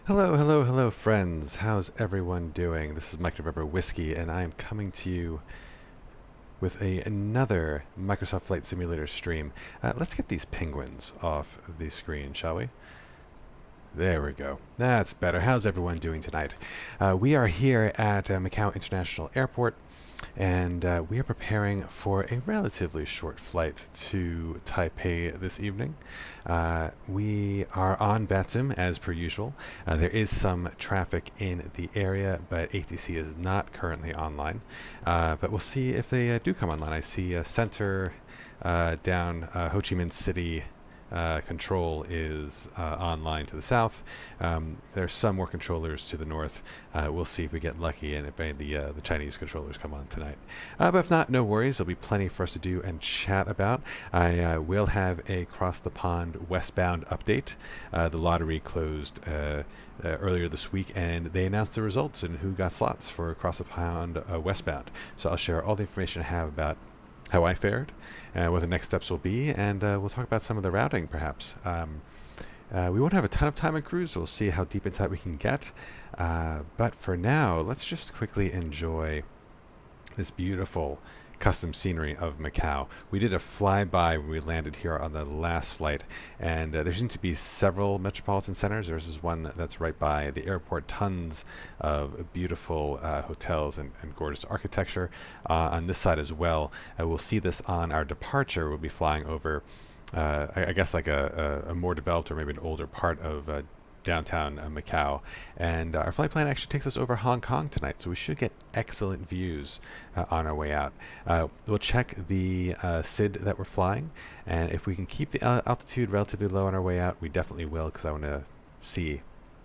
Hello, hello, hello, friends. How's everyone doing? This is Mike November Whiskey, and I am coming to you with another Microsoft Flight Simulator stream. Let's get these penguins off the screen, shall we? There we go. That's better. How's everyone doing tonight? We are here at Macau International Airport, and we are preparing for a relatively short flight to Taipei this evening. We are on VATSIM as per usual. There is some traffic in the area, but ATC is not currently online. But we'll see if they do come online. I see center down Ho Chi Minh City control is online to the south. There's some more controllers to the north. We'll see if we get lucky and if any of the Chinese controllers come on tonight. But if not, no worries. There'll be plenty for us to do and chat about. I will have a cross the pond westbound update. The lottery closed earlier this week, and they announced the results and who got slots for across the pond westbound. So I'll share all the information I have about how I fared, what the next steps will be, and we'll talk about some of the routing, perhaps. We won't have a ton of time on cruise, so we'll see how deep into that we can get. But for now, let's just quickly enjoy this beautiful custom scenery of Macau. We did a flyby when we landed here on the last flight, and there seem to be several metropolitan centers. There's one that's right by the airport, tons of beautiful hotels and gorgeous architecture on this side as well. We'll see this on our departure. We'll be flying over I guess like a more developed or maybe an older part of downtown Macau, and our flight plan actually takes us over Hong Kong tonight, so we should get excellent views on our way out. We'll check the SID that we're flying, and if we can keep the altitude relatively low on our way out, we definitely will, because I want to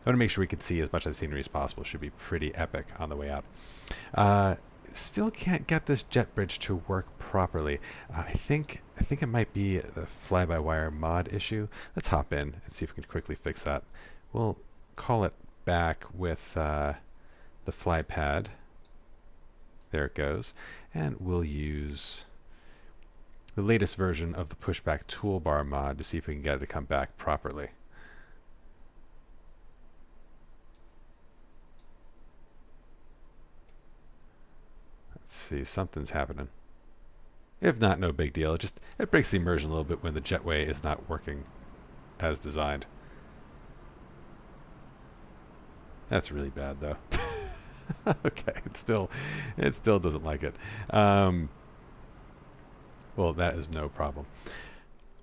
make sure we can see as much of the scenery as possible. It should be pretty epic on the way out. Still can't get this jet bridge to work properly. I think it might be the fly-by-wire mod issue. Let's hop in and see if we can quickly fix that. We'll call it back with the fly pad. There it goes. And we'll use the latest version of the pushback toolbar mod to see if we can get it to come back properly. Let's see, something's happening. If not, no big deal. It breaks the immersion a little bit when the jetway is not working as designed. That's really bad, though. Okay, it still doesn't like it. Well, that is no problem.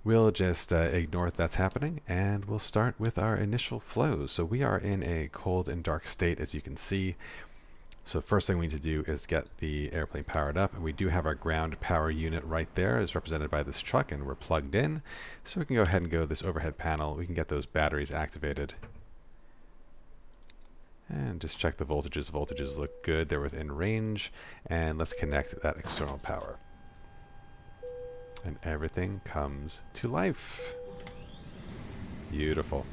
We'll just ignore that's happening, and we'll start with our initial flows. So we are in a cold and dark state, as you can see. So first thing we need to do is get the airplane powered up, and we do have our ground power unit right there, as represented by this truck, and we're plugged in. So we can go ahead and go to this overhead panel. We can get those batteries activated. And just check the voltages. Voltages look good. They're within range. And let's connect that external power. And everything comes to life. Beautiful.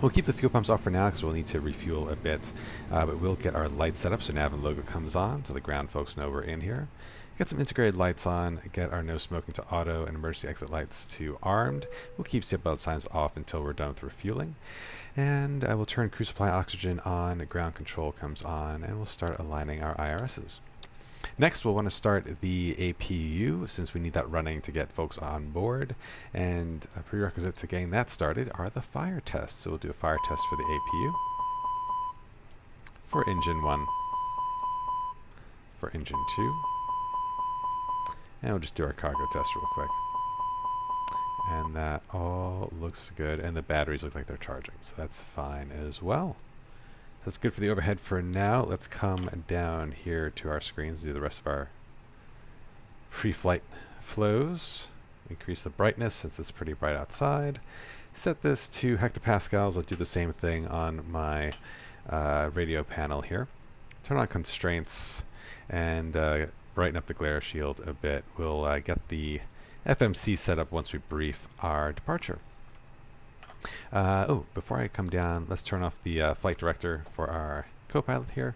We'll keep the fuel pumps off for now because we'll need to refuel a bit. But we'll get our lights set up so nav and logo comes on so the ground folks know we're in here. Get some integrated lights on, get our no smoking to auto and emergency exit lights to armed. We'll keep seatbelt signs off until we're done with refueling. And we'll turn crew supply oxygen on, ground control comes on, and we'll start aligning our IRSs. Next, we'll want to start the APU since we need that running to get folks on board. And a prerequisite to getting that started are the fire tests. So we'll do a fire test for the APU, for engine 1, for engine 2, and we'll just do our cargo test real quick. And that all looks good, and the batteries look like they're charging, so that's fine as well. That's good for the overhead for now. Let's come down here to our screens and do the rest of our pre-flight flows. Increase the brightness since it's pretty bright outside. Set this to hectopascals. I'll do the same thing on my radio panel here. Turn on constraints and brighten up the glare shield a bit. We'll get the FMC set up once we brief our departure. Before I come down, let's turn off the flight director for our co-pilot here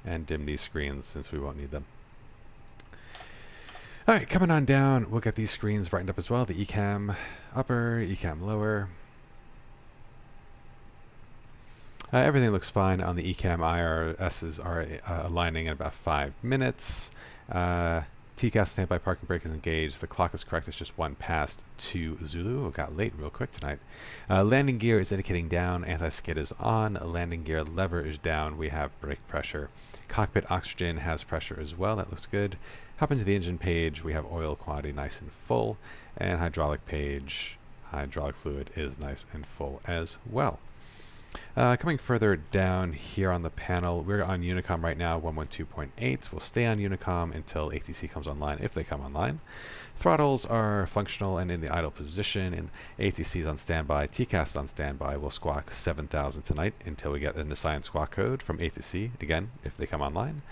and dim these screens since we won't need them. Alright, coming on down, we'll get these screens brightened up as well. The ECAM upper, ECAM lower. Everything looks fine on the ECAM. IRSs are aligning in about 5 minutes. TCAS standby parking brake is engaged. The clock is correct. It's just 1 past 2 Zulu. It got late real quick tonight. Landing gear is indicating down. Anti-skid is on. Landing gear lever is down. We have brake pressure. Cockpit oxygen has pressure as well. That looks good. Hop into the engine page. We have oil quantity nice and full. And hydraulic page, hydraulic fluid is nice and full as well. Coming further down here on the panel, we're on Unicom right now, 112.8. We'll stay on Unicom until ATC comes online, if they come online. Throttles are functional and in the idle position, and ATC is on standby. TCAS is on standby. We'll squawk 7,000 tonight until we get an assigned squawk code from ATC, again, if they come online.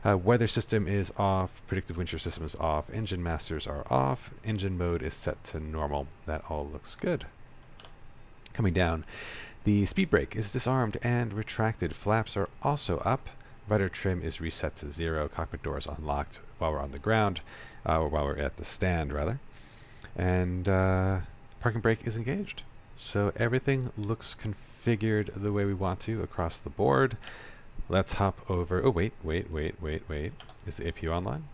Weather system is off. Predictive wind shear system is off. Engine masters are off. Engine mode is set to normal. That all looks good. Coming down, the speed brake is disarmed and retracted. Flaps are also up. Rudder trim is reset to 0. Cockpit door is unlocked while we're on the ground, or while we're at the stand, rather. And parking brake is engaged. So everything looks configured the way we want to across the board. Let's hop over. Oh, wait. Is the APU online?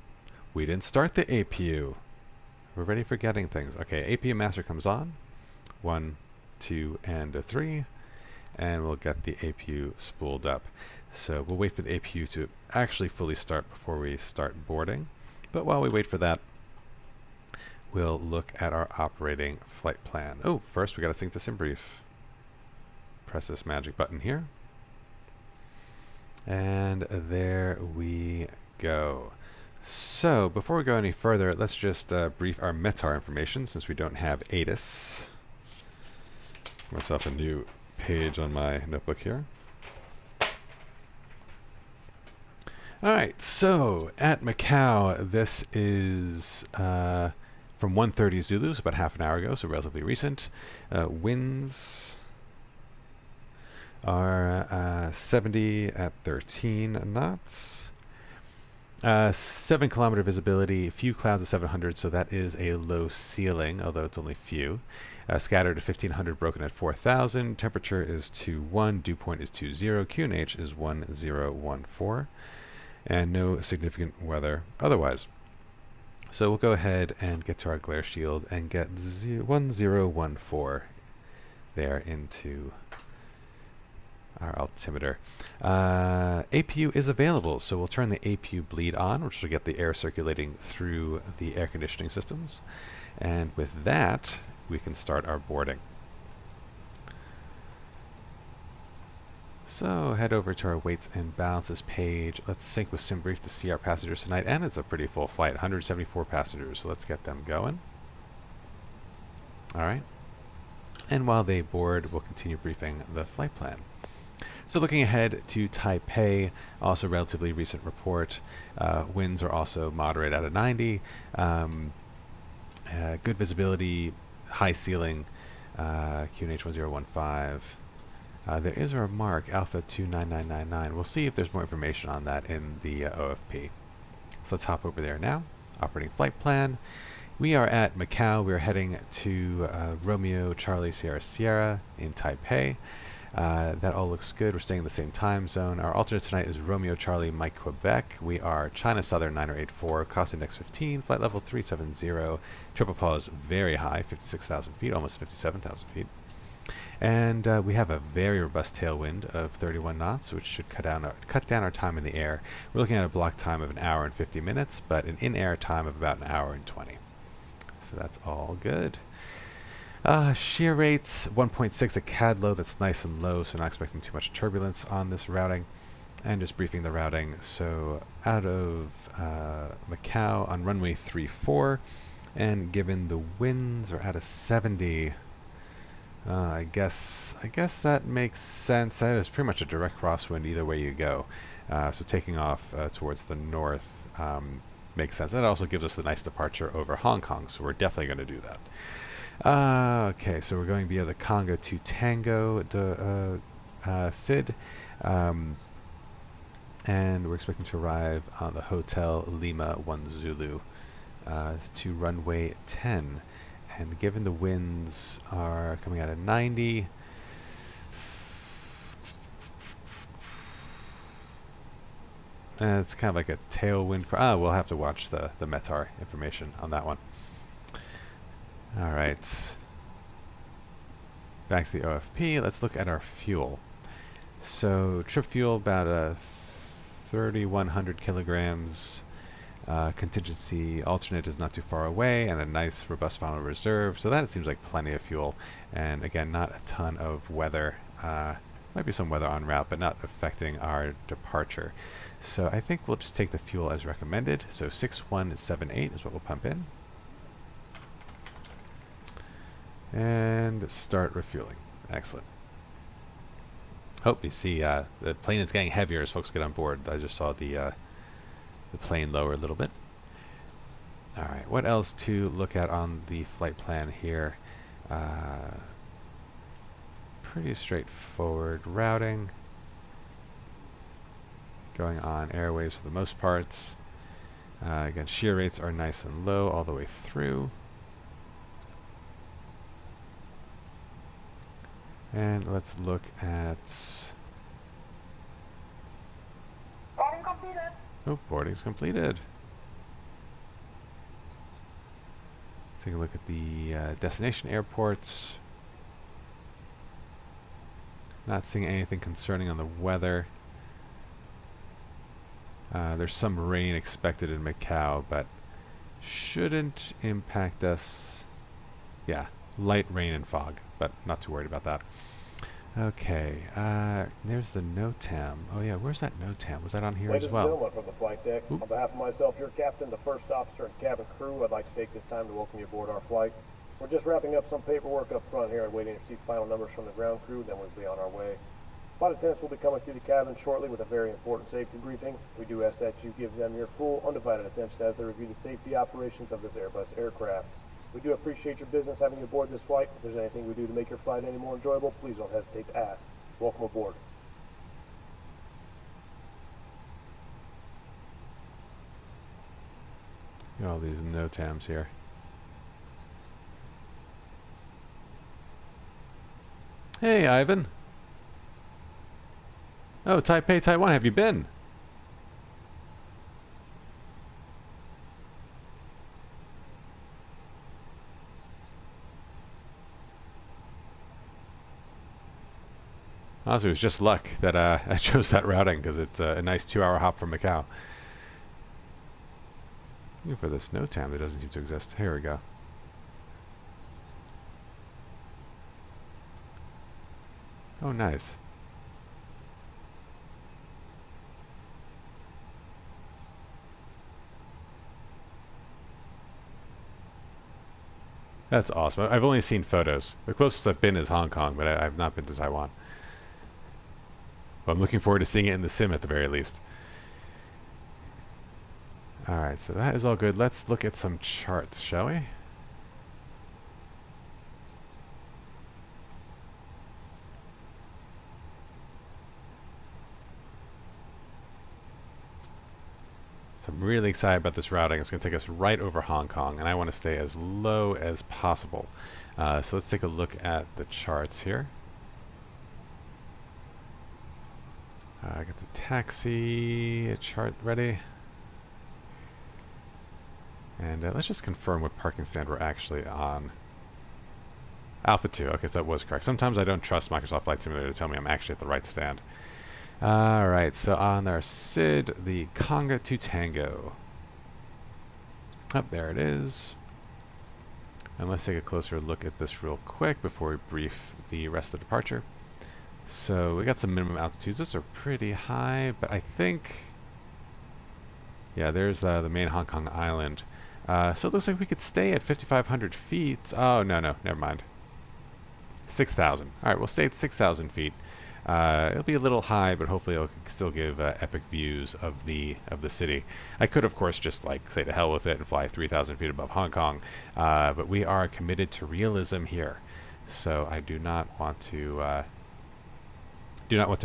We didn't start the APU. We're ready for getting things. Okay, APU master comes on. 1, 2, and a 3. And we'll get the APU spooled up. So we'll wait for the APU to actually fully start before we start boarding. But while we wait for that, we'll look at our operating flight plan. Oh, first we got to sync to SimBrief. Press this magic button here. And there we go. So before we go any further, let's just brief our METAR information since we don't have ATIS. Myself a new page on my notebook here. Alright, so at Macau, this is from 1:30 Zulus, about half an hour ago, so relatively recent. Winds are 70 at 13 knots. 7 kilometer visibility, few clouds at 700, so that is a low ceiling, although it's only few. Scattered at 1500, broken at 4000. Temperature is 21, dew point is 20, QNH is 1014, and no significant weather otherwise. So we'll go ahead and get to our glare shield and get 1014 there into our altimeter. APU is available, so we'll turn the APU bleed on, which will get the air circulating through the air conditioning systems. And with that, we can start our boarding. So head over to our weights and balances page. Let's sync with SimBrief to see our passengers tonight, and it's a pretty full flight, 174 passengers, so let's get them going. Alright. And while they board, we'll continue briefing the flight plan. So looking ahead to Taipei, also relatively recent report. Winds are also moderate at a 90. Good visibility, high ceiling, QNH 1015. There is a remark, Alpha 29999. We'll see if there's more information on that in the OFP. So let's hop over there now. Operating flight plan. We are at Macau. We're heading to Romeo Charlie Sierra Sierra in Taipei. That all looks good. We're staying in the same time zone. Our alternate tonight is Romeo Charlie Mike Quebec. We are China Southern 9084, cost index 15, flight level 370. Triple pause very high, 56,000 feet, almost 57,000 feet. And we have a very robust tailwind of 31 knots, which should cut down our time in the air. We're looking at a block time of 1 hour and 50 minutes, but an in-air time of about 1 hour and 20. So that's all good. Shear rates, 1.6 at CAD low, that's nice and low, so not expecting too much turbulence on this routing. And just briefing the routing, so out of Macau on runway 34, and given the winds are at a 70, I guess that makes sense. That is pretty much a direct crosswind either way you go. So taking off towards the north makes sense. That also gives us the nice departure over Hong Kong, so we're definitely going to do that. Okay, so we're going via the Congo to Tango Sid, and we're expecting to arrive on the Hotel Lima 1 Zulu to runway 10. And given the winds are coming out at 90, It's kind of like a tailwind. We'll have to watch the METAR information on that one. All right. Back to the OFP. Let's look at our fuel. So trip fuel about 3,100 kilograms. Contingency alternate is not too far away, and a nice robust final reserve. So that seems like plenty of fuel. And again, not a ton of weather. Might be some weather en route, but not affecting our departure. So I think we'll just take the fuel as recommended. So 6178 is what we'll pump in. And start refueling. Excellent. Oh, you see the plane is getting heavier as folks get on board. I just saw the plane lower a little bit. All right, what else to look at on the flight plan here? Pretty straightforward routing. Going on airways for the most part. Again, shear rates are nice and low all the way through. And let's look at... Boarding completed. Oh, boarding's completed. Take a look at the destination airports. Not seeing anything concerning on the weather. There's some rain expected in Macau, but shouldn't impact us. Yeah, light rain and fog, but not too worried about that. Okay, there's the NOTAM. Oh yeah, where's that NOTAM? Was that on here as well? Ladies and gentlemen from the flight deck, Oop. On behalf of myself, your captain, the first officer, and cabin crew, I'd like to take this time to welcome you aboard our flight. We're just wrapping up some paperwork up front here and waiting to receive final numbers from the ground crew, then we'll be on our way. Flight attendants will be coming through the cabin shortly with a very important safety briefing. We do ask that you give them your full, undivided attention as they review the safety operations of this Airbus aircraft. We do appreciate your business having you aboard this flight. If there's anything we do to make your flight any more enjoyable, please don't hesitate to ask. Welcome aboard. Got all these NOTAMs here. Hey, Ivan. Oh, Taipei, Taiwan, have you been? Honestly, it was just luck that I chose that routing because it's a nice 2-hour hop from Macau. Looking for this NOTAM that doesn't seem to exist. Here we go. Oh, nice. That's awesome. I've only seen photos. The closest I've been is Hong Kong, but I've not been to Taiwan. But I'm looking forward to seeing it in the sim at the very least. Alright, so that is all good. Let's look at some charts, shall we? So I'm really excited about this routing. It's going to take us right over Hong Kong, and I want to stay as low as possible. So let's take a look at the charts here. I got the taxi chart ready. And let's just confirm what parking stand we're actually on. Alpha 2. Okay, so that was correct. Sometimes I don't trust Microsoft Flight Simulator to tell me I'm actually at the right stand. Alright, so on our SID, the Conga to Tango. Up there it is. And let's take a closer look at this real quick before we brief the rest of the departure. So we got some minimum altitudes. Those are pretty high, but I think... Yeah, there's the main Hong Kong island. So it looks like we could stay at 5,500 feet. Oh, no, never mind. 6,000. Alright, we'll stay at 6,000 feet. It'll be a little high, but hopefully it'll still give epic views of the city. I could, of course, just like say to hell with it and fly 3,000 feet above Hong Kong, but we are committed to realism here, so I do not want to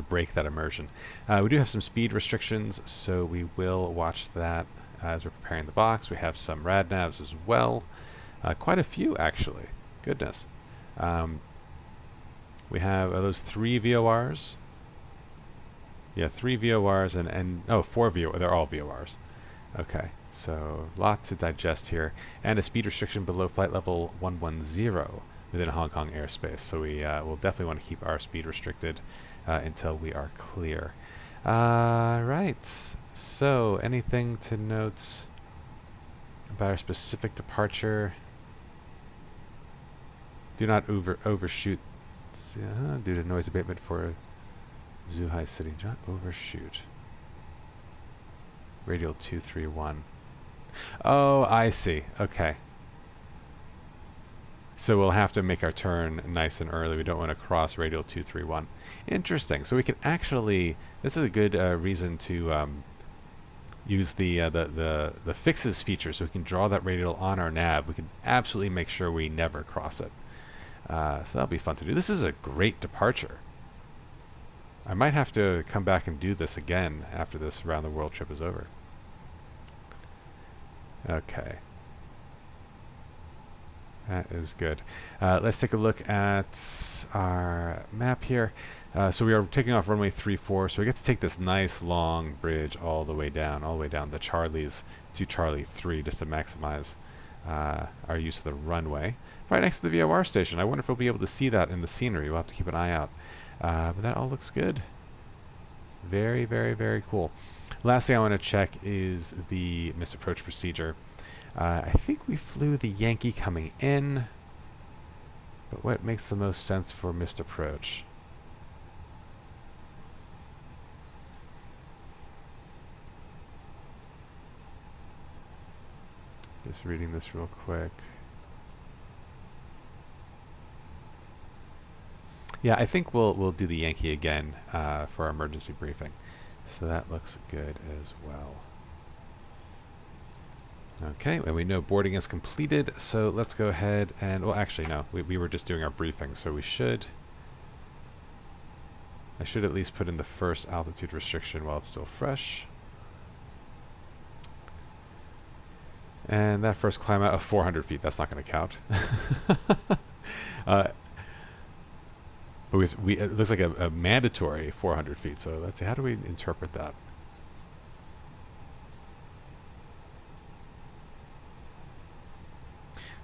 break that immersion. We do have some speed restrictions, so we will watch that as we're preparing the box. We have some radnavs as well, quite a few actually. Goodness. We have those 3 VORs. Yeah, 3 VORs and oh, 4 VORs. They're all VORs. Okay, so lot to digest here, and a speed restriction below flight level 110 within Hong Kong airspace. So we will definitely want to keep our speed restricted until we are clear. Right. So anything to note about our specific departure? Do not overshoot due to noise abatement for Zhuhai City. Do not overshoot. Radial 231. Oh, I see. Okay. So we'll have to make our turn nice and early. We don't want to cross radial 231. Interesting. So we can actually, this is a good reason to use the fixes feature, so we can draw that radial on our nav. We can absolutely make sure we never cross it. So that'll be fun to do. This is a great departure. I might have to come back and do this again after this round the world trip is over. Okay. That is good. Let's take a look at our map here. So we are taking off runway 34, so we get to take this nice long bridge all the way down the Charlies to Charlie 3 just to maximize our use of the runway. Right next to the VOR station. I wonder if we'll be able to see that in the scenery. We'll have to keep an eye out. But that all looks good. Very, very, very cool. Last thing I want to check is the missed approach procedure. I think we flew the Yankee coming in, but what makes the most sense for missed approach? Just reading this real quick. Yeah, I think we'll do the Yankee again for our emergency briefing. So that looks good as well. Okay, and we know boarding is completed, so let's go ahead and, well actually no, we were just doing our briefing, so I should at least put in the first altitude restriction while it's still fresh. And that first climb out of 400 feet, that's not going to count. It looks like a mandatory 400 feet, so let's see, how do we interpret that?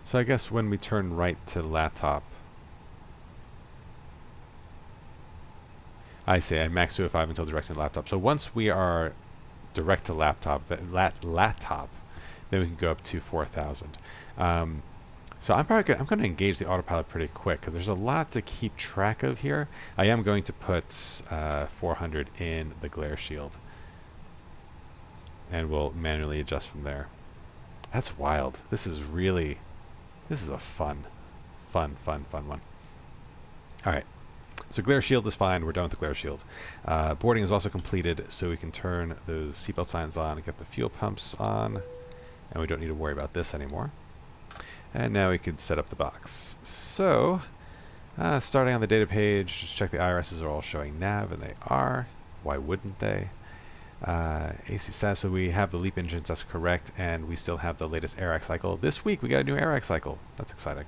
So I guess when we turn right to laptop, I see, I max 205 until direct to laptop. So once we are direct to laptop, laptop, then we can go up to 4,000. So I'm going to engage the autopilot pretty quick because there's a lot to keep track of here. I am going to put 400 in the glare shield, and we'll manually adjust from there. That's wild. This is a fun one. All right. So glare shield is fine. We're done with the glare shield. Boarding is also completed, so we can turn those seatbelt signs on and get the fuel pumps on, and we don't need to worry about this anymore. And now we can set up the box. So, starting on the data page, just check the IRSs are all showing nav, and they are. Why wouldn't they? AC status, so we have the LEAP engines, that's correct, and we still have the latest AIRAC cycle. This week we got a new AIRAC cycle. That's exciting.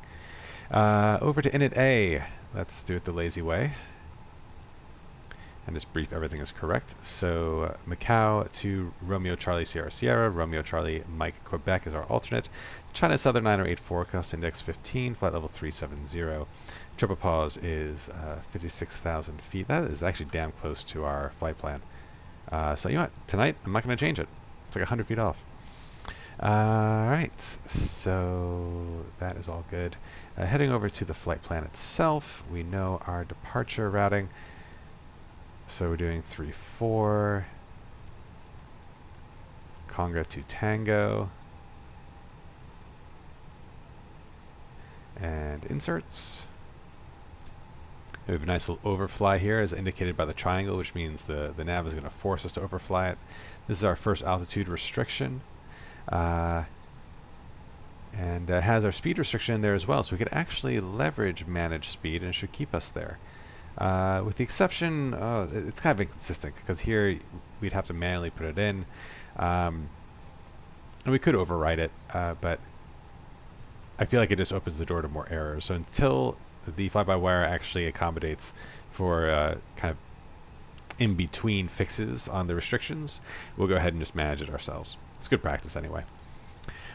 Over to Init A. Let's do it the lazy way. And just brief everything is correct. So Macau to Romeo Charlie Sierra Sierra, Romeo Charlie Mike Quebec is our alternate. China Southern 984, cost index 15, flight level 370. Triple pause is 56,000 feet. That is actually damn close to our flight plan. So you know what, tonight I'm not going to change it. It's like 100 feet off. Alright, so that is all good. Heading over to the flight plan itself, we know our departure routing. So we're doing 3-4, Conga to Tango, and inserts. We have a nice little overfly here as indicated by the triangle, which means the nav is going to force us to overfly it. This is our first altitude restriction. And has our speed restriction in there as well, so we could actually leverage manage speed and it should keep us there. With the exception, it's kind of inconsistent because here we'd have to manually put it in, and we could overwrite it, but I feel like it just opens the door to more errors. So until the fly-by-wire actually accommodates for kind of in between fixes on the restrictions, we'll go ahead and just manage it ourselves. It's good practice anyway.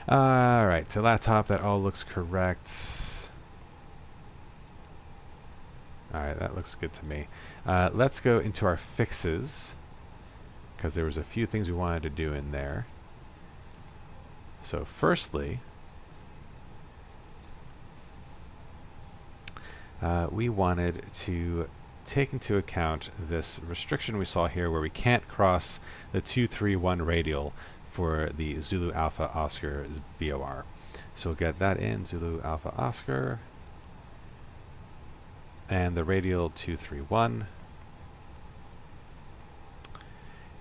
Alright, to laptop, that all looks correct. Alright, that looks good to me. Let's go into our fixes, because there was a few things we wanted to do in there. So firstly, we wanted to take into account this restriction we saw here where we can't cross the 231 radial for the Zulu Alpha Oscar VOR. So we'll get that in, Zulu Alpha Oscar, and the radial 231.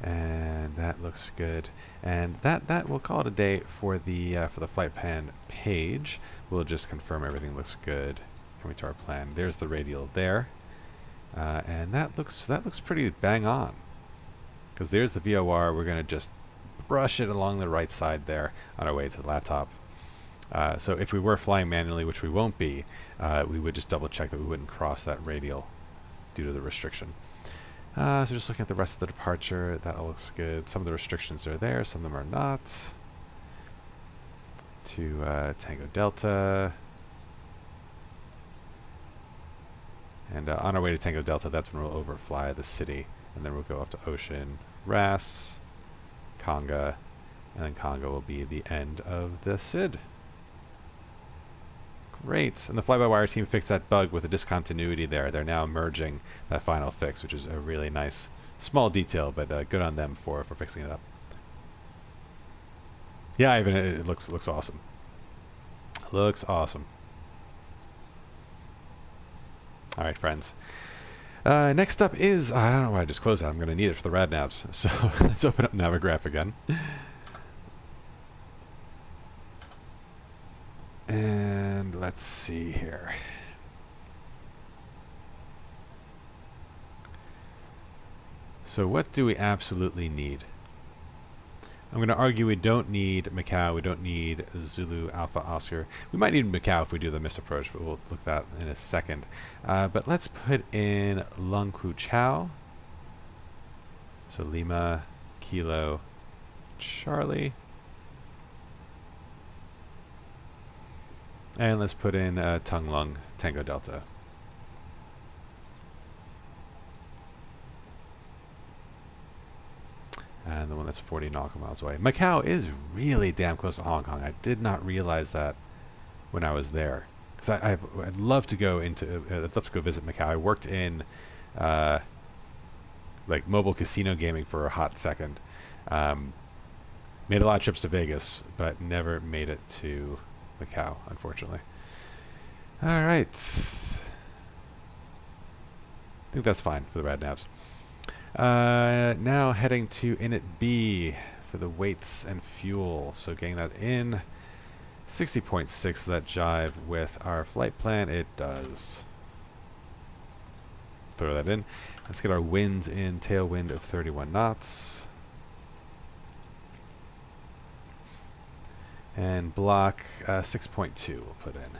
And that looks good. And that we'll call it a day for the flight plan page. We'll just confirm everything looks good. Coming to our plan. There's the radial there, and that looks pretty bang on. Because there's the VOR. We're going to just brush it along the right side there on our way to the laptop. So if we were flying manually, which we won't be, we would just double check that we wouldn't cross that radial due to the restriction. So just looking at the rest of the departure, that all looks good. Some of the restrictions are there, some of them are not. To Tango Delta. And on our way to Tango Delta, that's when we'll overfly the city. And then we'll go up to Ocean, RAS, Conga, and then Conga will be the end of the SID. Great. And the fly-by-wire team fixed that bug with a discontinuity there. They're now merging that final fix, which is a really nice small detail, but good on them for fixing it up. Yeah, Ivan, it looks awesome. Looks awesome. All right, friends. Next up is, I don't know why I just closed that. I'm going to need it for the RadNavs. So let's open up Navigraph again. And let's see here. So what do we absolutely need? I'm going to argue we don't need Macau, we don't need Zulu Alpha Oscar. We might need Macau if we do the misapproach, but we'll look at that in a second. But let's put in Lung Ku Chau. So Lima, Kilo, Charlie. And let's put in Tung Lung, Tango Delta. And the one that's 40 nautical miles away. Macau is really damn close to Hong Kong. I did not realize that when I was there. Because I'd love to go into, I'd love to go visit Macau. I worked in like mobile casino gaming for a hot second. Made a lot of trips to Vegas, but never made it to Macau, unfortunately. All right. I think that's fine for the RadNavs. Now heading to Init B for the weights and fuel. So getting that in. 60.6, does that jive with our flight plan? It does. Throw that in. Let's get our winds in. Tailwind of 31 knots. And block 6.2 we'll put in.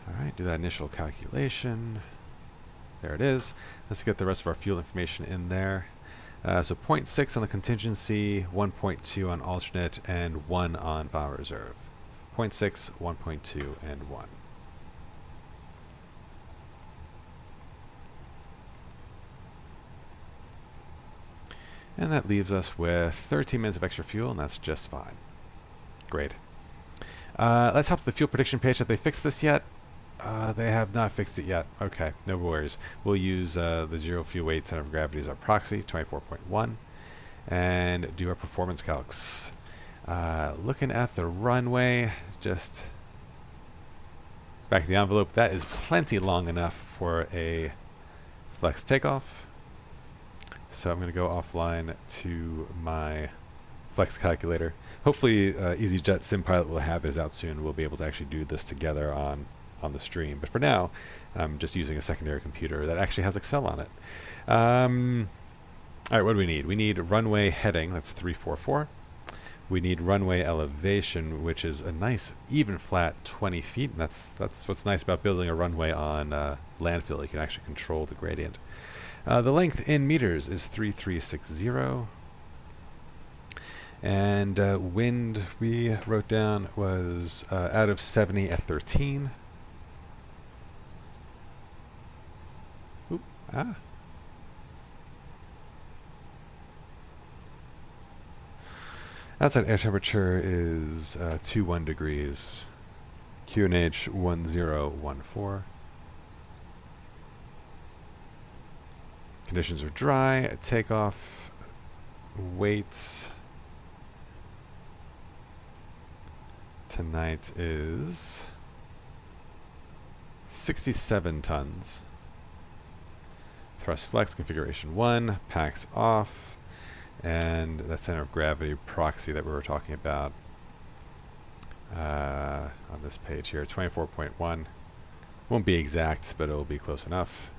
Alright, do that initial calculation. There it is. Let's get the rest of our fuel information in there. So 0.6 on the contingency, 1.2 on alternate, and 1 on final reserve. 0.6, 1.2, and 1. And that leaves us with 13 minutes of extra fuel, and that's just fine. Great. Let's hop to the fuel prediction page. Have they fixed this yet? They have not fixed it yet. Okay, no worries. We'll use the zero fuel weight center of gravity as our proxy, 24.1, and do our performance calcs. Looking at the runway, just back to the envelope, that is plenty long enough for a flex takeoff. So I'm going to go offline to my flex calculator. Hopefully EasyJet SimPilot will have his out soon. We'll be able to actually do this together on the stream. But for now, I'm just using a secondary computer that actually has Excel on it. All right, what do we need? We need runway heading. That's 344. We need runway elevation, which is a nice even flat 20 feet. And that's what's nice about building a runway on landfill. You can actually control the gradient. The length in meters is 3360. And wind we wrote down was out of 70 at 13. Oop, Outside air temperature is 21 degrees. QNH 1014. Conditions are dry. Takeoff weights tonight is 67 tons. Thrust flex configuration 1, packs off, and that center of gravity proxy that we were talking about on this page here, 24.1. Won't be exact, but it will be close enough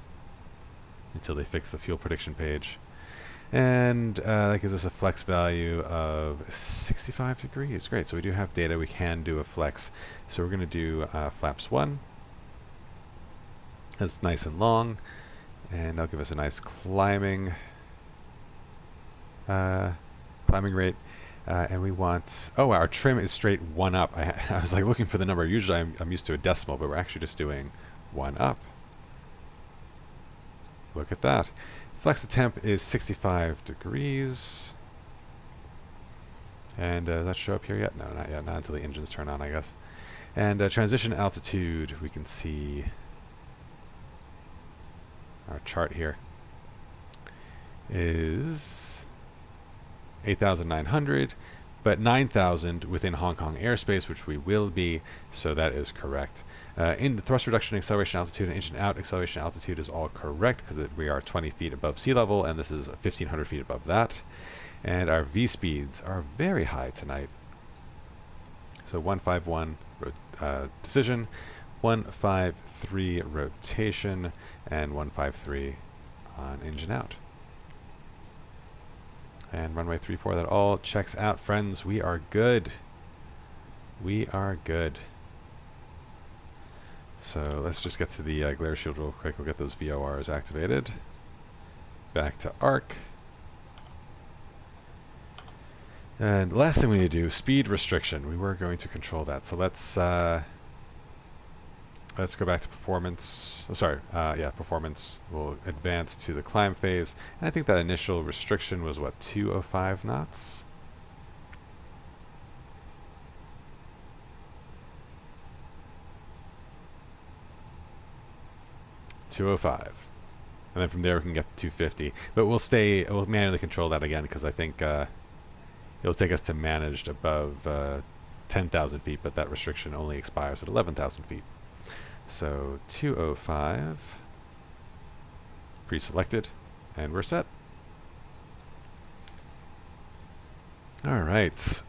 until they fix the fuel prediction page. And that gives us a flex value of 65 degrees. Great, so we do have data. We can do a flex. So we're going to do flaps 1. That's nice and long. And that'll give us a nice climbing rate. And we want, oh, our trim is straight 1 up. I was like looking for the number. Usually I'm used to a decimal, but we're actually just doing 1 up. Look at that. Flex the temp is 65 degrees. And does that show up here yet? No, not yet. Not until the engines turn on, I guess. And transition altitude, we can see our chart here is 8,900, but 9,000 within Hong Kong airspace, which we will be, so that is correct. In the thrust reduction, acceleration altitude, and engine out acceleration altitude is all correct because we are 20 feet above sea level, and this is 1,500 feet above that. And our V speeds are very high tonight. So 151 decision, 153 rotation, and 153 on engine out. And runway 34, that all checks out, friends. We are good. We are good. So let's just get to the glare shield real quick. We'll get those VORs activated. Back to ARC. And the last thing we need to do, speed restriction. We were going to control that. So let's go back to performance. Oh, sorry, yeah, performance. We'll advance to the climb phase. And I think that initial restriction was, what, 205 knots? .205. And then from there we can get to 250. But we'll manually control that again because I think it'll take us to managed above 10,000 feet, but that restriction only expires at 11,000 feet. So 205, pre-selected, and we're set. All right.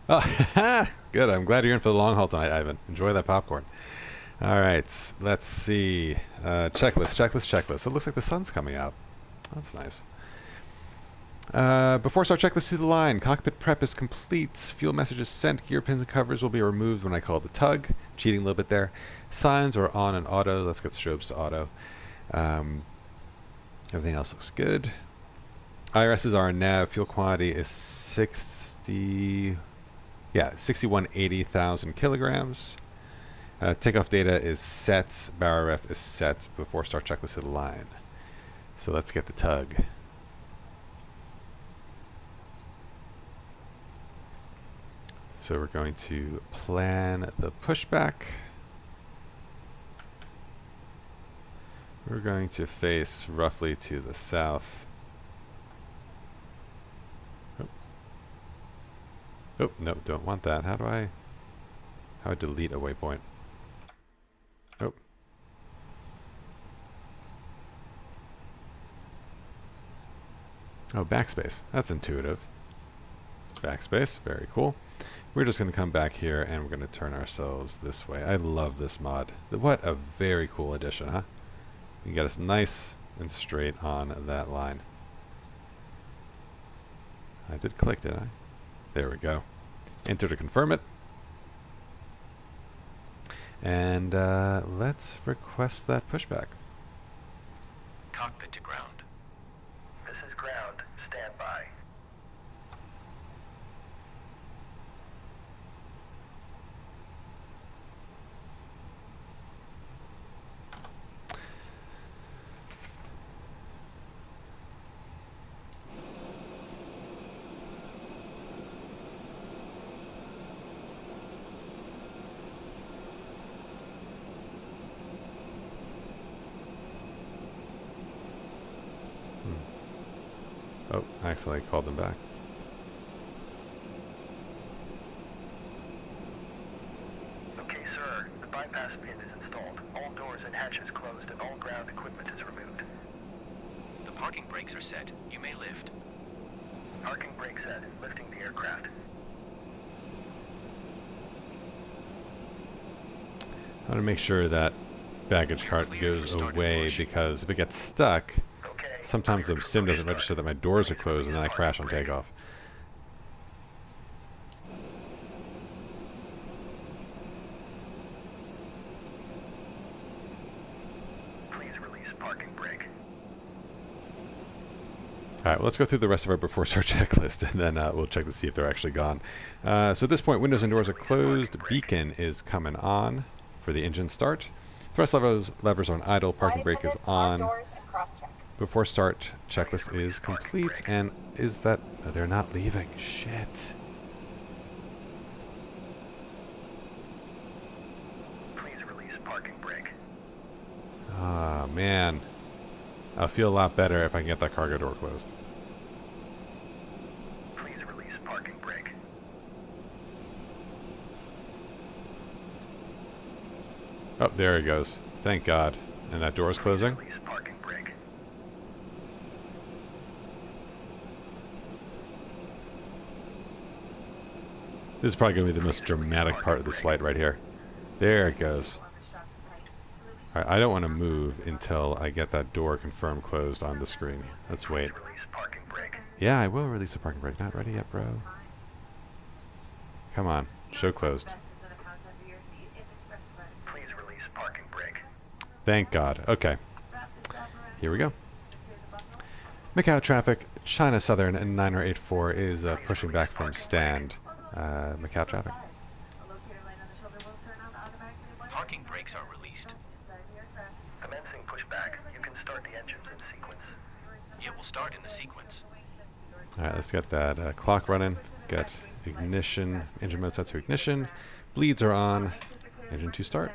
Oh, good. I'm glad you're in for the long haul tonight, Ivan. Enjoy that popcorn. All right. Let's see. Checklist. It looks like the sun's coming out. That's nice. Before start checklist to the line, cockpit prep is complete. Fuel messages sent. Gear pins and covers will be removed when I call the tug. Cheating a little bit there. Signs are on and auto. Let's get strobes to auto. Everything else looks good. IRSs are nav. Fuel quantity is 6180,000 kilograms. Takeoff data is set. Barra ref is set before start checklist to the line. So let's get the tug. So we're going to plan the pushback. We're going to face roughly to the south. Oh, no, don't want that. How do I delete a waypoint? Oh. Oh, backspace. That's intuitive. Backspace, very cool. We're just going to come back here and we're going to turn ourselves this way. I love this mod. What a very cool addition, huh? You can get us nice and straight on that line. I did click, didn't I? There we go. Enter to confirm it. And let's request that pushback. Cockpit to ground. This is ground. Stand by. Oh, I accidentally called them back. Okay, sir. The bypass pin is installed. All doors and hatches closed and all ground equipment is removed. The parking brakes are set. You may lift. Parking brake set. Lifting the aircraft. I want to make sure that baggage cart goes away, because if it gets stuck, Okay. sometimes the sim doesn't register that my doors are closed and then I crash on takeoff. Please release parking brake. Alright, well, let's go through the rest of our before start checklist, and then we'll check to see if they're actually gone. So at this point, windows and doors are closed. Beacon is coming on for the engine start. Thrust levers are on idle. Parking brake is on. Before start checklist is complete. And is that... oh, they're not leaving. Shit. Please release parking brake. Ah, man. I'll feel a lot better if I can get that cargo door closed. Please release parking brake. Oh, there he goes. Thank God. And that door is closing. Release parking brake. This is probably going to be the most dramatic part of this flight right here. There it goes. Alright, I don't want to move until I get that door confirmed closed on the screen. Let's wait. Release parking brake. Yeah, I will release the parking brake. Not ready yet, bro. Come on. Show closed. Please release parking brake. Thank God. Okay. Here we go. Macau traffic, China Southern 9084 is pushing back from stand. Macau traffic. Parking brakes are released. Commencing pushback. You can start the engines in sequence. It will start in the sequence. Alright, let's get that clock running. Get ignition, engine mode set to ignition. Bleeds are on. Engine to start.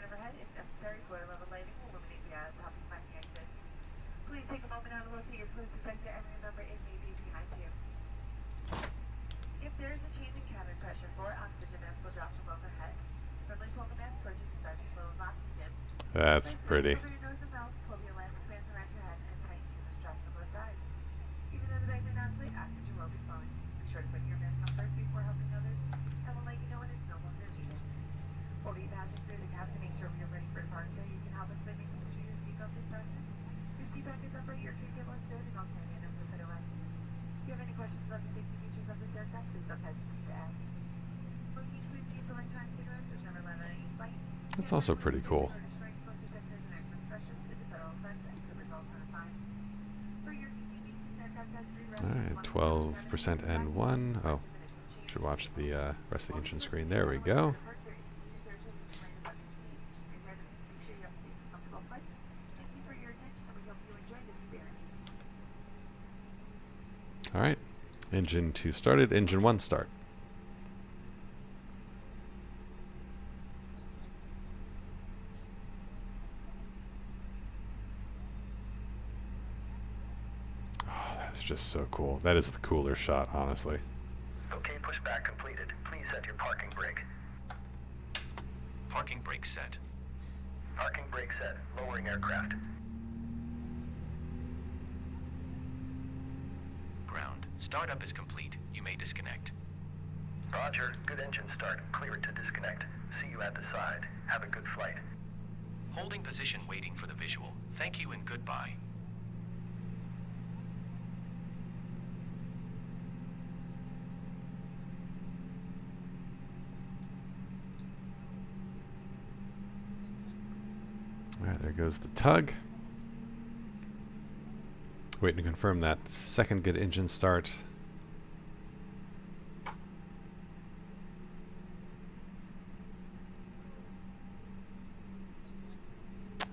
That's pretty. That's also pretty cool. Alright, 12% N1. Oh, should watch the rest of the engine screen. There we go. Alright, engine 2 started, engine 1 start. Just so cool. That is the cooler shot, honestly. Okay, pushback completed. Please set your parking brake. Parking brake set. Parking brake set. Lowering aircraft. Ground. Startup is complete. You may disconnect. Roger. Good engine start. Clear it to disconnect. See you at the side. Have a good flight. Holding position waiting for the visual. Thank you and goodbye. Alright, there goes the tug. Waiting to confirm that second good engine start.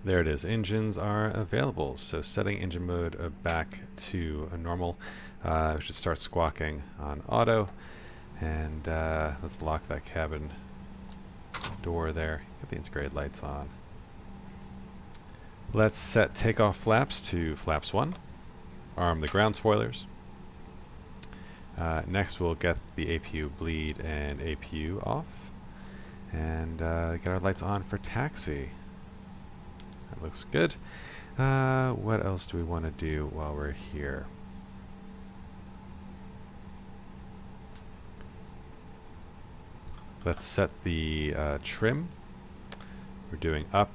There it is. Engines are available. So setting engine mode back to a normal. We should start squawking on auto. And let's lock that cabin door there. Get the integrated lights on. Let's set takeoff flaps to flaps 1. Arm the ground spoilers. Next we'll get the APU bleed and APU off. And get our lights on for taxi. That looks good. What else do we want to do while we're here? Let's set the trim. We're doing up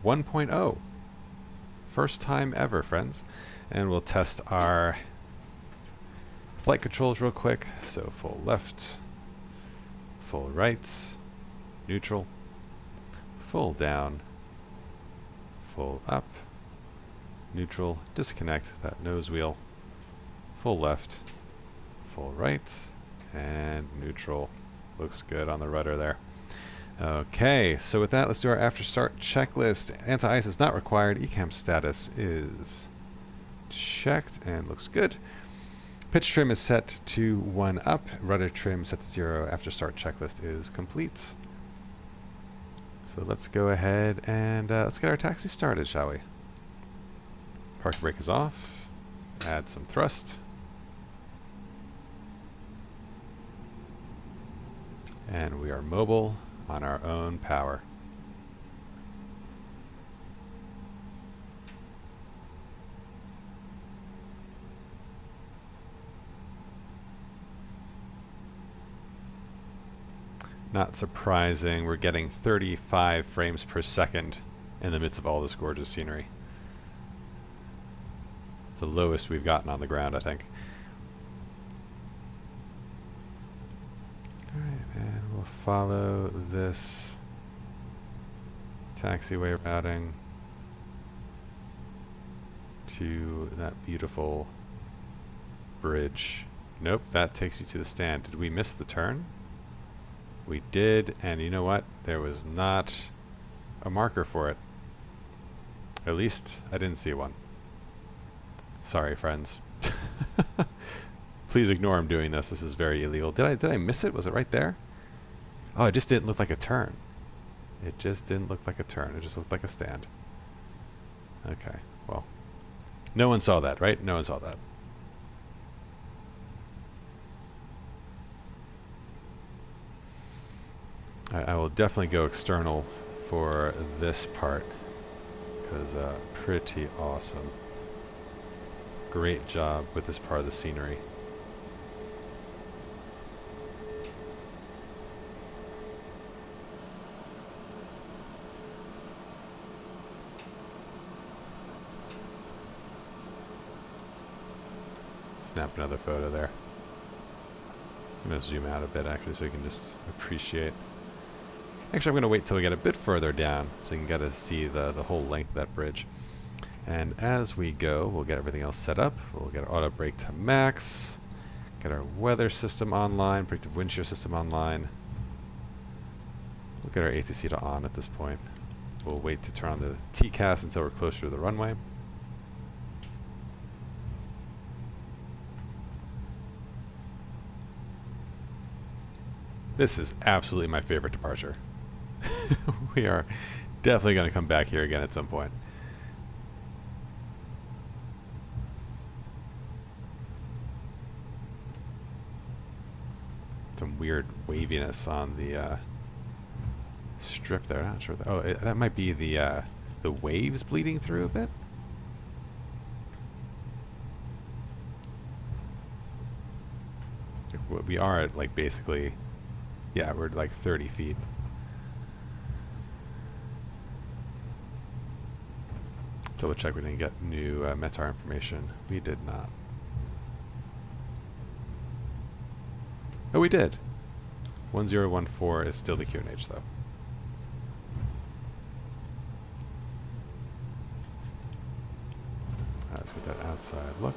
1.0. First time ever, friends. And we'll test our flight controls real quick. So full left, full right, neutral, full down, full up, neutral, disconnect that nose wheel, full left, full right, and neutral. Looks good on the rudder there. Okay, so with that, let's do our after start checklist. Anti-ice is not required. ECAM status is checked and looks good. Pitch trim is set to 1 up. Rudder trim set to 0. After start checklist is complete. So let's go ahead and let's get our taxi started, shall we? Parking brake is off. Add some thrust. And we are mobile on our own power. Not surprising, we're getting 35 frames per second in the midst of all this gorgeous scenery. The lowest we've gotten on the ground, I think. Alright, and we'll follow this taxiway routing to that beautiful bridge. Nope, that takes you to the stand. Did we miss the turn? We did, and you know what? There was not a marker for it. At least I didn't see one. Sorry, friends. Please ignore him doing this. This is very illegal. Did I miss it? Was it right there? Oh, it just didn't look like a turn. It just didn't look like a turn. It just looked like a stand. Okay, well. No one saw that, right? No one saw that. I will definitely go external for this part, because pretty awesome. Great job with this part of the scenery. Snap another photo there. I'm going to zoom out a bit actually so you can just appreciate. Actually, I'm going to wait till we get a bit further down so you can get to see the whole length of that bridge. And as we go, we'll get everything else set up. We'll get our auto brake to max, get our weather system online, predictive wind shear system online. We'll get our ATC to on at this point. We'll wait to turn on the TCAS until we're closer to the runway. This is absolutely my favorite departure. We are definitely going to come back here again at some point. Some weird waviness on the strip there. Not sure. Oh, that might be the waves bleeding through a bit. We are at like basically, yeah, we're like 30 feet. Double check we didn't get new METAR information. We did not. Oh, we did. 1014 is still the QNH though. Get that outside look.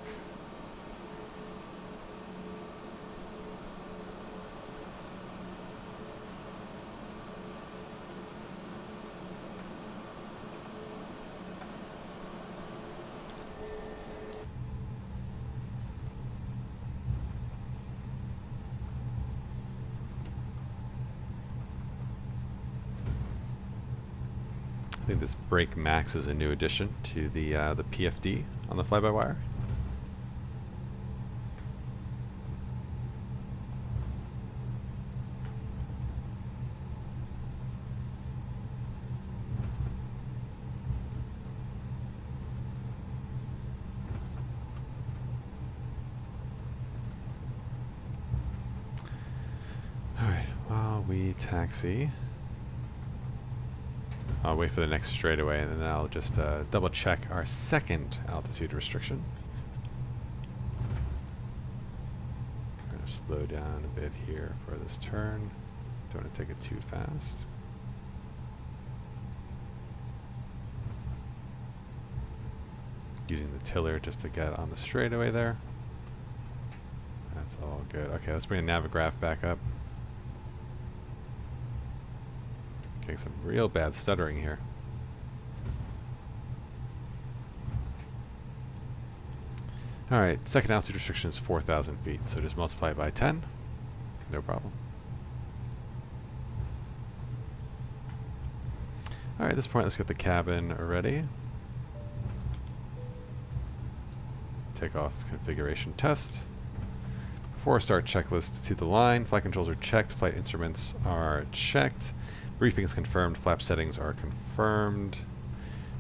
I think this brake max is a new addition to the PFD on the fly-by-wire. All right, while we taxi. I'll wait for the next straightaway, and then I'll just double check our second altitude restriction. I'm going to slow down a bit here for this turn. Don't want to take it too fast. Using the tiller just to get on the straightaway there. That's all good. Okay, let's bring the Navigraph back up. Getting some real bad stuttering here. Alright, second altitude restriction is 4,000 feet, so just multiply it by 10. No problem. Alright, at this point, let's get the cabin ready. Takeoff configuration test. Before start checklist to the line. Flight controls are checked. Flight instruments are checked. Briefing is confirmed. Flap settings are confirmed.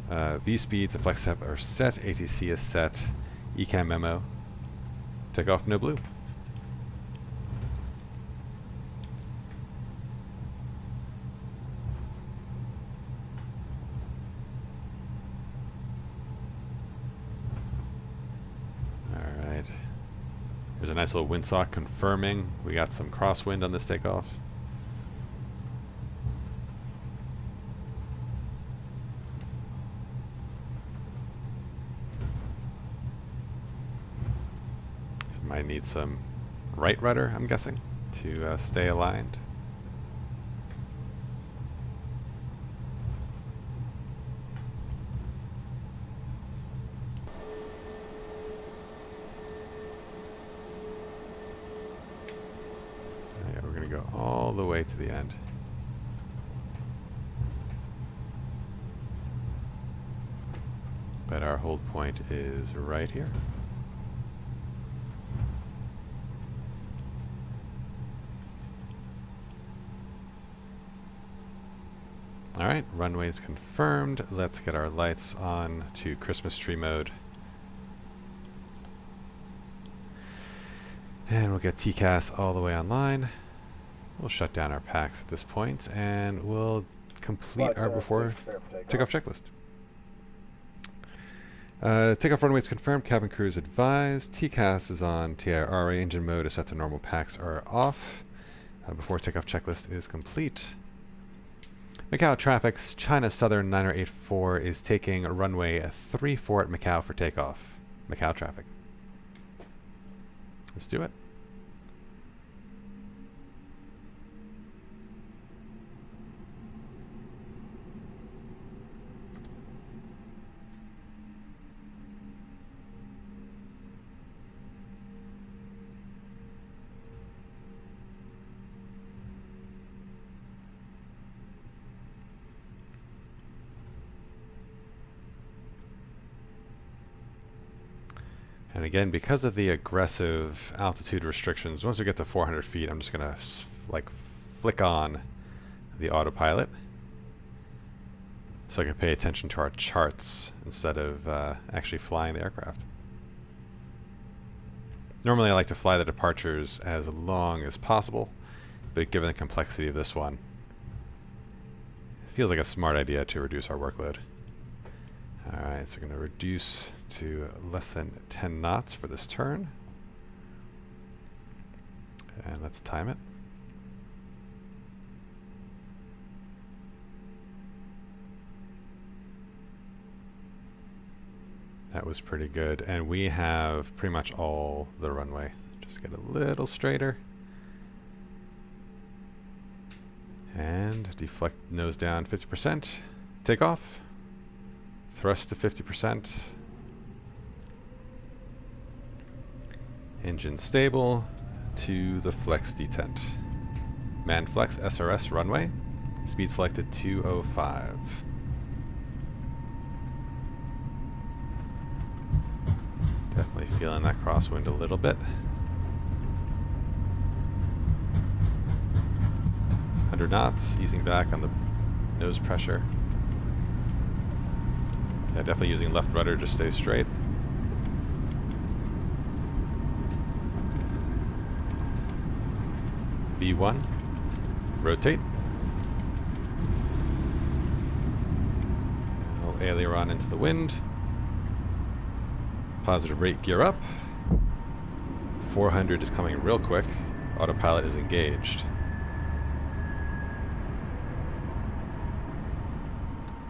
V speeds and flex step are set. ATC is set. ECAM memo. Takeoff no blue. Alright. There's a nice little windsock confirming we got some crosswind on this takeoff. Might need some right rudder, I'm guessing, to stay aligned. Yeah, we're going to go all the way to the end. But our hold point is right here. Alright, runway's confirmed. Let's get our lights on to Christmas tree mode. And we'll get TCAS all the way online. We'll shut down our packs at this point, and we'll complete our before takeoff checklist. Takeoff runway is confirmed. Cabin crew is advised. TCAS is on. TIRA engine mode is set to normal. Packs are off. Before takeoff checklist is complete. Macau traffic's China Southern 9084 is taking runway 34 at Macau for takeoff. Macau traffic. Let's do it. And again, because of the aggressive altitude restrictions, once we get to 400 feet, I'm just going to like flick on the autopilot so I can pay attention to our charts instead of actually flying the aircraft. Normally I like to fly the departures as long as possible, but given the complexity of this one, it feels like a smart idea to reduce our workload. Alright, so I'm going to reduce to less than 10 knots for this turn. And let's time it. That was pretty good. And we have pretty much all the runway. Just get a little straighter. And deflect nose down 50%. Take off. Thrust to 50%. Engine stable to the flex detent. Man flex SRS runway. Speed selected 205. Definitely feeling that crosswind a little bit. 100 knots, easing back on the nose pressure. Yeah, definitely using left rudder, just stay straight. V1, rotate. Little aileron into the wind. Positive rate gear up. 400 is coming real quick. Autopilot is engaged.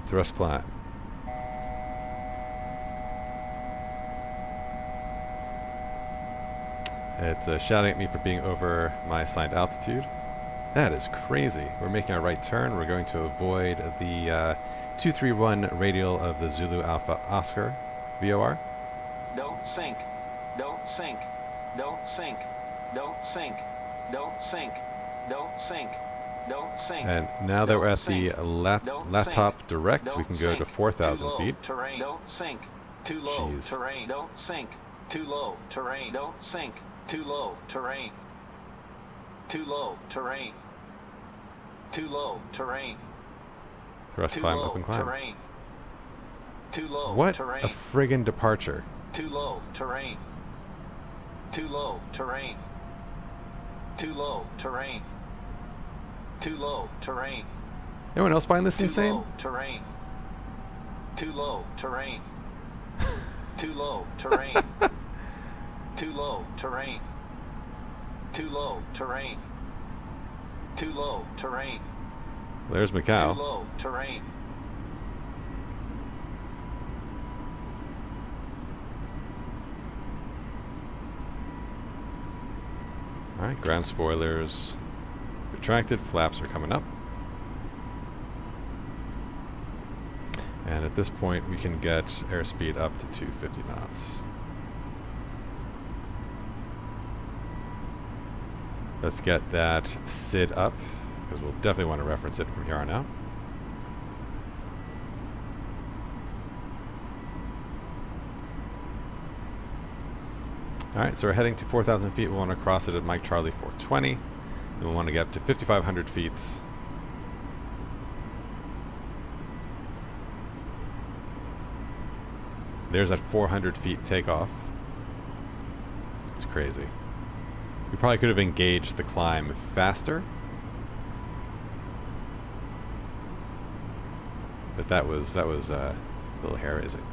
Thrust climb. It's shouting at me for being over my assigned altitude. That is crazy. We're making a right turn. We're going to avoid the 231 radial of the Zulu Alpha Oscar VOR. Don't sink. Don't sink. Don't sink. Don't sink. Don't sink. Don't sink. Don't sink. And now that we're at the laptop direct, we can go to 4,000 feet. Terrain. Don't sink. Too low. Jeez. Terrain. Don't sink. Too low. Terrain. Don't sink. Too low. Terrain. Too low. Terrain. Too low. Terrain. Thrust Too climb, low. open climb. Terrain. Too low. What Terrain. a friggin' departure. Too low. Terrain. Too low. Terrain. Too low. Terrain. Too low. Terrain. Anyone else find this Too insane? low. Terrain. Too low. Terrain. Too low. Terrain. Too low. Terrain. Too low. Terrain. Too low. Terrain. There's Macau. Too low. Terrain. Alright, ground spoilers retracted, flaps are coming up. And at this point we can get airspeed up to 250 knots. Let's get that SID up, because we'll definitely want to reference it from here on out. Alright, so we're heading to 4,000 feet. We'll want to cross it at Mike Charlie 420. Then we'll want to get up to 5,500 feet. There's that 400 feet takeoff. It's crazy. We probably could have engaged the climb faster. But that was a little hair-raising.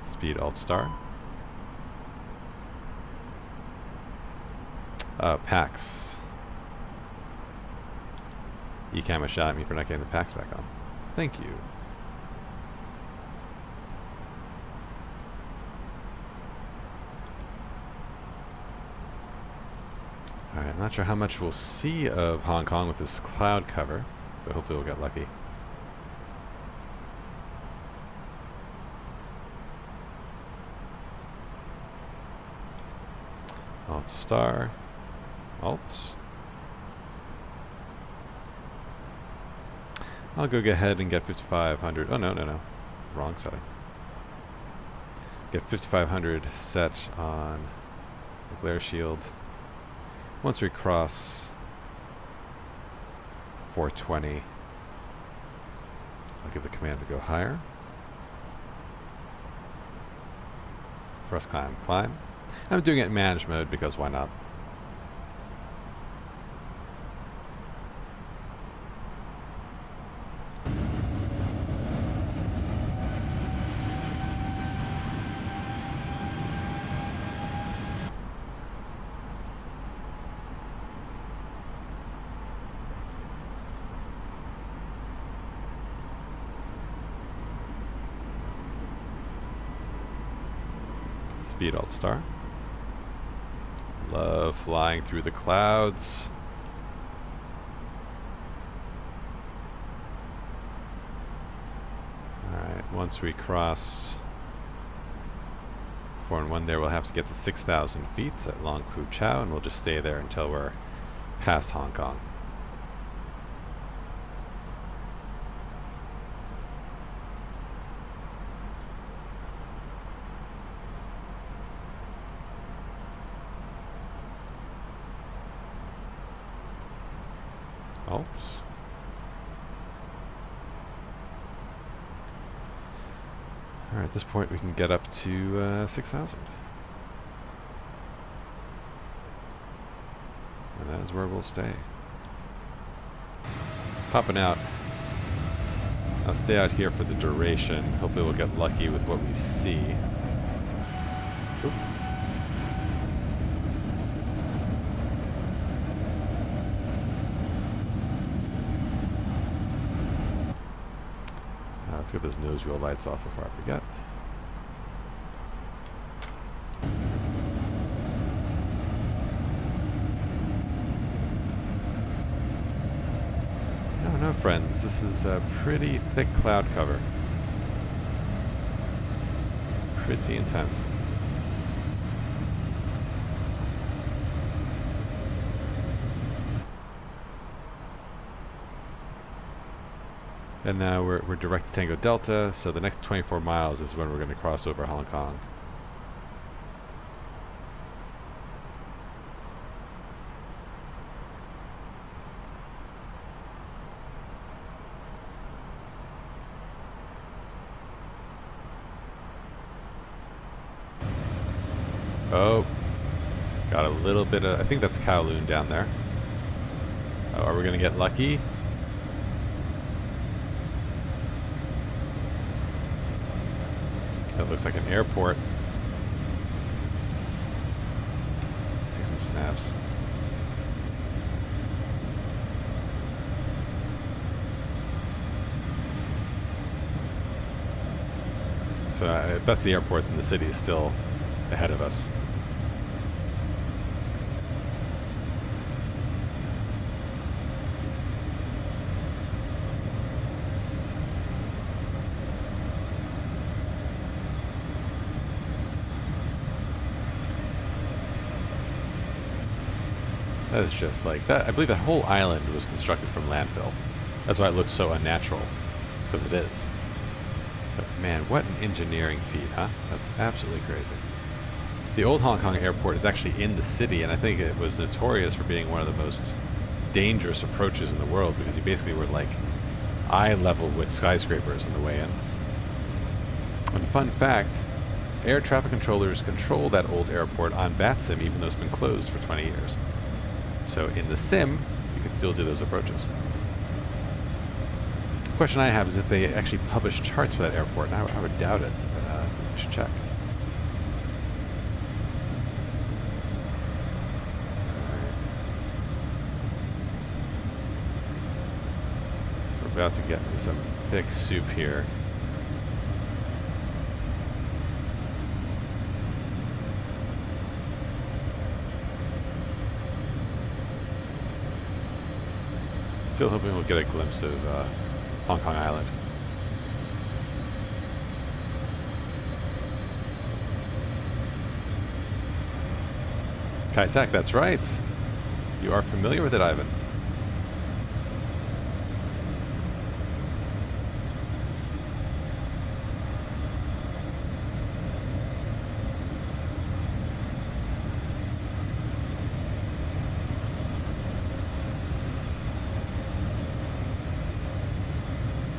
Speed Alt Star. PAX. Ecam shot at me for not getting the PAX back on. Thank you. Alright, I'm not sure how much we'll see of Hong Kong with this cloud cover, but hopefully we'll get lucky. Alt Star. Alt. I'll go ahead and get 5,500. Oh, no. Wrong setting. Get 5,500 set on the glare shield. Once we cross 420, I'll give the command to go higher. Thrust climb, climb. I'm doing it in manage mode because why not? Speed Alt Star. Love flying through the clouds. Alright, once we cross 4-1 there, we'll have to get to 6,000 feet at Long Pu Chau, and we'll just stay there until we're past Hong Kong. Alt. Alright, at this point we can get up to 6,000. And that is where we'll stay. Popping out. I'll stay out here for the duration. Hopefully we'll get lucky with what we see. Oop. Let's get those nose wheel lights off before I forget. No, friends, this is a pretty thick cloud cover. Pretty intense. And now we're direct to Tango Delta, so the next 24 miles is when we're going to cross over Hong Kong. Oh, got a little bit of, I think that's Kowloon down there. Oh, are we going to get lucky? That looks like an airport. Take some snaps. So if that's the airport, then the city is still ahead of us. That is just like that. I believe that whole island was constructed from landfill. That's why it looks so unnatural, because it is. But man, what an engineering feat, huh? That's absolutely crazy. The old Hong Kong airport is actually in the city, and I think it was notorious for being one of the most dangerous approaches in the world, because you basically were like eye level with skyscrapers on the way in. And fun fact, air traffic controllers control that old airport on VATSIM, even though it's been closed for 20 years. So in the sim, you can still do those approaches. The question I have is if they actually publish charts for that airport, and I would doubt it, but we should check. We're about to get into some thick soup here. Still hoping we'll get a glimpse of Hong Kong Island. Kai Tak, that's right. You are familiar with it, Ivan.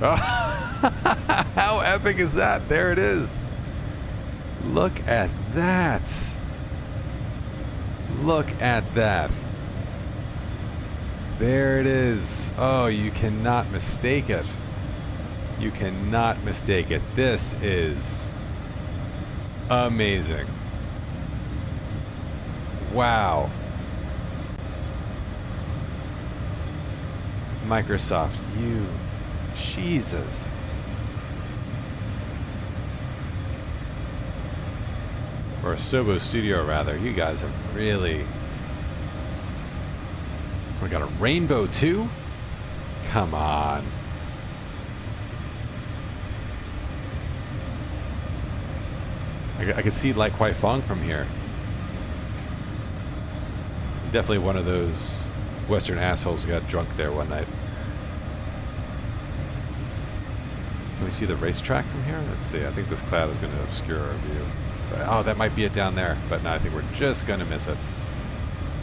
Oh, how epic is that? There it is. Look at that. Look at that. There it is. Oh, you cannot mistake it. You cannot mistake it. This is amazing. Wow. Microsoft, you... Jesus. or Sobo Studio rather. You guys have really... We got a rainbow too? Come on. I can see Lai Kwai Fong from here. Definitely one of those Western assholes who got drunk there one night. Can we see the racetrack from here? Let's see. I think this cloud is going to obscure our view. But, oh, that might be it down there. But no, I think we're just going to miss it.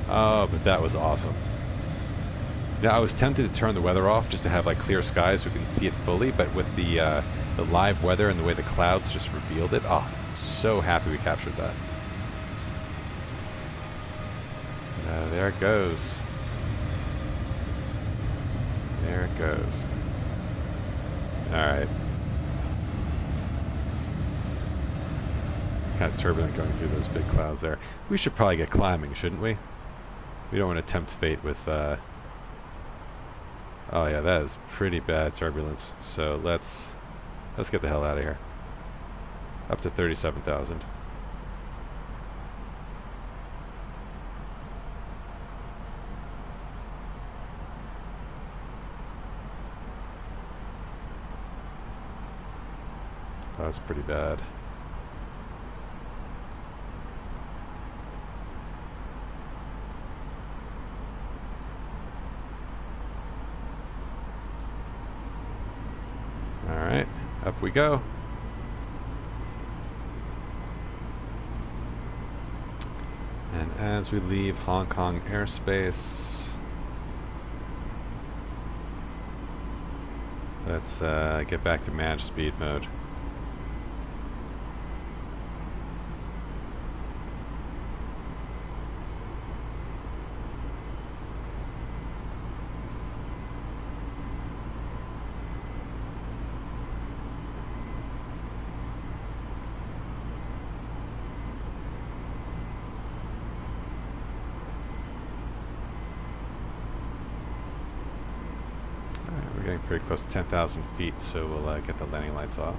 Oh, but that was awesome. Now, I was tempted to turn the weather off just to have like clear skies so we can see it fully. But with the live weather and the way the clouds just revealed it, oh, I'm so happy we captured that. There it goes. There it goes. Alright. Kind of turbulent going through those big clouds there. We should probably get climbing, shouldn't we? We don't want to tempt fate with... Oh yeah, that is pretty bad turbulence. So let's get the hell out of here. Up to 37,000. That's pretty bad. All right, up we go. And as we leave Hong Kong airspace, let's get back to managed speed mode. Getting pretty close to 10,000 feet, so we'll get the landing lights off.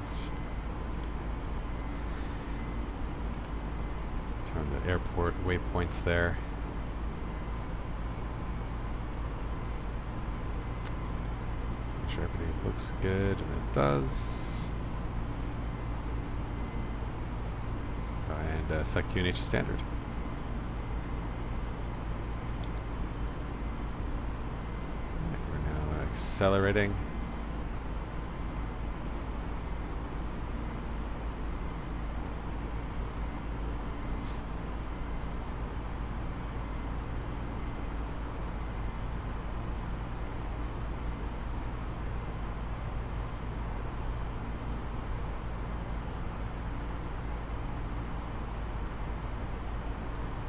Turn the airport waypoints there. Make sure everything looks good, and it does. And set QNH standard. Accelerating.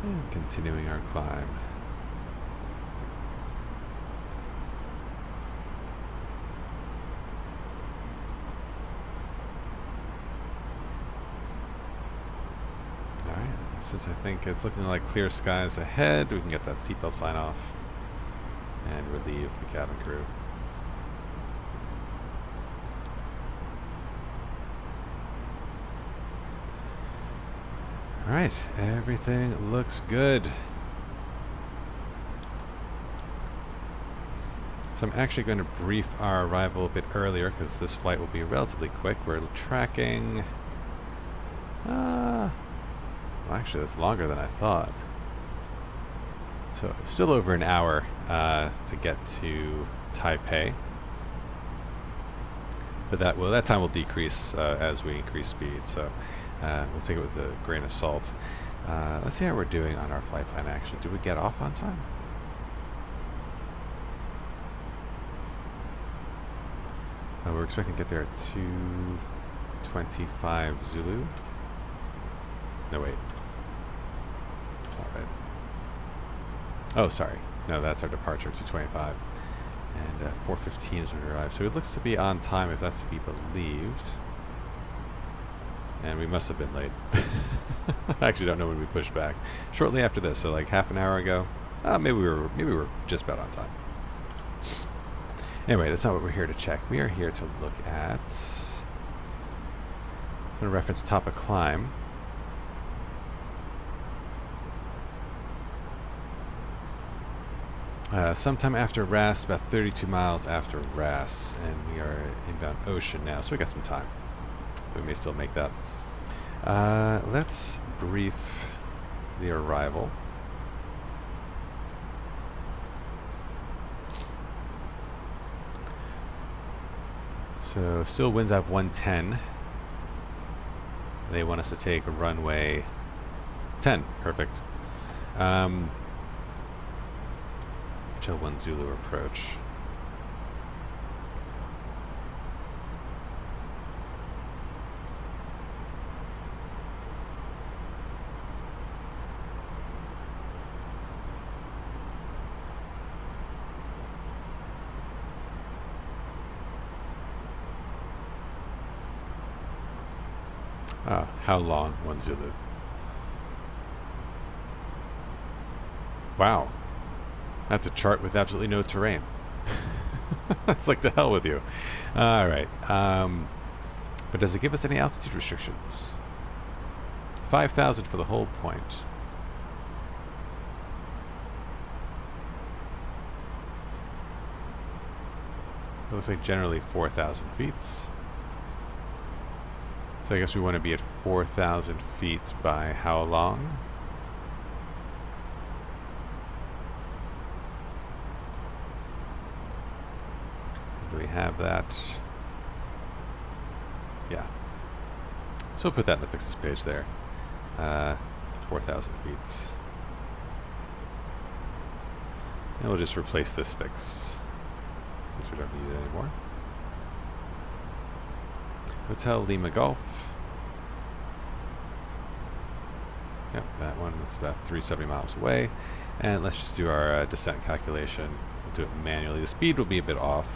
And continuing our climb. Since I think it's looking like clear skies ahead, we can get that seatbelt sign off and relieve the cabin crew. Alright, everything looks good. So I'm actually going to brief our arrival a bit earlier because this flight will be relatively quick. We're tracking... well, actually, that's longer than I thought. So, still over an hour to get to Taipei. But that time will decrease as we increase speed. So, we'll take it with a grain of salt. Let's see how we're doing on our flight plan. Actually, did we get off on time? We're expecting to get there at 2:25 Zulu. No, wait. That's not right. Oh, sorry. No, that's our departure, 2:25. And 4:15 is when we arrive. So it looks to be on time, if that's to be believed. And we must have been late. I actually don't know when we pushed back. Shortly after this, so like half an hour ago. Maybe we were just about on time. Anyway, that's not what we're here to check. We are here to look at... I'm going to reference top of climb. Sometime after RAS, about 32 miles after RAS, and we are inbound ocean now, so we got some time. We may still make that. Let's brief the arrival. So still winds up 110. They want us to take a runway 10. Perfect. Hotel 1 Zulu approach. How long? 1 Zulu. Wow. That's a chart with absolutely no terrain. That's like, to hell with you. Alright. But does it give us any altitude restrictions? 5,000 for the whole point. It looks like generally 4,000 feet. So I guess we want to be at 4,000 feet by how long? Do we have that? Yeah. So we'll put that in the fixes page there. 4,000 feet. And we'll just replace this fix, since we don't need it anymore. Hotel Lima Golf. Yep, that one, that's about 370 miles away. And let's just do our descent calculation. We'll do it manually. The speed will be a bit off.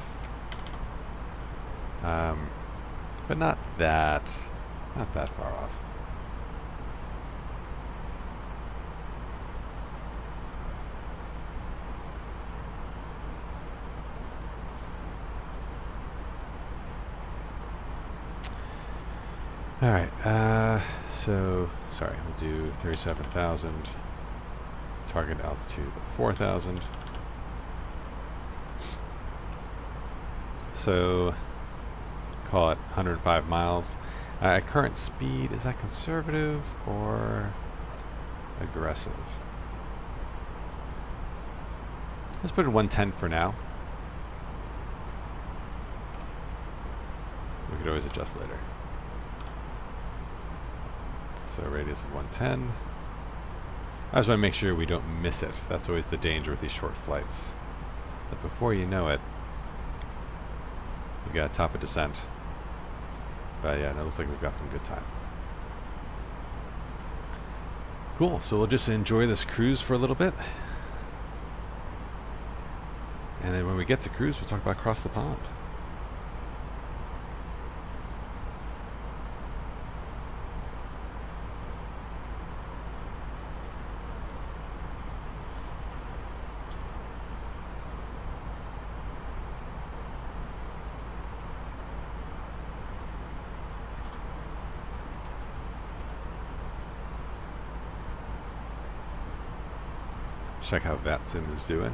But not that far off. Alright, so, sorry, we'll do 37,000, target altitude of 4,000. So, call it 105 miles. At current speed, is that conservative or aggressive? Let's put it 110 for now. We could always adjust later. So radius of 110. I just want to make sure we don't miss it. That's always the danger with these short flights. But before you know it, we got to top a descent. But yeah, it looks like we've got some good time. Cool, so we'll just enjoy this cruise for a little bit. And then when we get to cruise, we'll talk about across the pond. Check how VATSIM is doing.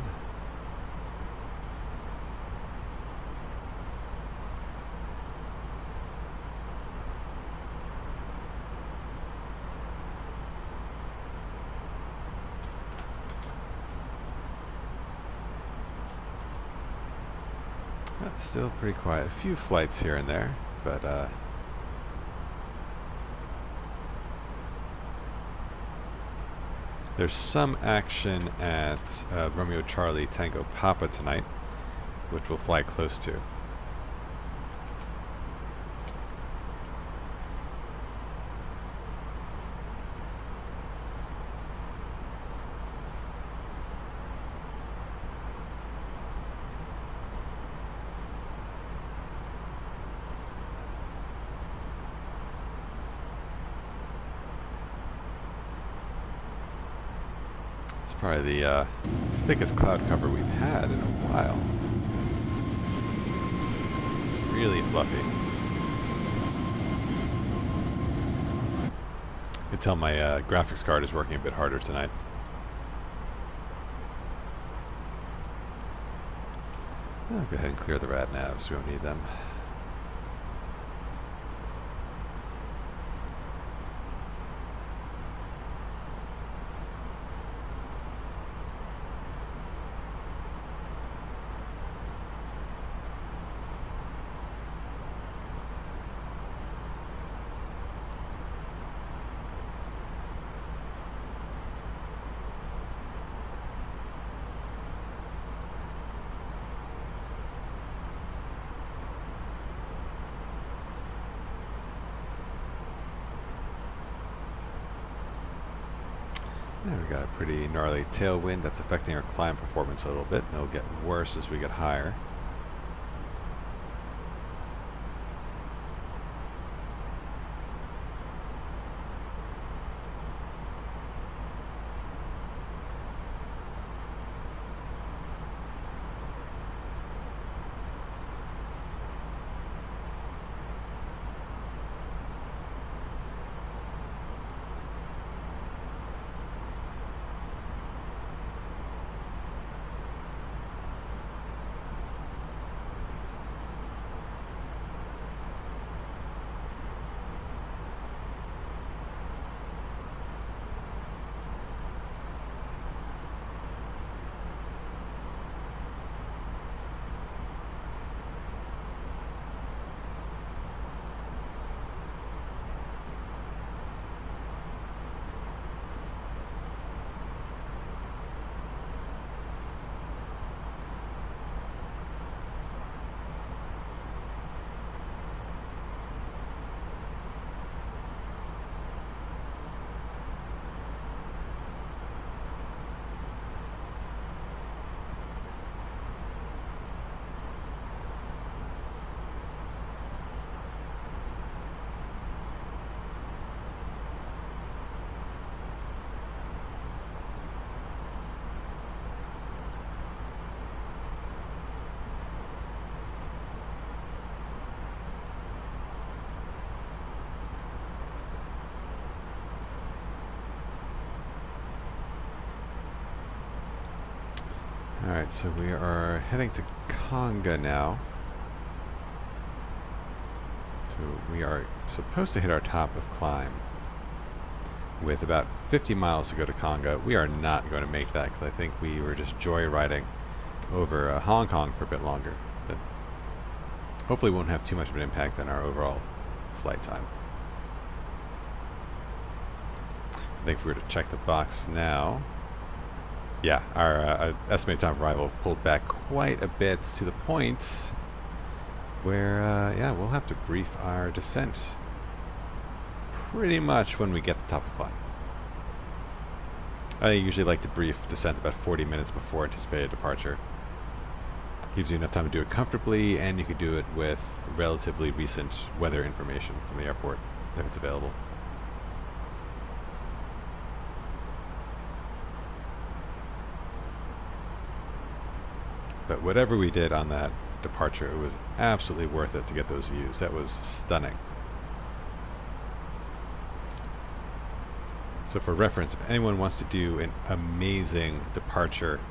Still pretty quiet. A few flights here and there, but there's some action at Romeo Charlie Tango Papa tonight, which we'll fly close to. Probably the thickest cloud cover we've had in a while. Really fluffy. I can tell my graphics card is working a bit harder tonight. I'll go ahead and clear the rad navs. We don't need them. There we got a pretty gnarly tailwind that's affecting our climb performance a little bit. It'll get worse as we get higher. Alright, so we are heading to Conga now. So we are supposed to hit our top of climb with about 50 miles to go to Conga. We are not going to make that because I think we were just joyriding over Hong Kong for a bit longer. But hopefully won't have too much of an impact on our overall flight time. I think if we were to check the box now, yeah, our estimated time of arrival pulled back quite a bit to the point where, yeah, we'll have to brief our descent pretty much when we get to top of climb. I usually like to brief descent about 40 minutes before anticipated departure. Gives you enough time to do it comfortably, and you could do it with relatively recent weather information from the airport, if it's available. But whatever we did on that departure, it was absolutely worth it to get those views. That was stunning. So for reference, if anyone wants to do an amazing departure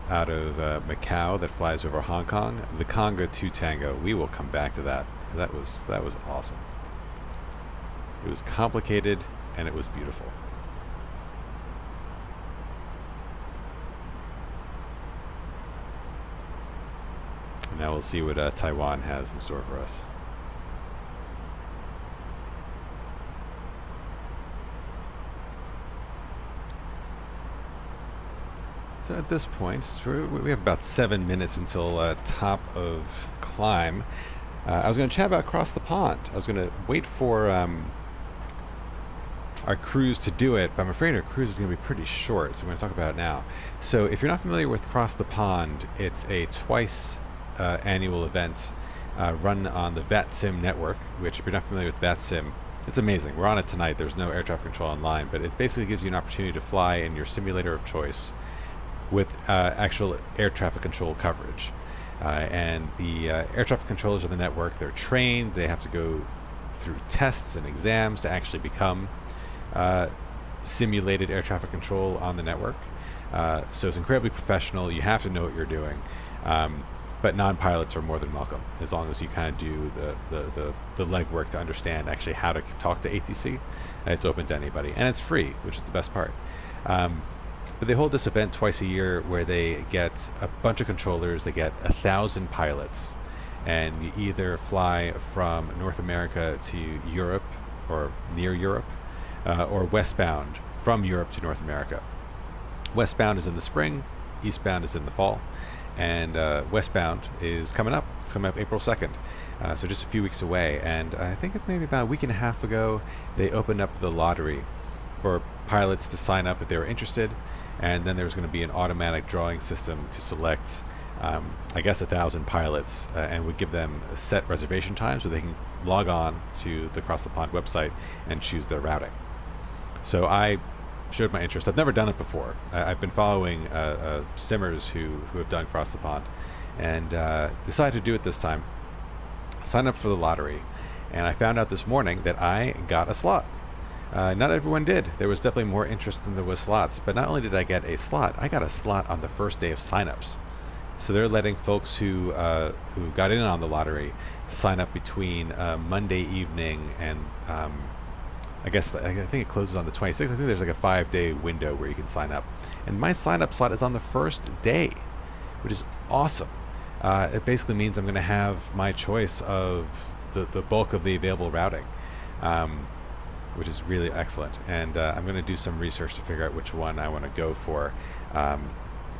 out of Macau that flies over Hong Kong, the Conga 2 Tango, we will come back to that. That was awesome. It was complicated and it was beautiful. And now we'll see what Taiwan has in store for us. So at this point, we have about 7 minutes until top of climb. I was going to chat about across the pond. I was going to wait for our cruise to do it, but I'm afraid our cruise is going to be pretty short, so I'm going to talk about it now. So if you're not familiar with Cross the Pond, it's a twice annual event run on the VATSIM network, which if you're not familiar with VATSIM, it's amazing. We're on it tonight. There's no air traffic control online, but it basically gives you an opportunity to fly in your simulator of choice with actual air traffic control coverage. And the air traffic controllers of the network, they're trained, they have to go through tests and exams to actually become simulated air traffic control on the network. So it's incredibly professional. You have to know what you're doing. but non-pilots are more than welcome, as long as you kind of do the legwork to understand actually how to talk to ATC. It's open to anybody, and it's free, which is the best part. But they hold this event twice a year where they get a bunch of controllers, they get 1,000 pilots, and you either fly from North America to Europe, or near Europe, or westbound from Europe to North America. Westbound is in the spring, eastbound is in the fall, and westbound is coming up. It's coming up April 2nd, so just a few weeks away. And I think it maybe about a week and a half ago, they opened up the lottery for pilots to sign up if they were interested, and then there was going to be an automatic drawing system to select, I guess, 1,000 pilots, and would give them a set reservation time so they can log on to the Across the Pond website and choose their routing. So I showed my interest. I've never done it before. I've been following simmers who have done Across the Pond, and decided to do it this time. Signed up for the lottery, and I found out this morning that I got a slot. Not everyone did. There was definitely more interest than there was slots, but not only did I get a slot, I got a slot on the first day of signups. So they're letting folks who got in on the lottery to sign up between Monday evening and I think it closes on the 26th. I think there's like a 5-day window where you can sign up. And my sign-up slot is on the first day, which is awesome. It basically means I'm going to have my choice of the bulk of the available routing, which is really excellent. And I'm going to do some research to figure out which one I want to go for.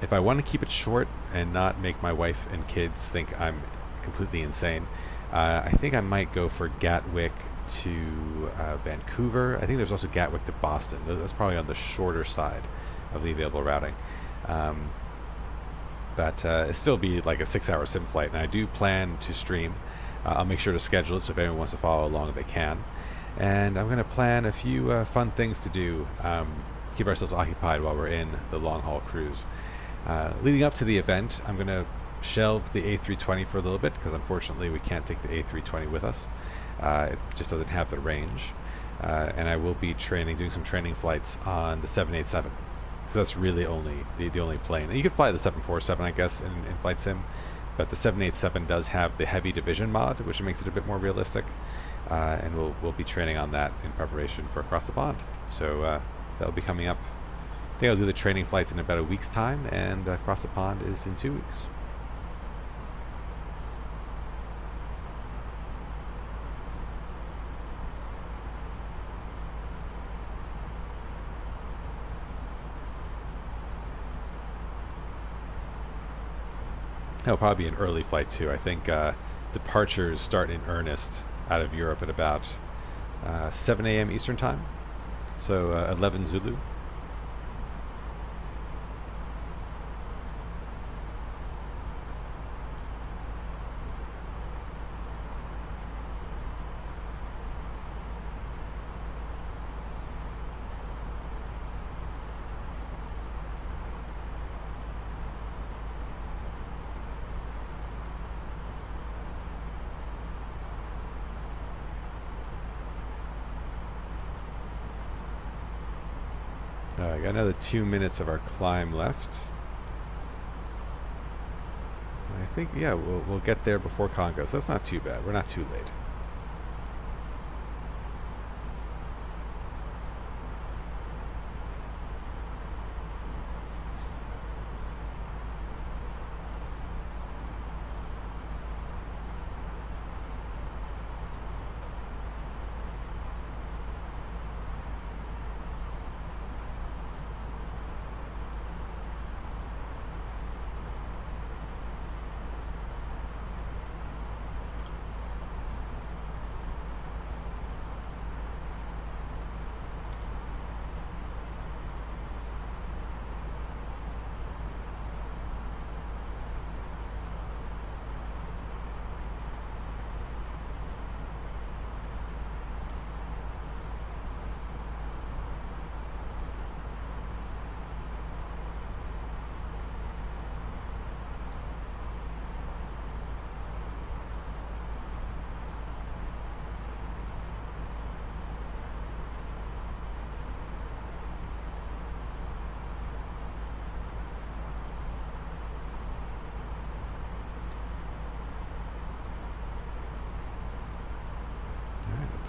If I want to keep it short and not make my wife and kids think I'm completely insane, I think I might go for Gatwick to Vancouver. I think there's also Gatwick to Boston. That's probably on the shorter side of the available routing. But it'll still be like a 6-hour sim flight, and I do plan to stream. I'll make sure to schedule it so if anyone wants to follow along, they can. And I'm going to plan a few fun things to do, keep ourselves occupied while we're in the long-haul cruise. Leading up to the event, I'm going to shelve the A320 for a little bit, because unfortunately we can't take the A320 with us. It just doesn't have the range. And I will be doing some training flights on the 787. So that's really the only plane. And you could fly the 747, I guess, in Flight Sim, but the 787 does have the heavy division mod, which makes it a bit more realistic. And we'll be training on that in preparation for Across the Pond. So that'll be coming up. I think I'll do the training flights in about a week's time, and Across the Pond is in 2 weeks. It'll probably be an early flight too. I think departures start in earnest out of Europe at about 7 a.m. Eastern time, so 11 Zulu. I got another 2 minutes of our climb left. I think, yeah, we'll get there before Congo, so that's not too bad. We're not too late.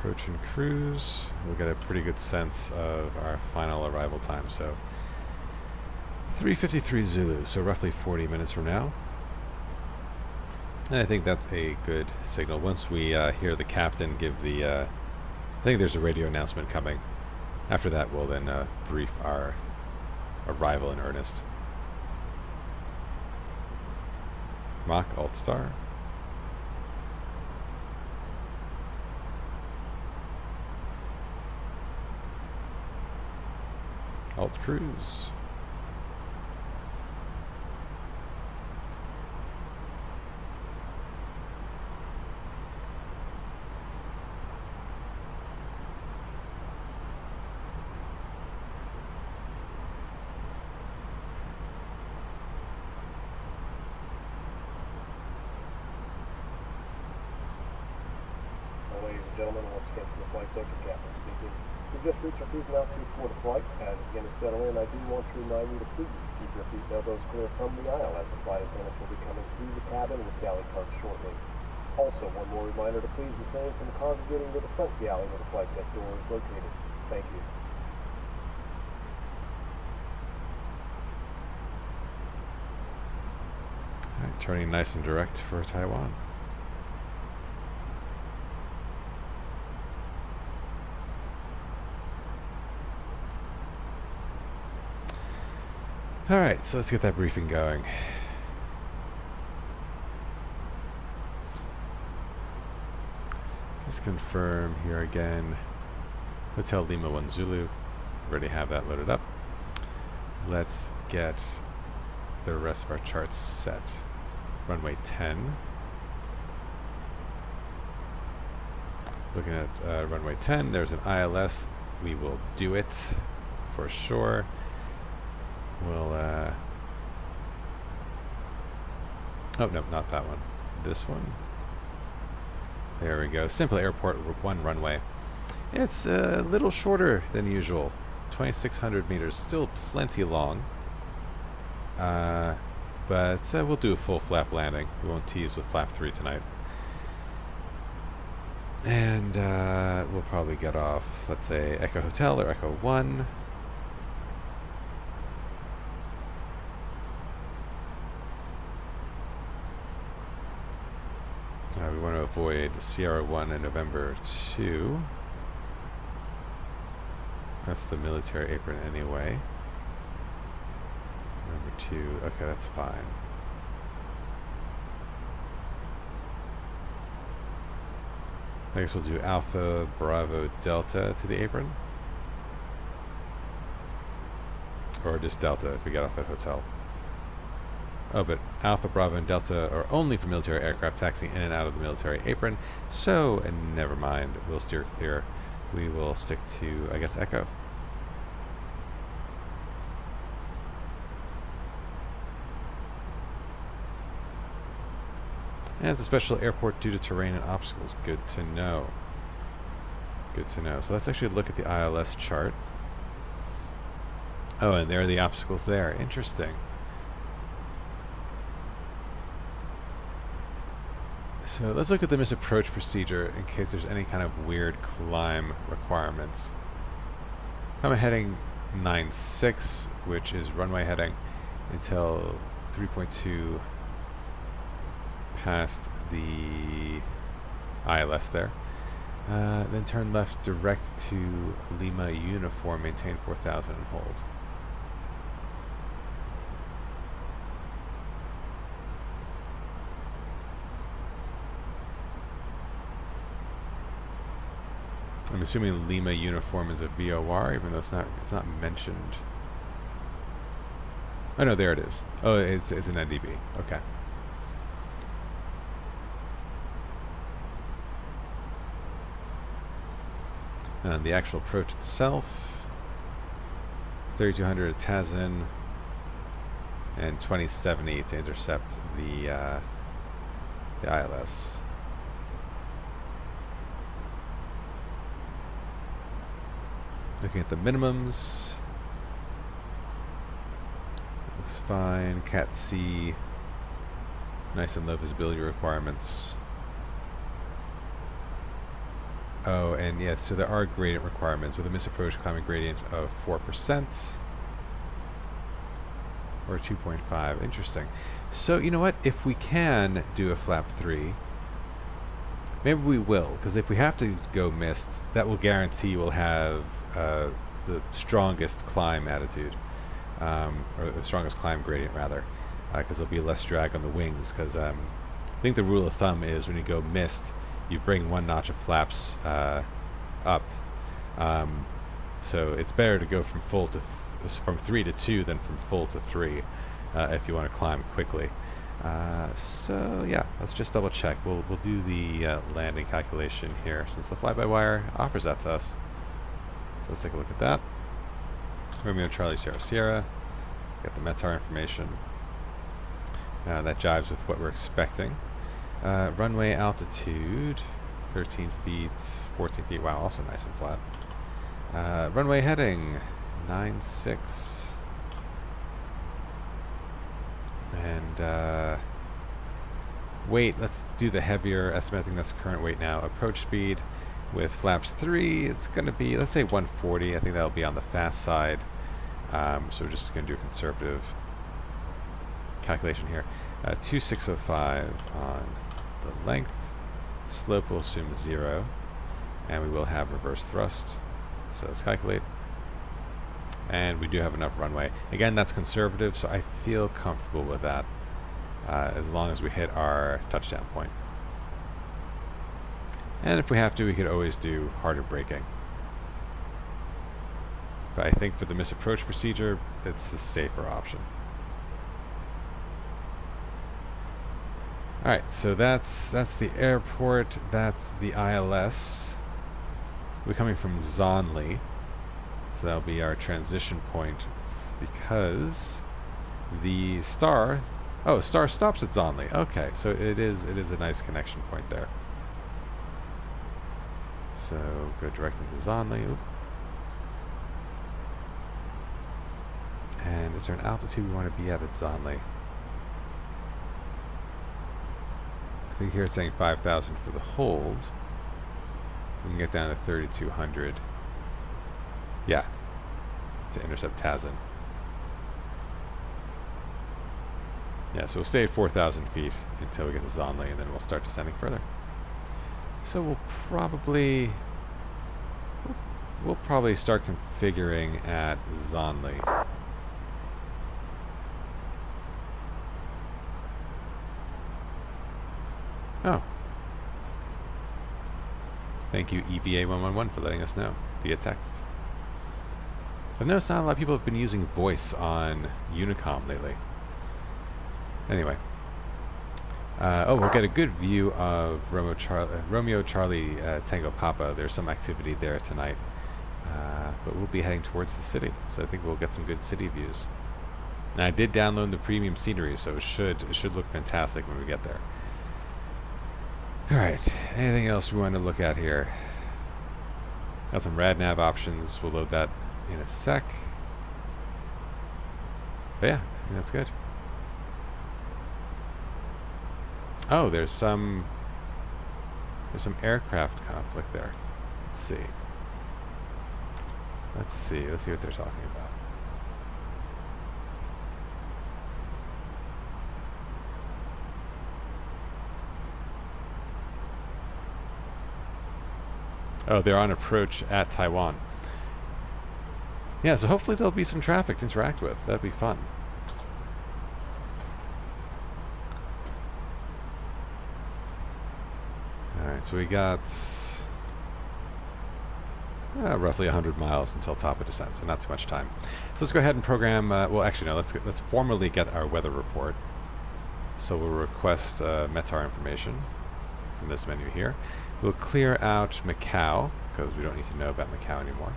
approach and cruise. We'll get a pretty good sense of our final arrival time. So 3:53 Zulu, so roughly 40 minutes from now. And I think that's a good signal. Once we hear the captain give the, I think there's a radio announcement coming. After that, we'll then brief our arrival in earnest. Mach Alt Star. Alt Cruise. Ladies and gentlemen, once again from the flight deck, the captain speaking. We've just reached our cruising altitude for the flight. As we begin to settle in, I do want to remind you to please keep your feet and elbows clear from the aisle as the flight attendants will be coming through the cabin with galley carts shortly. Also, one more reminder to please refrain from congregating to the front galley where the flight deck door is located. Thank you. Alright, turning nice and direct for Taiwan. Alright, so let's get that briefing going. Just confirm here again. Hotel Lima 1 Zulu. Already have that loaded up. Let's get the rest of our charts set. Runway 10. Looking at runway 10, there's an ILS. We will do it for sure. We'll, oh, no, not that one. This one. There we go. Simple Airport 1 runway. It's a little shorter than usual. 2,600 meters. Still plenty long. But we'll do a full flap landing. We won't tease with flap 3 tonight. And we'll probably get off, let's say, Echo Hotel or Echo 1. We want to avoid Sierra 1 and November 2. That's the military apron anyway. November 2, okay, that's fine. I guess we'll do Alpha, Bravo, Delta to the apron. Or just Delta if we get off at hotel. Oh, but Alpha, Bravo, and Delta are only for military aircraft taxiing in and out of the military apron. So, and never mind. We'll steer clear. We will stick to, I guess, Echo. And it's a special airport due to terrain and obstacles. Good to know. Good to know. So let's actually look at the ILS chart. Oh, and there are the obstacles there. Interesting. So let's look at the misapproach procedure in case there's any kind of weird climb requirements. I'm heading 96, which is runway heading, until 3.2 past the ILS there. Then turn left direct to Lima Uniform, maintain 4,000 and hold. I'm assuming Lima Uniform is a VOR, even though it's not mentioned. Oh no, there it is. Oh, it's an NDB. Okay. And the actual approach itself, 3200 at Tazin and 2070 to intercept the ILS. Looking at the minimums, looks fine. Cat C, nice and low visibility requirements. Oh, and yeah, so there are gradient requirements with a misapproach climbing gradient of 4% or 2.5. Interesting. So you know what? If we can do a flap 3, maybe we will, because if we have to go missed, that will guarantee we'll have the strongest climb attitude, or the strongest climb gradient rather, because there'll be less drag on the wings. Because I think the rule of thumb is when you go missed, you bring one notch of flaps up. So it's better to go from full to from 3 to 2 than from full to 3 if you want to climb quickly. So yeah, let's just double check. We'll do the landing calculation here since the fly-by-wire offers that to us. So let's take a look at that. Romeo Charlie Sierra Sierra. Got the METAR information. That jives with what we're expecting. Runway altitude 13 feet, 14 feet. Wow, also nice and flat. Runway heading 96. And weight, let's do the heavier estimate. I think that's current weight now. Approach speed with flaps 3, it's going to be, let's say 140. I think that'll be on the fast side. So we're just going to do a conservative calculation here. 2605 on the length. Slope will assume 0. And we will have reverse thrust. So let's calculate. And we do have enough runway. Again, that's conservative, so I feel comfortable with that as long as we hit our touchdown point. And if we have to, we could always do harder braking. But I think for the misapproach procedure, it's the safer option. Alright, so that's the airport, that's the ILS. We're coming from Zonley. So that'll be our transition point because the Star, Star stops at Zonley. Okay, so it is a nice connection point there. So go direct into Zonley. Oop. And is there an altitude we want to be at Zonley? I think here it's saying 5,000 for the hold. We can get down to 3,200. Yeah, to intercept Tazin. Yeah, so we'll stay at 4,000 feet until we get to Zonley, and then we'll start descending further. So we'll probably start configuring at Zonley. Oh. Thank you, EVA111, for letting us know via text. I've noticed not a lot of people have been using voice on Unicom lately. Anyway. We'll get a good view of Romeo Charlie Tango Papa. There's some activity there tonight. But we'll be heading towards the city, so I think we'll get some good city views. Now, I did download the premium scenery, so it should look fantastic when we get there. Alright, anything else we want to look at here? Got some RadNav options. We'll load that in a sec. But yeah, I think that's good. Oh, there's some aircraft conflict there. Let's see. Let's see what they're talking about. Oh, they're on approach at Taiwan. Yeah, so hopefully there'll be some traffic to interact with. That'd be fun. Alright, so we got roughly 100 miles until top of descent, so not too much time. So let's go ahead and program, well actually no, let's formally get our weather report. So we'll request METAR information from this menu here. We'll clear out Macau, because we don't need to know about Macau anymore.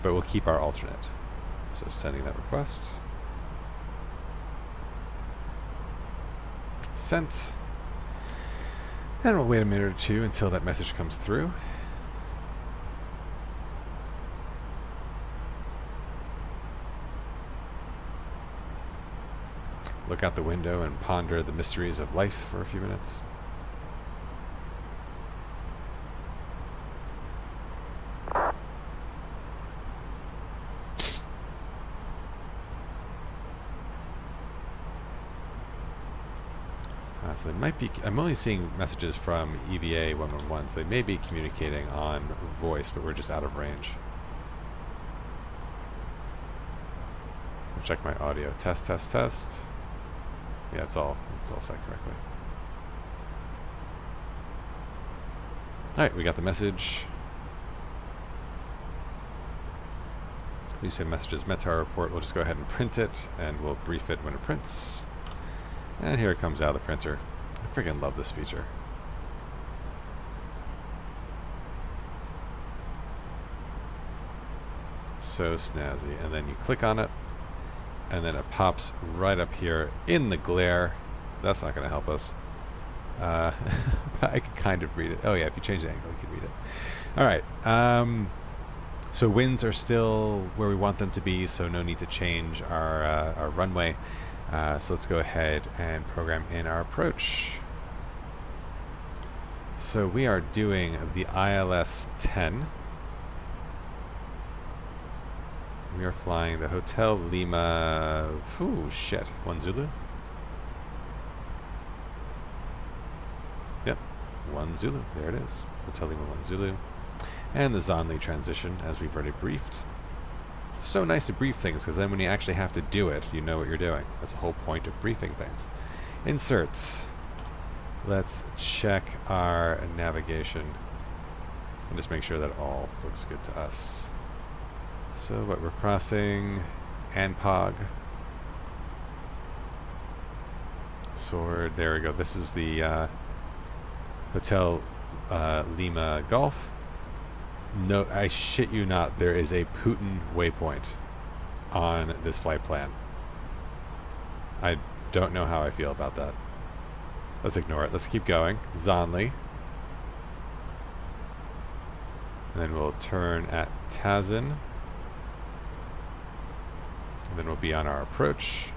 But we'll keep our alternate. So sending that request. Sent. And we'll wait a minute or two until that message comes through. Look out the window and ponder the mysteries of life for a few minutes. So they might be, I'm only seeing messages from EVA 111, so they may be communicating on voice, but we're just out of range. I'll check my audio. Test, test, test. Yeah, it's all set correctly. Alright, we got the message. You say messages met to our report. We'll just go ahead and print it, and we'll brief it when it prints. And here it comes out of the printer. I freaking love this feature. So snazzy. And then you click on it, and then it pops right up here in the glare. That's not going to help us. But I can kind of read it. Oh yeah, if you change the angle, you can read it. Alright. So winds are still where we want them to be, so no need to change our runway. So let's go ahead and program in our approach. So we are doing the ILS 10. We are flying the Hotel Lima, ooh, shit, 1 Zulu. Yep, 1 Zulu, there it is. Hotel Lima 1 Zulu. And the Zonley transition, as we've already briefed. It's so nice to brief things, because then when you actually have to do it, you know what you're doing. That's the whole point of briefing things. Inserts. Let's check our navigation and just make sure that all looks good to us. So what we're crossing, Anpog. Sword, there we go. This is the Hotel Lima Golf. No, I shit you not, there is a Putin waypoint on this flight plan. I don't know how I feel about that. Let's ignore it. Let's keep going. Zonley. And then we'll turn at Tazin. And then we'll be on our approach.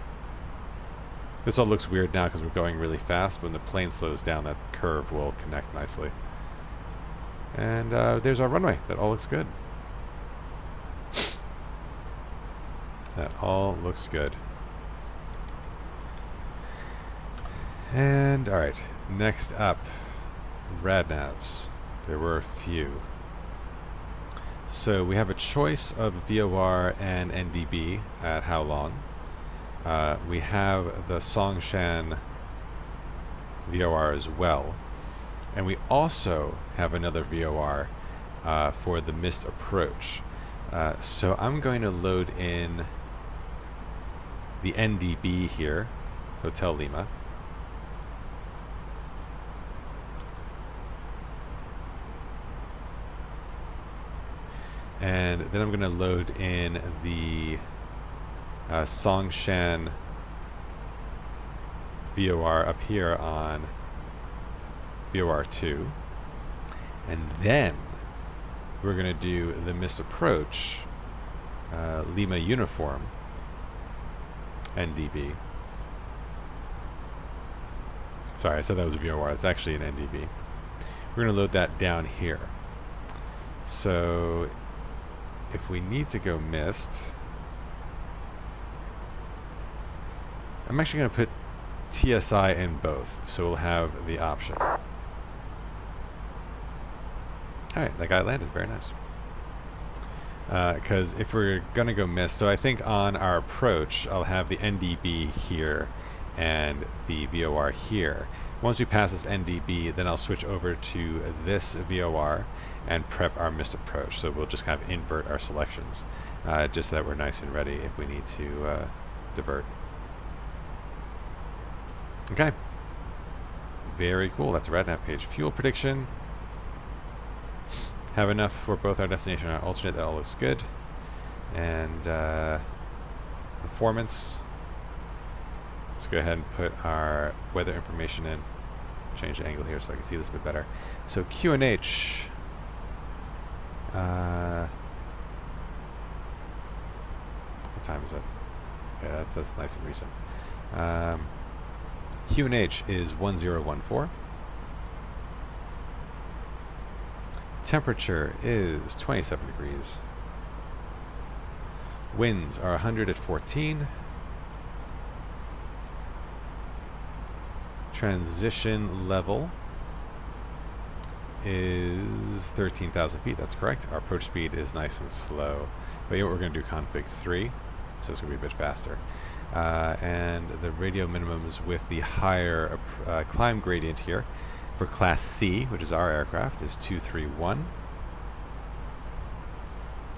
This all looks weird now because we're going really fast, but when the plane slows down, that curve will connect nicely. And there's our runway. That all looks good. That all looks good. And alright, next up, radnavs. There were a few. So we have a choice of VOR and NDB at how long. We have the Sonshan VOR as well. And we also have another VOR for the missed approach. So I'm going to load in the NDB here, Hotel Lima. And then I'm going to load in the Songshan VOR up here on VOR 2. And then we're going to do the missed approach Lima Uniform NDB. Sorry, I said that was a VOR. It's actually an NDB. We're going to load that down here. So if we need to go missed, I'm actually going to put TSI in both, so we'll have the option. Alright, that guy landed. Very nice. Because if we're going to go missed, so I think on our approach, I'll have the NDB here and the VOR here. Once we pass this NDB, then I'll switch over to this VOR and prep our missed approach. So we'll just kind of invert our selections, just so that we're nice and ready if we need to divert. Okay. Very cool. That's a RadNav page. Fuel prediction. Have enough for both our destination and our alternate. That all looks good. And performance. Let's go ahead and put our weather information in. Change the angle here so I can see this a bit better. So QNH. What time is it? Okay, that's nice and recent. QNH is 1014. Temperature is 27 degrees. Winds are 100 at 14. transition level is 13,000 feet. That's correct. Our approach speed is nice and slow. But you know what, we're going to do config 3, so it's going to be a bit faster. And the radio minimums with the higher climb gradient here for Class C, which is our aircraft, is 231.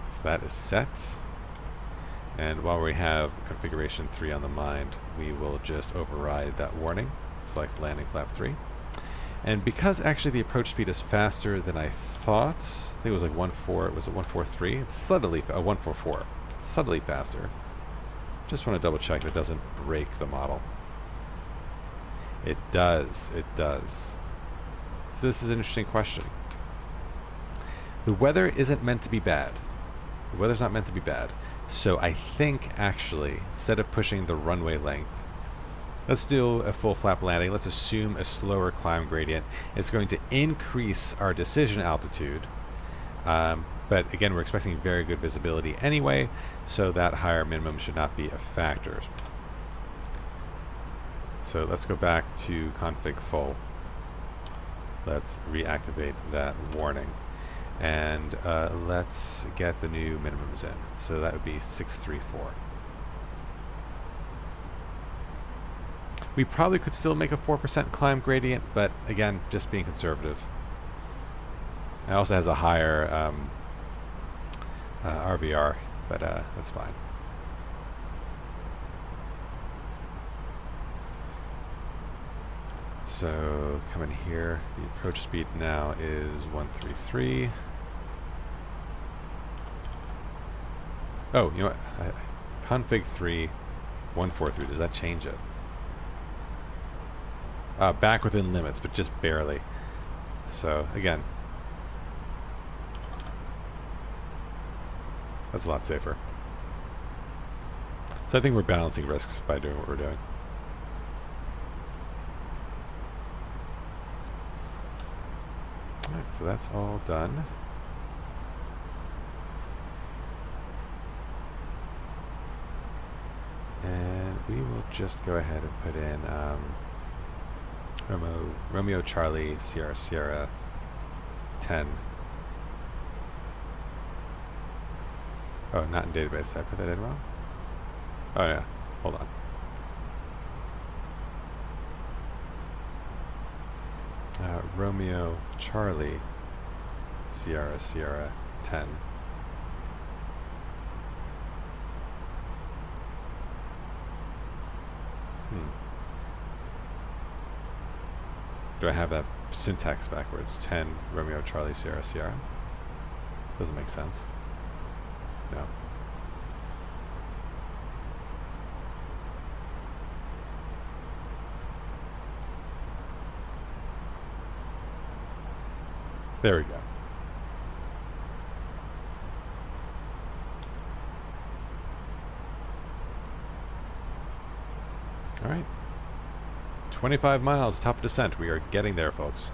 So that is set. And while we have configuration 3 on the mind, we will just override that warning. Select landing flap 3. And because actually the approach speed is faster than I thought, I think it was like 1.4, was it 1.43? It's subtly, 1.44, subtly faster. Just want to double check it doesn't break the model. It does, it does. So this is an interesting question. The weather isn't meant to be bad. The weather's not meant to be bad. So I think actually, instead of pushing the runway length, let's do a full flap landing. Let's assume a slower climb gradient. It's going to increase our decision altitude. But again, we're expecting very good visibility anyway, so that higher minimum should not be a factor. So let's go back to config full. Let's reactivate that warning. And let's get the new minimums in. So that would be 634. We probably could still make a 4% climb gradient, but again, just being conservative. It also has a higher RVR, but that's fine. So come in here, the approach speed now is 133. Oh, you know what? Config 3, 143, does that change it? Back within limits, but just barely. So again, that's a lot safer. So I think we're balancing risks by doing what we're doing. Alright, so that's all done. And we will just go ahead and put in Romeo Charlie Sierra Sierra 10. Oh, not in database. Did I put that in wrong? Oh yeah, hold on. Romeo Charlie Sierra Sierra 10. Do I have that syntax backwards? 10 Romeo Charlie Sierra Sierra? Doesn't make sense. No. There we go. All right. 25 miles, top of descent. We are getting there, folks.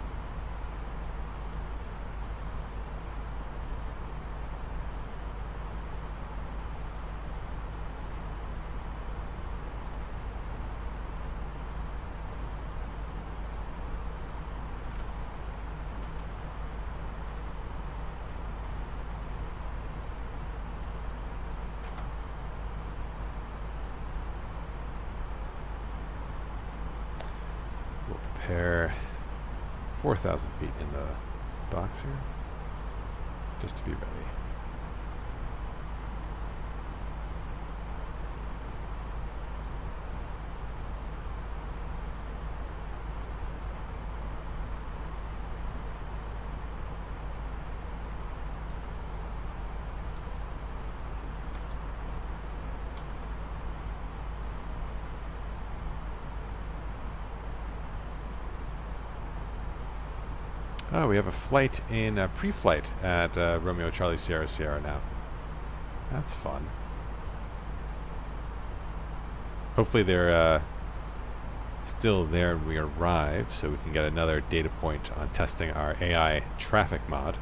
Prepare 4,000 feet in the box here, just to be ready. Oh, we have a flight in pre-flight at Romeo Charlie Sierra Sierra now. That's fun. Hopefully they're still there when we arrive, so we can get another data point on testing our AI traffic mod.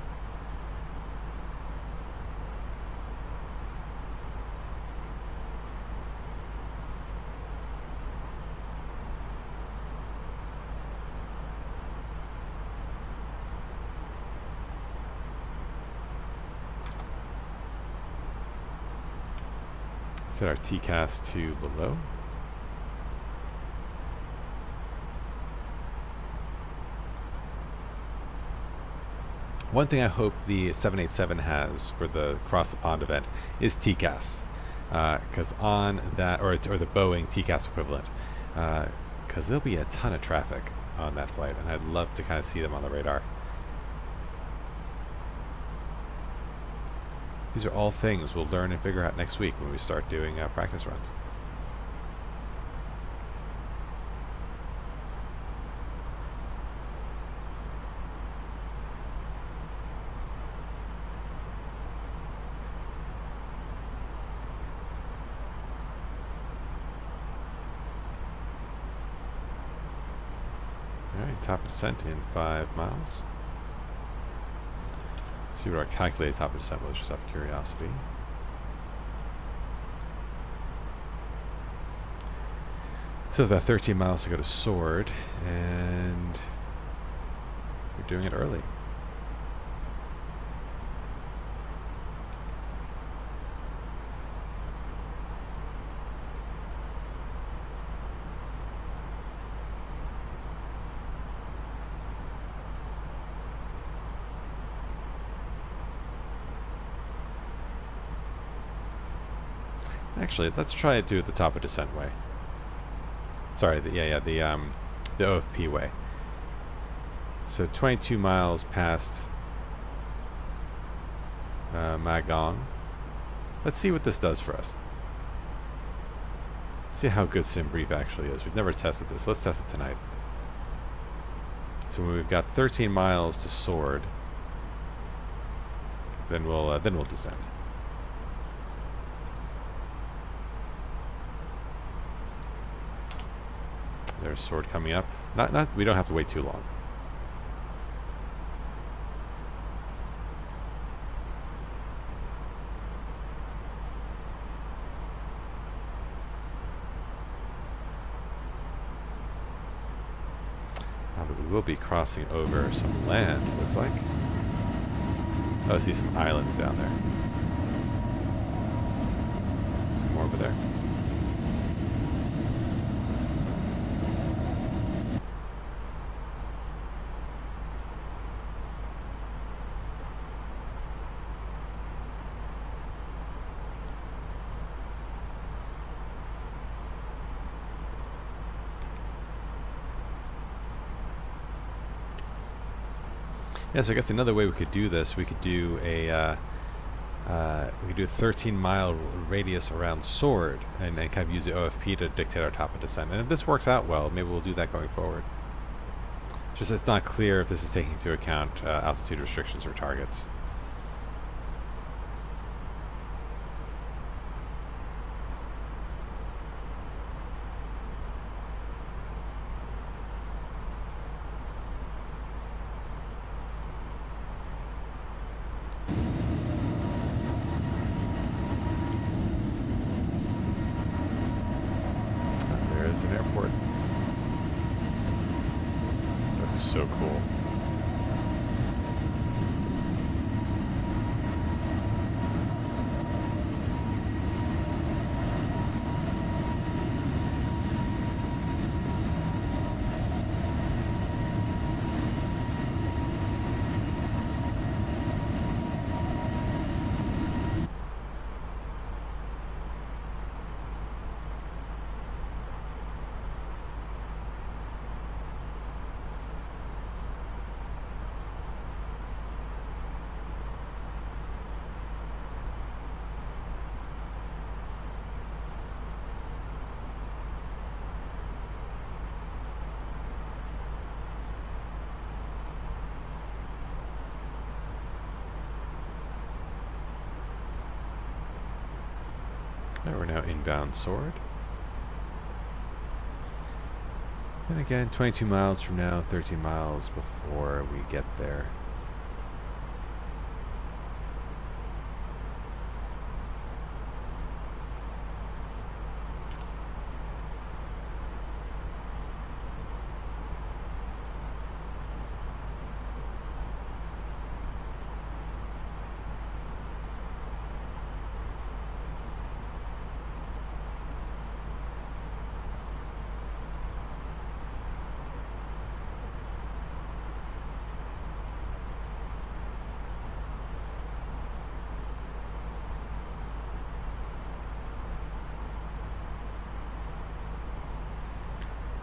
Set our TCAS to below. One thing I hope the 787 has for the cross the pond event is TCAS, because on that, or the Boeing TCAS equivalent, because there'll be a ton of traffic on that flight, and I'd love to kind of see them on the radar. These are all things we'll learn and figure out next week when we start doing practice runs. Alright, top of descent in 5 miles. See what our calculated top of descent was, just out of curiosity. So about 13 miles to go to Sword, and we're doing it early. Actually, let's try it do it the top of descent way. Sorry, the OFP way. So 22 miles past Magong. Let's see what this does for us. See how good SimBrief actually is. We've never tested this. Let's test it tonight. So when we've got 13 miles to Sword, then we'll descend. There's Sword coming up. We don't have to wait too long. But we will be crossing over some land, it looks like. Oh, I see some islands down there. Some more over there. Yeah, so I guess another way we could do this, we could do a 13-mile radius around Sword, and kind of use the OFP to dictate our top of descent. And if this works out well, maybe we'll do that going forward. Just it's not clear if this is taking into account altitude restrictions or targets. An airport. That's so cool. We're now inbound Sword. And again, 22 miles from now, 13 miles before we get there.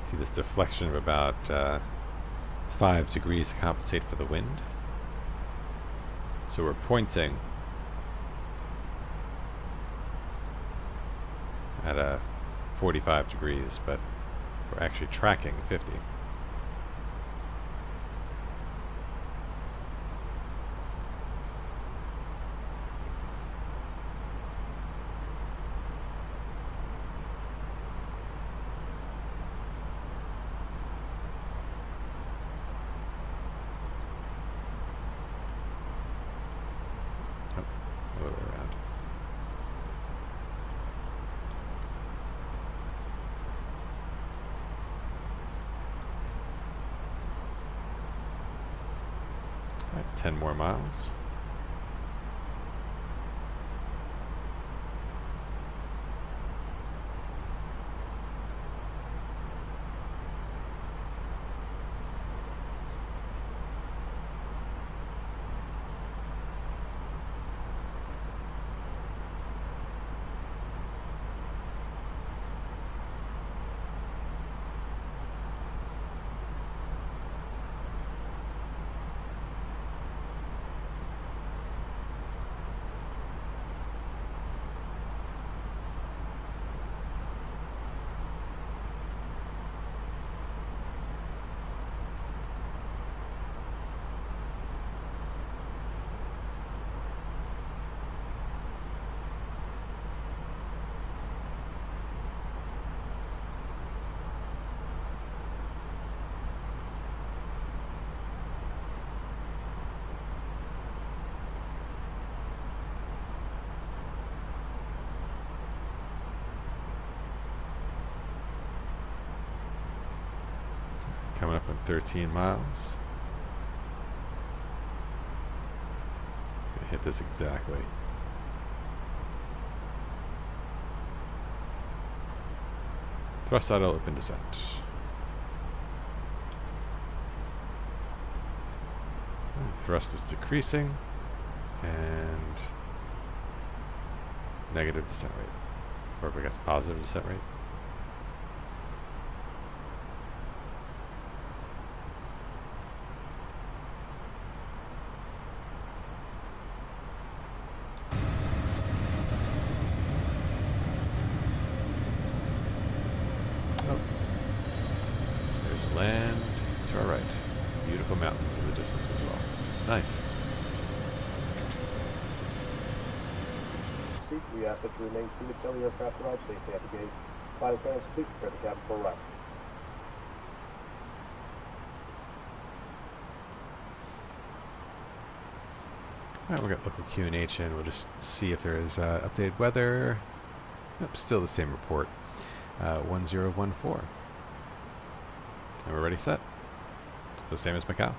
See this deflection of about 5 degrees to compensate for the wind. So we're pointing at a 45 degrees, but we're actually tracking 50. Alright, 10 more miles. Coming up on 13 miles. Gonna hit this exactly. Thrust idle, open descent. Thrust is decreasing, and negative descent rate. Or I guess positive descent rate. Land to our right. Beautiful mountains in the distance as well. Nice. Seat, we ask that you remain seated till the aircraft arrives safely at the gate. Flight attendants, please prepare the cabin for arrival. Alright, we've got local QNH in. We'll just see if there is updated weather. Nope, still the same report. 1014. And we're ready set. So same as Macau.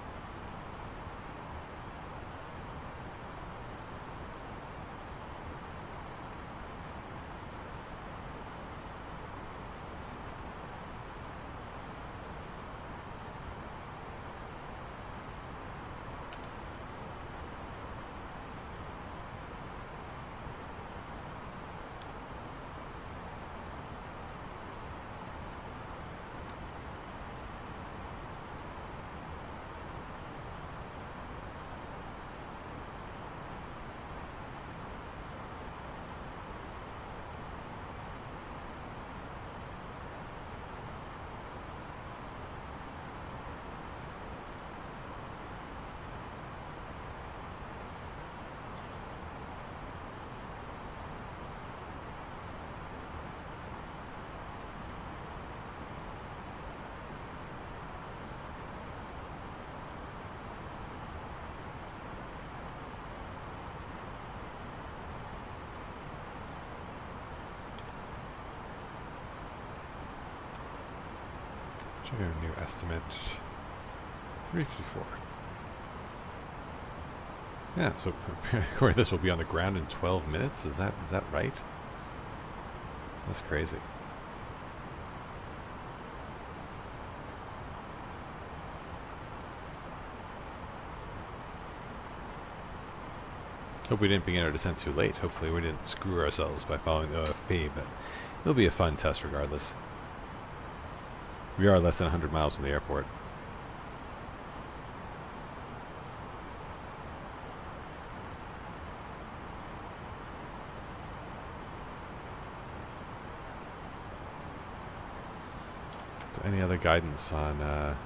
Check out a new estimate. 354. Yeah, so according to this, will be on the ground in 12 minutes. Is that right? That's crazy. Hope we didn't begin our descent too late. Hopefully we didn't screw ourselves by following the OFP, but it'll be a fun test regardless. We are less than 100 miles from the airport. So any other guidance on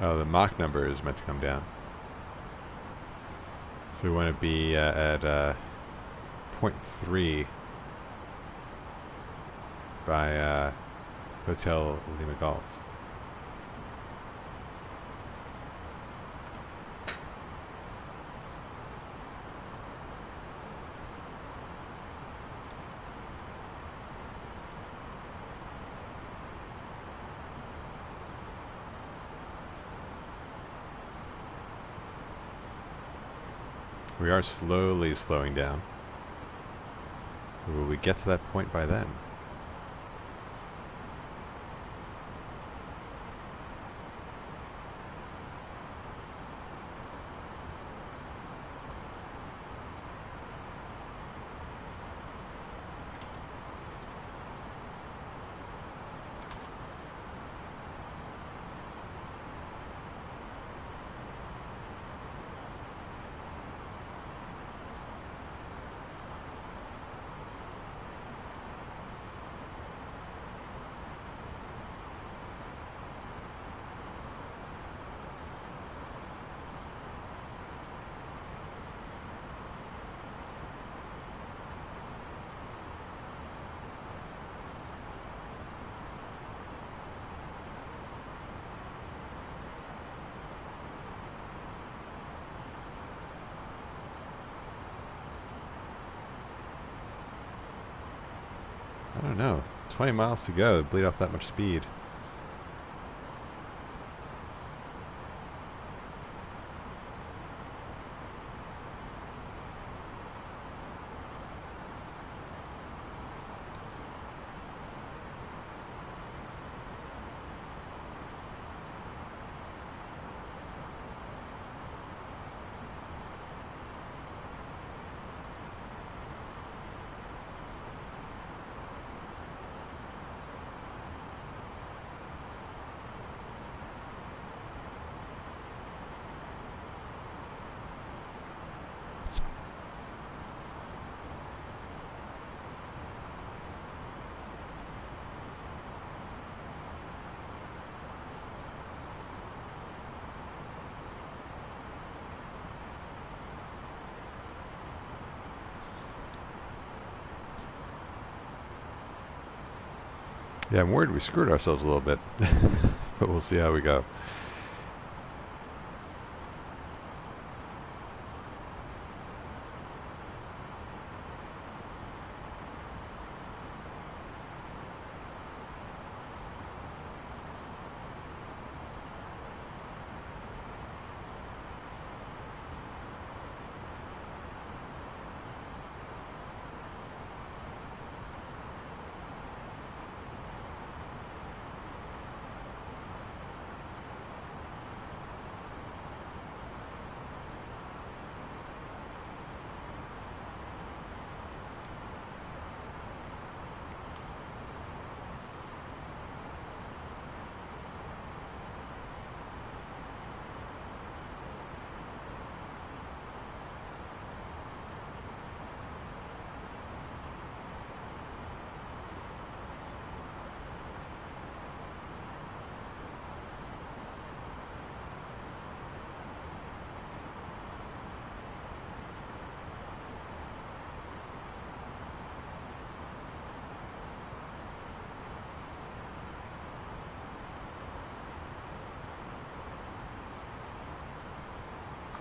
oh, the Mach number is meant to come down. So we want to be at 0.3 by Hotel Lima Golf. We are slowly slowing down. Will we get to that point by then? I don't know. 20 miles to go to bleed off that much speed. Yeah, I'm worried we screwed ourselves a little bit, but we'll see how we go.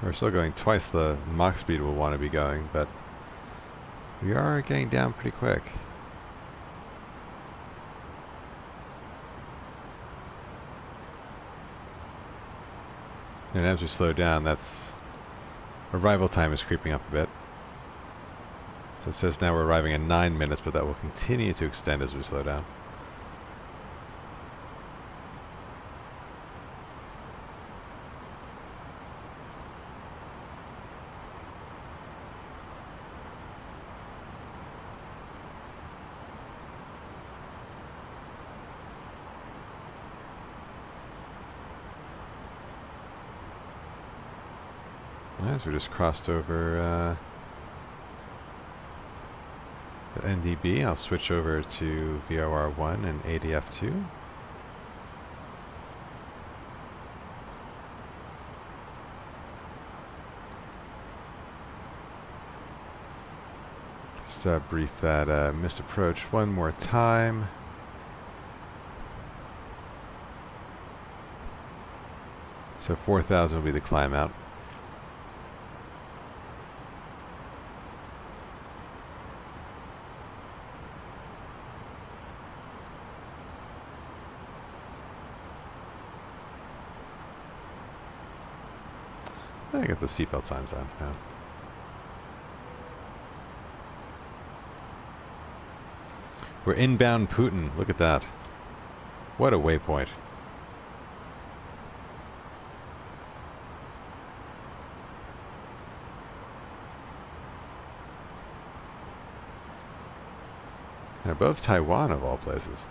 We're still going twice the Mach speed we'll want to be going, but we are getting down pretty quick. And as we slow down, that's arrival time is creeping up a bit. So it says now we're arriving in 9 minutes, but that will continue to extend as we slow down. As we just crossed over the NDB, I'll switch over to VOR1 and ADF2. Just brief that missed approach one more time. So 4,000 will be the climb out. I got the seatbelt signs on now. We're inbound Putin. Look at that. What a waypoint. And above Taiwan, of all places.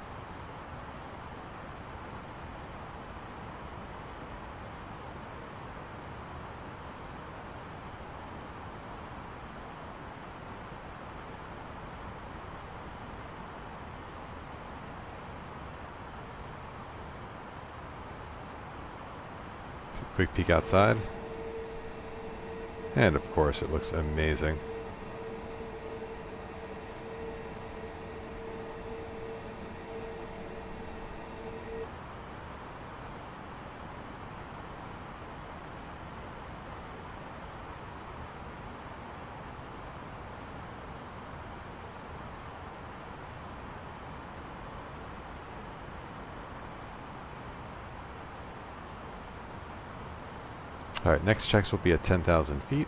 Quick peek outside. And of course it looks amazing. Alright, next checks will be at 10,000 feet.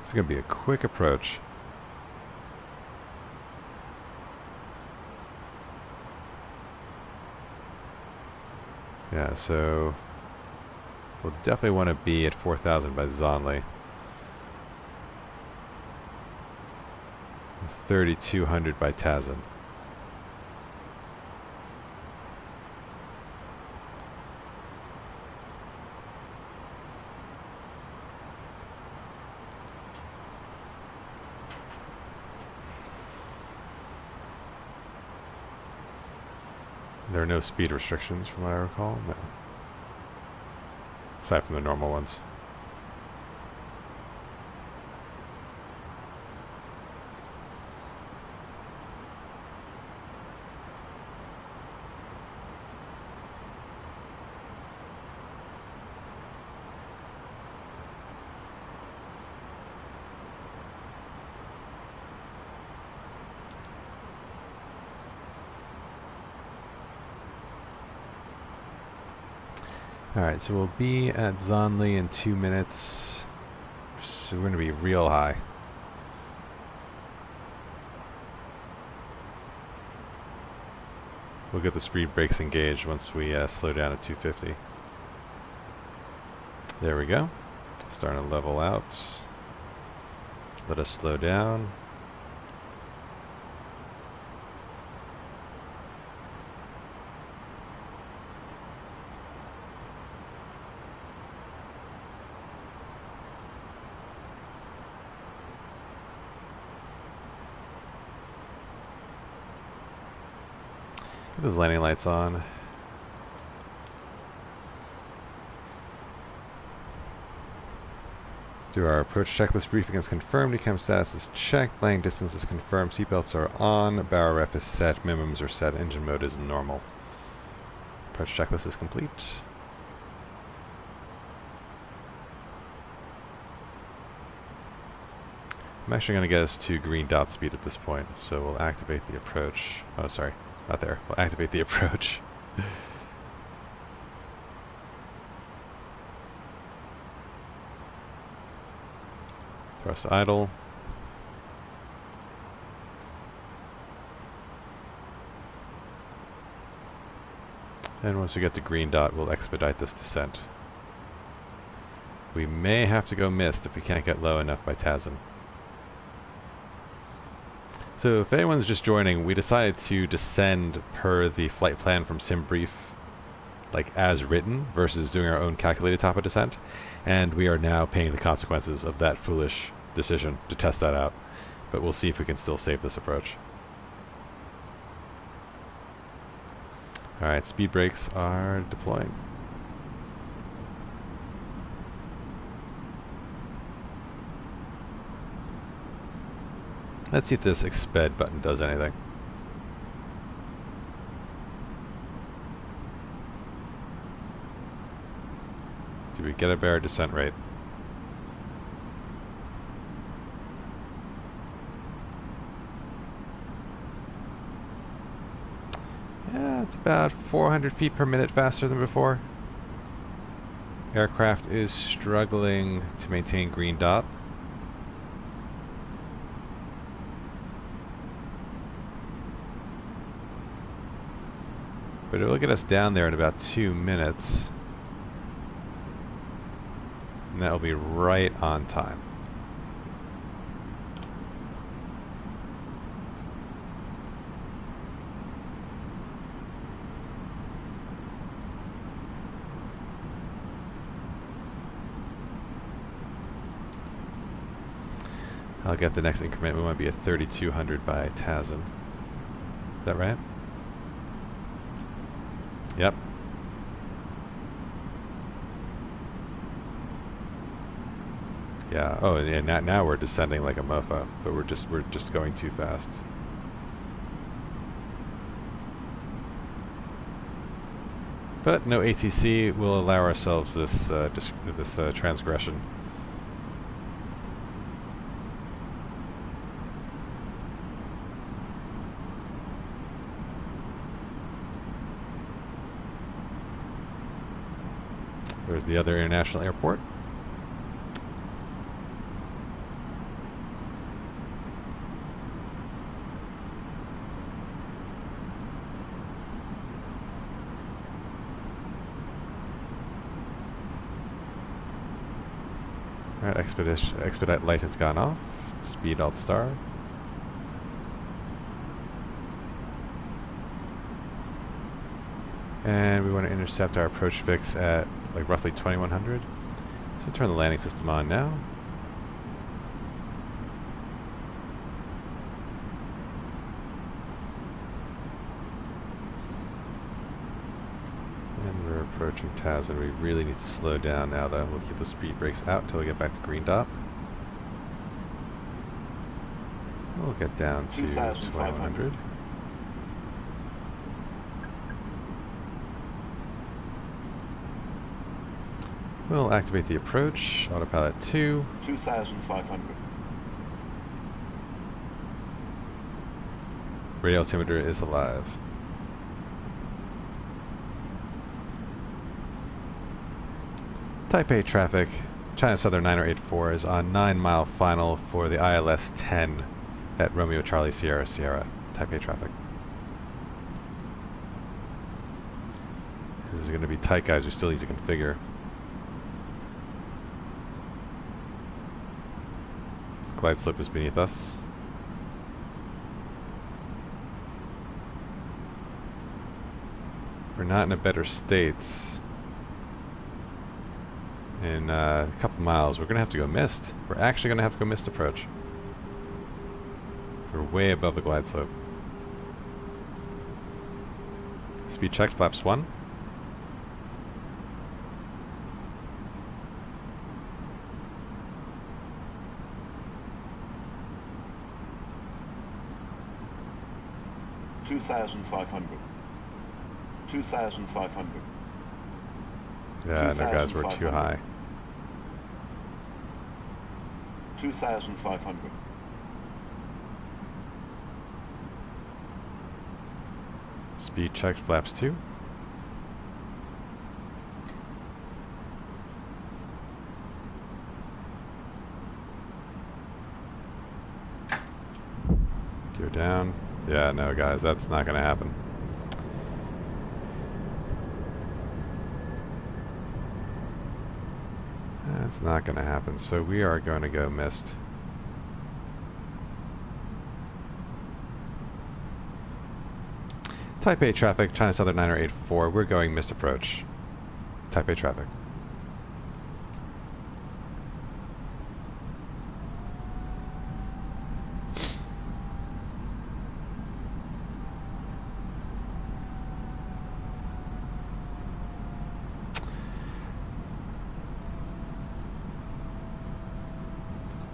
It's going to be a quick approach. Yeah, so we'll definitely want to be at 4,000 by Zonley. 3,200 by Tazin. There are no speed restrictions from what I recall. No. Aside from the normal ones. Alright, so we'll be at Zonley in 2 minutes. So we're going to be real high. We'll get the speed brakes engaged once we slow down at 250. There we go. Starting to level out. Let us slow down. Get those landing lights on. Do our approach checklist briefing is confirmed. Decam status is checked. Landing distance is confirmed. Seatbelts are on. Barrel ref is set. Minimums are set. Engine mode is normal. Approach checklist is complete. I'm actually going to get us to green dot speed at this point, so we'll activate the approach. Oh, sorry, not there. We'll activate the approach. Press idle. And once we get to green dot, we'll expedite this descent. We may have to go mist if we can't get low enough by TASM. So if anyone's just joining, we decided to descend per the flight plan from SimBrief, like as written, versus doing our own calculated top of descent. And we are now paying the consequences of that foolish decision to test that out. But we'll see if we can still save this approach. Alright, speed brakes are deploying. Let's see if this exped button does anything. Do we get a better descent rate? Yeah, it's about 400 feet per minute faster than before. Aircraft is struggling to maintain green dot. But it will get us down there in about 2 minutes. And that will be right on time. I'll get the next increment. We want to be at 3200 by TASM. Is that right? Yep. Yeah. Oh, yeah. Now we're descending like a mofo, but we're just going too fast. But no ATC will allow ourselves this transgression. There's the other international airport. Alright, expedite light has gone off. Speed alt star. And we want to intercept our approach fix at like roughly 2100. So turn the landing system on now. And we're approaching TAS, and we really need to slow down now though. We'll keep the speed brakes out until we get back to green dot. We'll get down to 2100. We'll activate the approach, autopilot 2. 2,500. Radio altimeter is alive. Taipei traffic, China Southern 9084 is on 9-mile final for the ILS 10 at Romeo Charlie Sierra Sierra. Taipei traffic. This is going to be tight, guys. We still need to configure. Glide slope is beneath us. If we're not in a better state, in a couple miles, we're going to have to go mist. We're actually going to have to go mist approach. We're way above the glide slope. Speed check, flaps 1. $2,500. Yeah, no guys, we're too high. 2,500. Speed check, flaps 2. Gear down. Yeah, no guys, that's not going to happen. That's not going to happen, so we are going to go missed. Taipei traffic, China Southern 9084, we're going missed approach. Taipei traffic.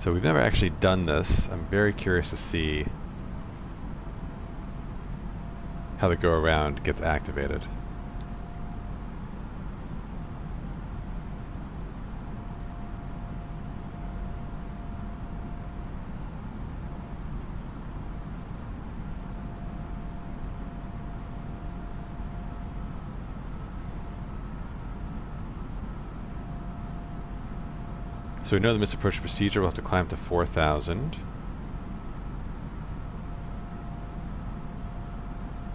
So we've never actually done this. I'm very curious to see how the go around gets activated. So we know the misapproach procedure. We'll have to climb to 4,000.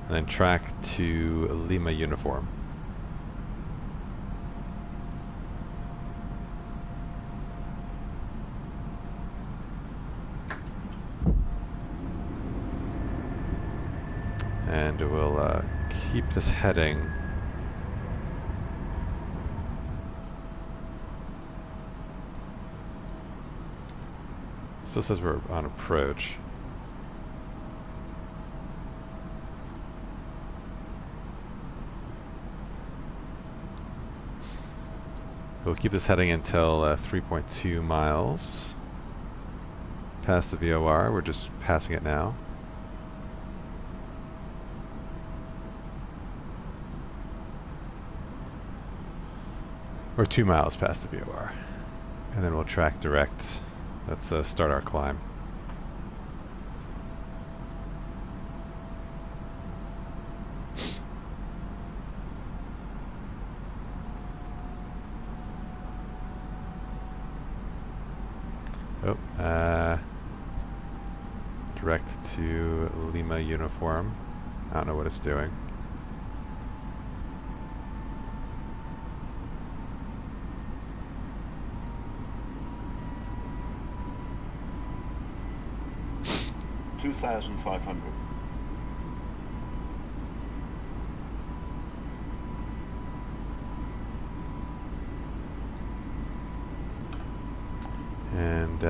And then track to Lima Uniform. And we'll keep this heading. So this says we're on approach. We'll keep this heading until 3.2 miles past the VOR. We're just passing it now. We're 2 miles past the VOR. And then we'll track direct. Let's start our climb. Oh, direct to Lima Uniform. I don't know what it's doing. $2,500. And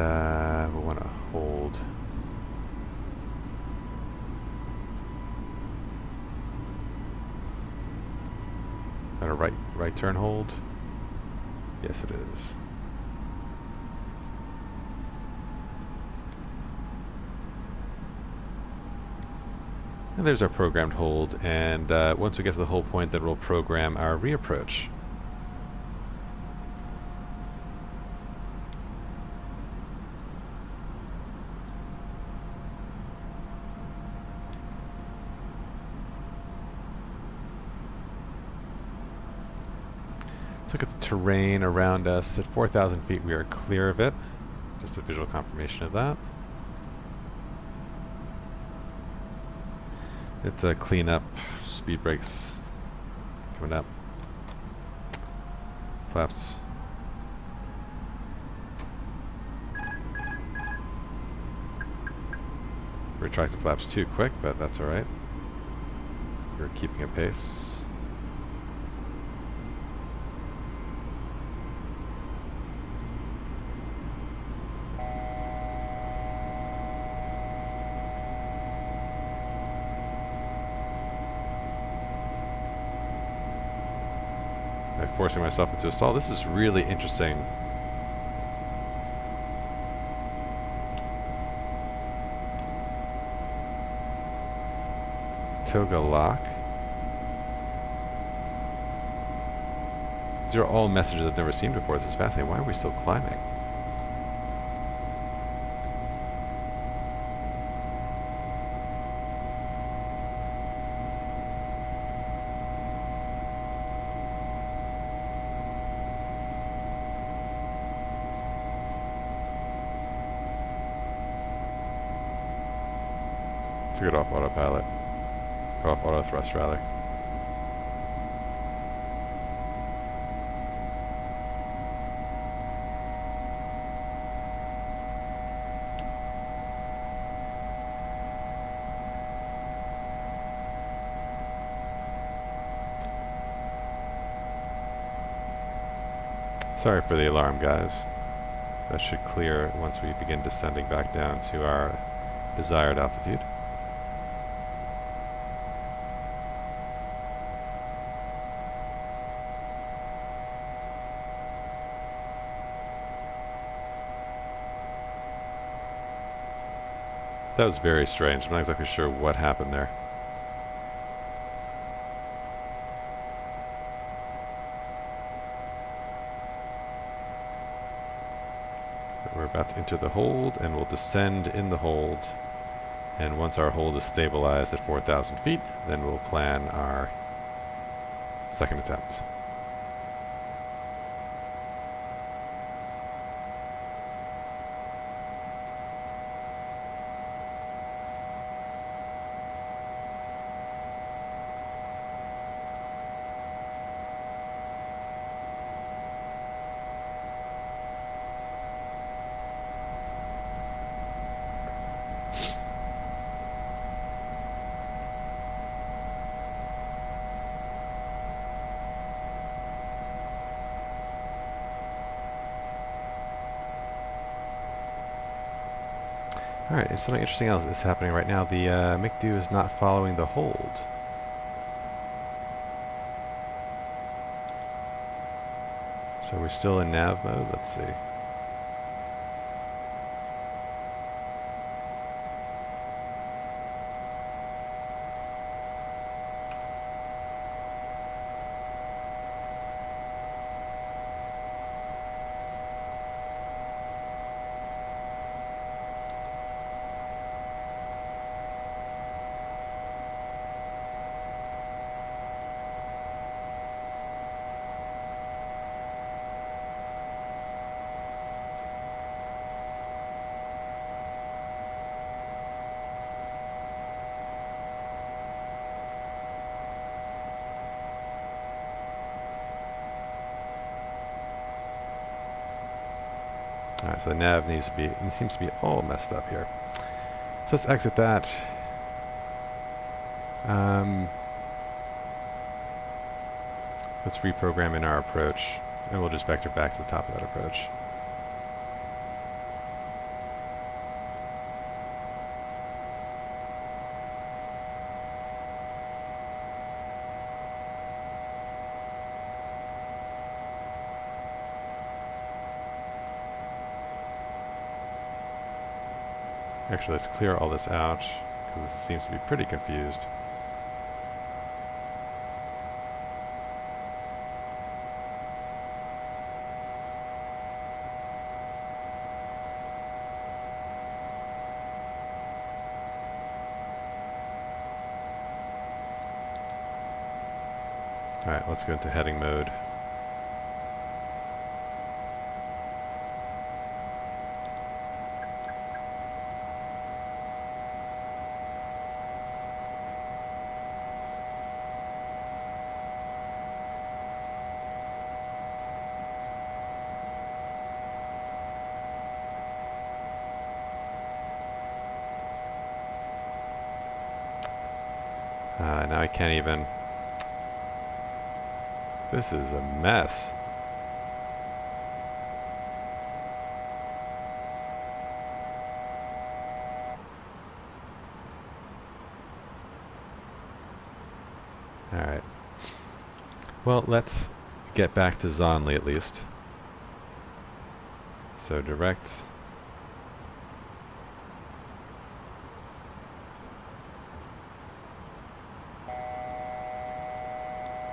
we'll want to hold. And a right turn hold? Yes, it is. And there's our programmed hold, and once we get to the hold point, then we'll program our reapproach. Look at the terrain around us. At 4,000 feet, we are clear of it. Just a visual confirmation of that. It's a clean up, speed brakes coming up. Flaps. Retract the flaps too quick, but that's alright. We're keeping a pace. Forcing myself into a stall. This is really interesting. Toga lock. These are all messages I've never seen before. This is fascinating. Why are we still climbing? Took it off autopilot. Or off auto thrust, rather. Sorry for the alarm, guys. That should clear once we begin descending back down to our desired altitude. That was very strange. I'm not exactly sure what happened there. We're about to enter the hold, and we'll descend in the hold. And once our hold is stabilized at 4,000 feet, then we'll plan our second attempt. Alright, something interesting else is happening right now. The MiCDO is not following the hold. So we're still in nav mode. Let's see. Alright, so the nav needs to be, it seems to be all messed up here. So let's exit that. Let's reprogram in our approach, and we'll just vector back to the top of that approach. Actually, let's clear all this out, because it seems to be pretty confused. Alright, let's go into heading mode. Now I can't even... This is a mess. Alright. Well, let's get back to Zonley at least. So direct...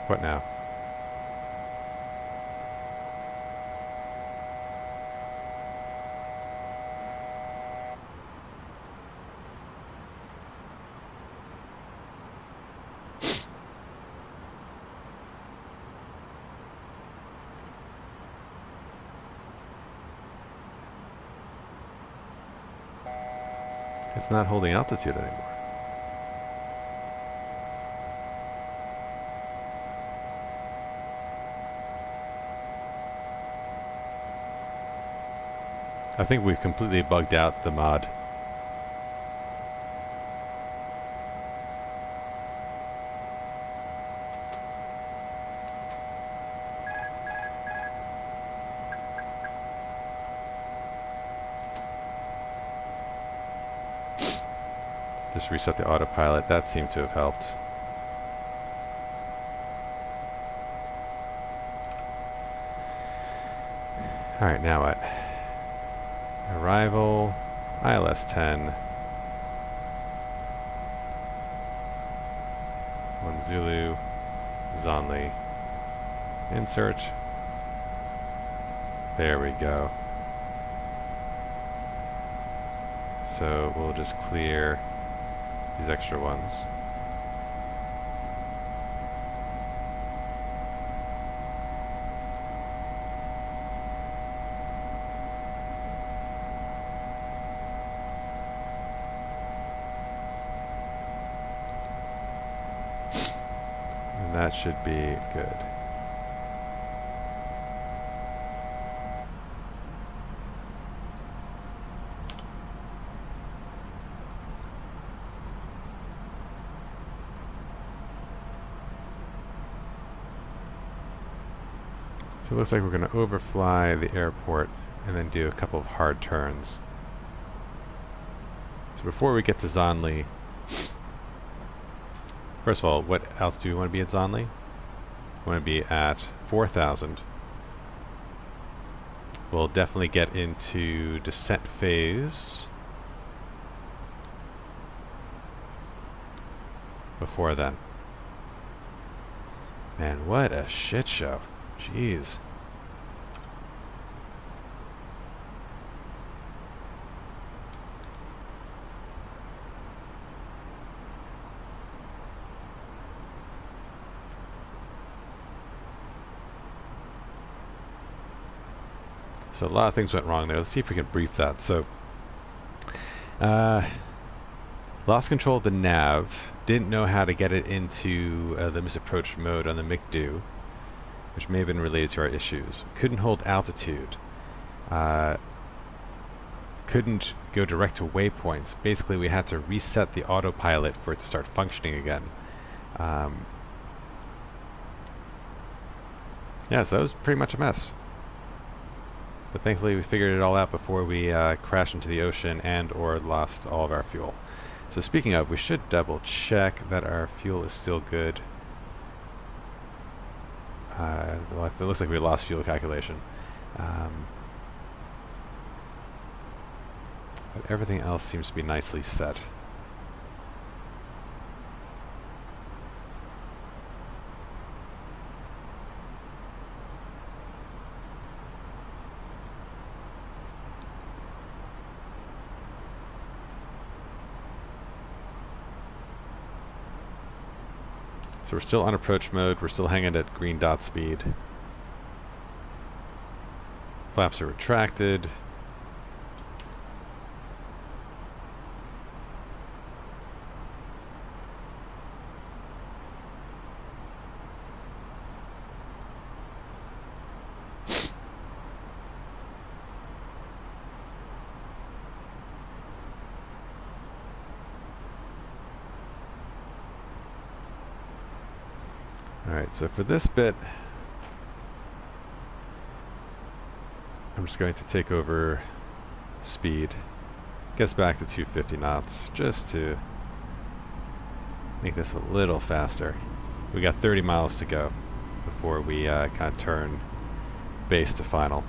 What now? It's not holding altitude anymore. I think we've completely bugged out the mod. Just reset the autopilot. That seemed to have helped. Alright, now what? Arrival, ILS 10. 1 Zulu, Zonley. Insert. There we go. So we'll just clear these extra ones. And that should be good. So it looks like we're going to overfly the airport and then do a couple of hard turns. So before we get to Zonley, first of all, what altitude do we want to be at Zonley? We want to be at 4,000. We'll definitely get into descent phase before then. Man, what a shit show. Jeez. So a lot of things went wrong there. Let's see if we can brief that. So, lost control of the nav. Didn't know how to get it into the misapproach mode on the McDo, which may have been related to our issues. Couldn't hold altitude. Couldn't go direct to waypoints. Basically, we had to reset the autopilot for it to start functioning again. Yeah, so that was pretty much a mess. But thankfully we figured it all out before we crashed into the ocean and or lost all of our fuel. So speaking of, we should double check that our fuel is still good. Well, it looks like we lost fuel calculation. But everything else seems to be nicely set. So we're still on approach mode, we're still hanging at green dot speed. Flaps are retracted. Alright, so for this bit, I'm just going to take over speed. Gets back to 250 knots, just to make this a little faster. We got 30 miles to go before we kind of turn base to final.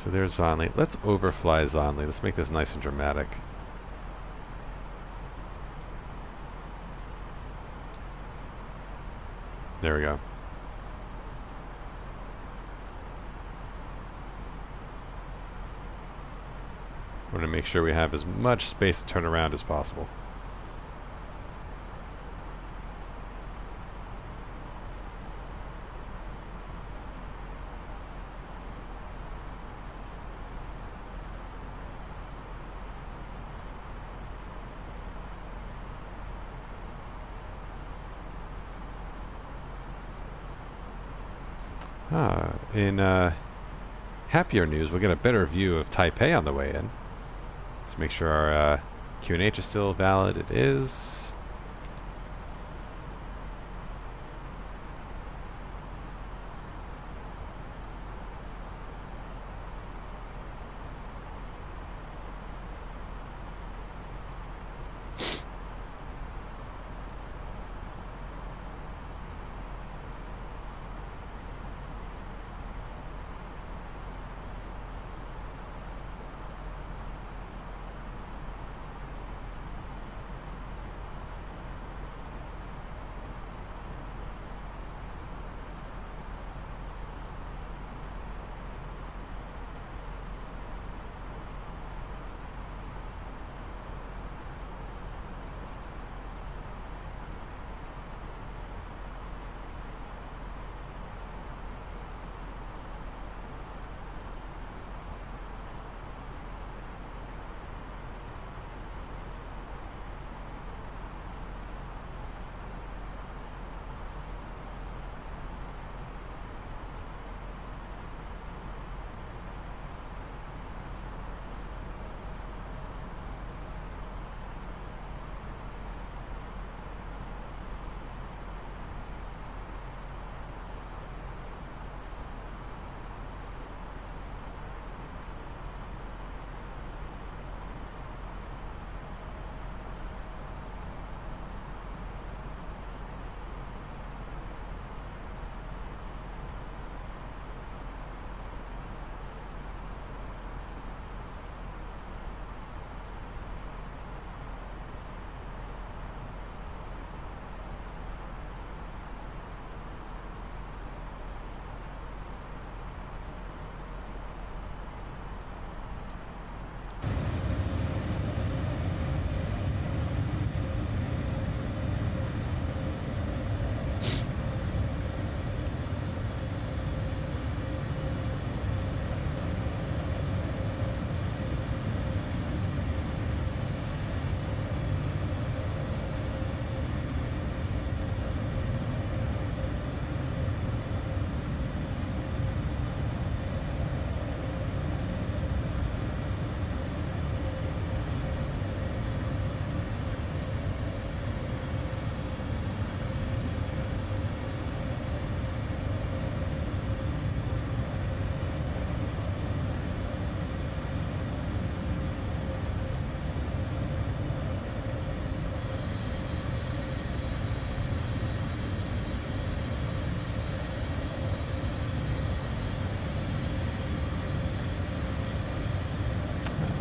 So there's Zonley. Let's overfly Zonley. Let's make this nice and dramatic. There we go. Want to make sure we have as much space to turn around as possible. In happier news, we'll get a better view of Taipei on the way in. Let's make sure our QNH is still valid. It is.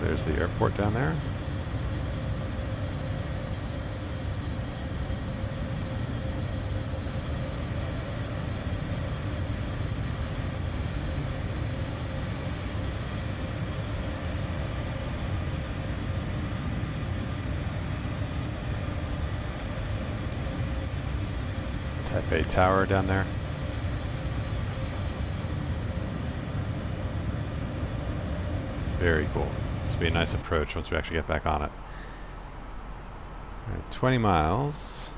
There's the airport down there. Taipei Tower down there. Very cool. This will be a nice approach once we actually get back on it. All right, 20 miles.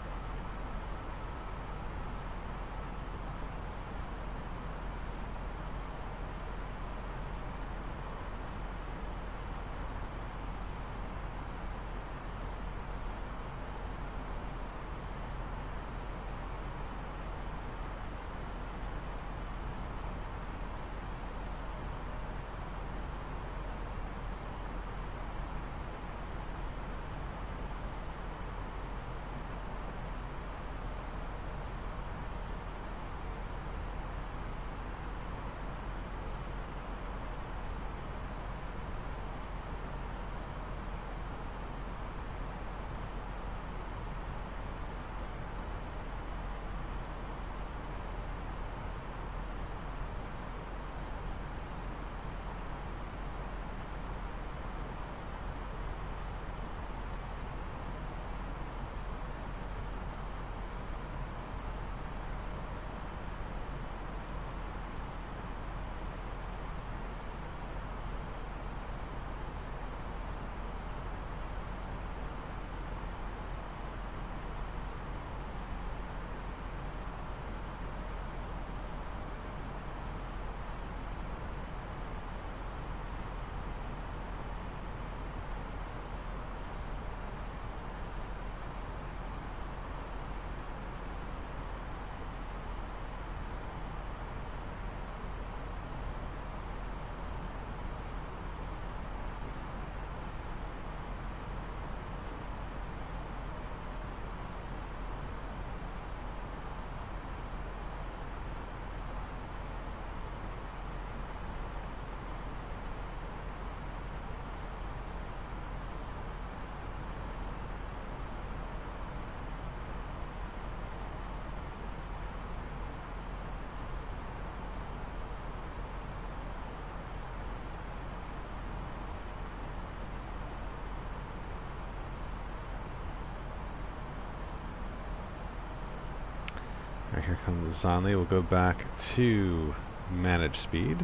Alright, here comes Zonley. We'll go back to manage speed.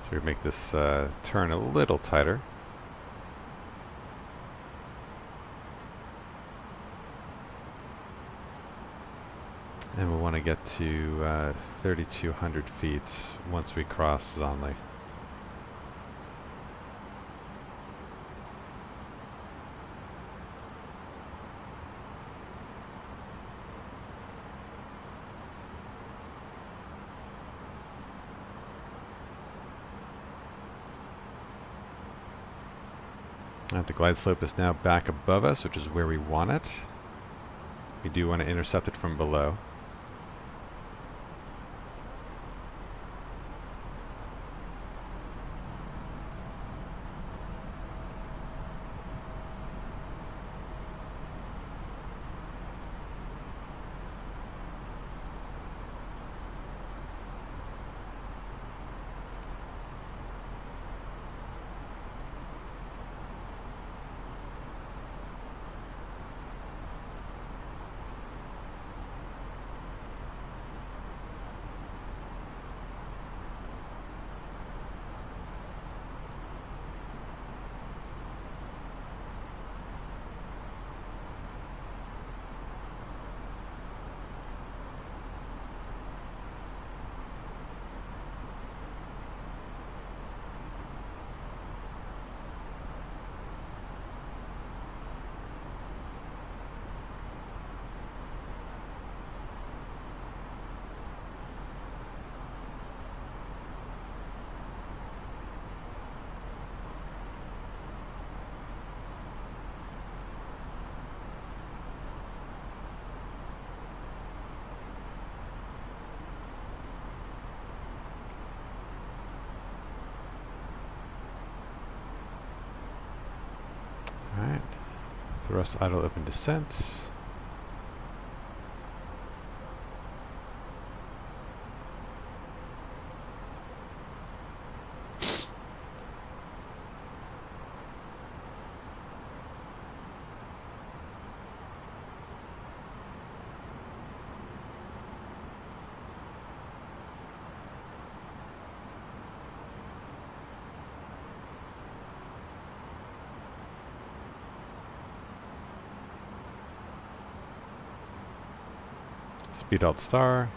So we make this turn a little tighter. And we'll want to get to 3,200 feet once we cross Zonley. The glide slope is now back above us, which is where we want it. We do want to intercept it from below. Alright, thrust idle open descent. Speed alt star.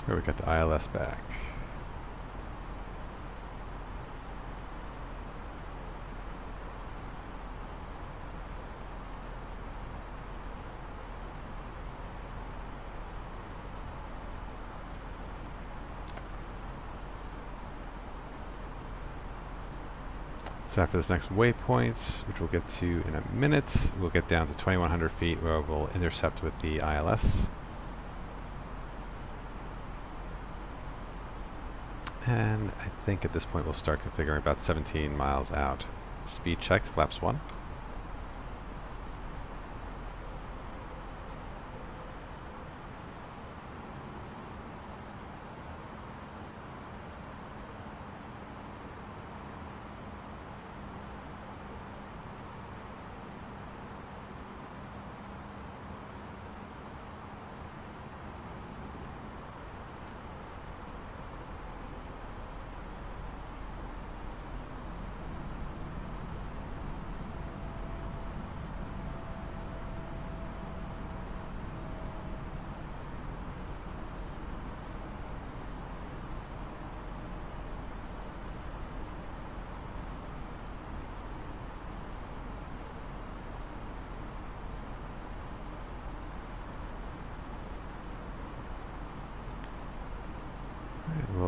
Here we got the ILS back. So after this next waypoint, which we'll get to in a minute, we'll get down to 2,100 feet where we'll intercept with the ILS. And I think at this point we'll start configuring about 17 miles out. Speed checked, flaps 1.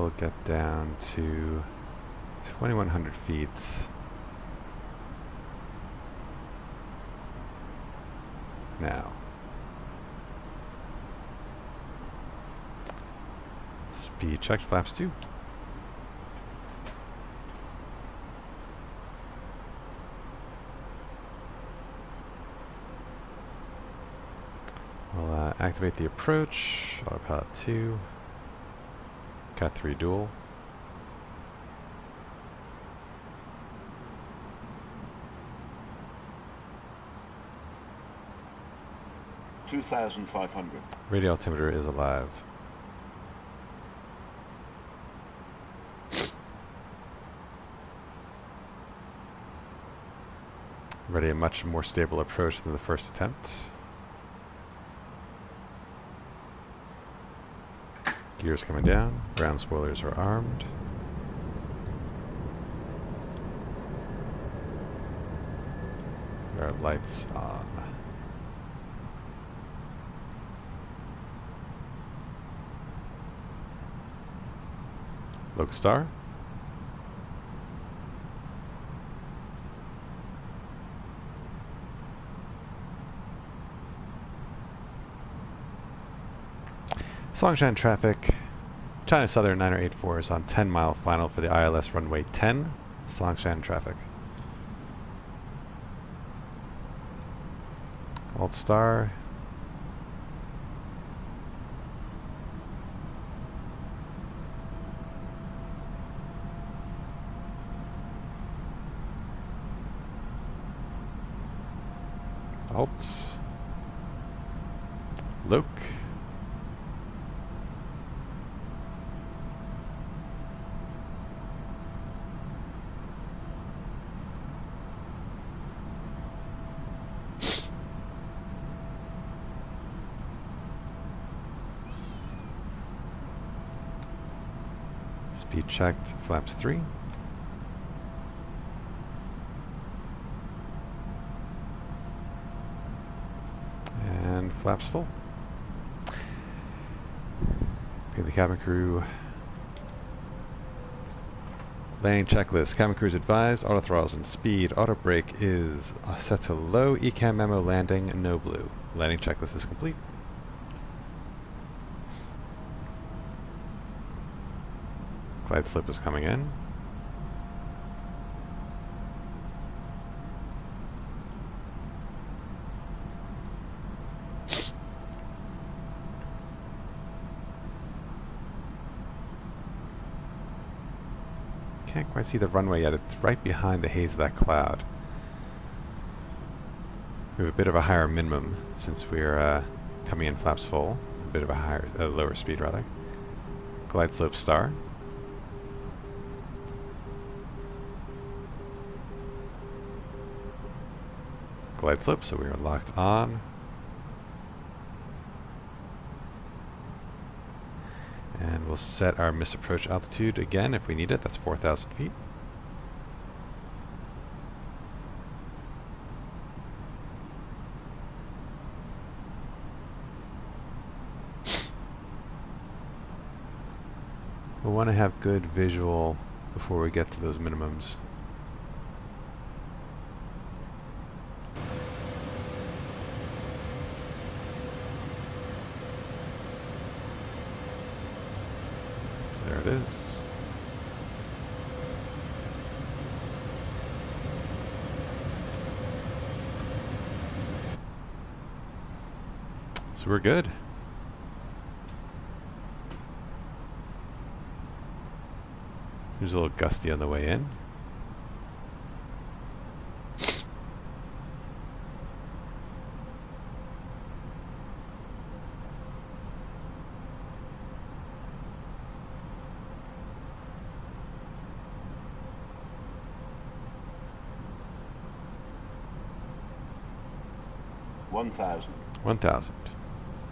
will get down to 2,100 feet. Now. Speed checked, flaps 2. We'll activate the approach, autopilot 2, Cat 3 dual. $2,500. Radio altimeter is alive. Ready a much more stable approach than the first attempt. Gears coming down, ground spoilers are armed. There are lights on. Lodestar. Sonshan traffic. China Southern 984 is on 10-mile final for the ILS runway 10. Sonshan traffic. Alt star. Alt. Loc. Speed checked, flaps 3. And flaps full. Okay, the cabin crew. Landing checklist. Cabin crews advised. Auto throttles and speed. Auto brake is set to low. ECAM memo landing, no blue. Landing checklist is complete. Glide slip is coming in. Can't quite see the runway yet. It's right behind the haze of that cloud. We have a bit of a higher minimum since we're coming in flaps full. A bit of a lower speed rather. Glide slope star. Glide slope, so we are locked on. And we'll set our misapproach altitude again if we need it. That's 4,000 feet. We'll want to have good visual before we get to those minimums. There it is. So we're good. There's a little gusty on the way in. $1,000. 1,000.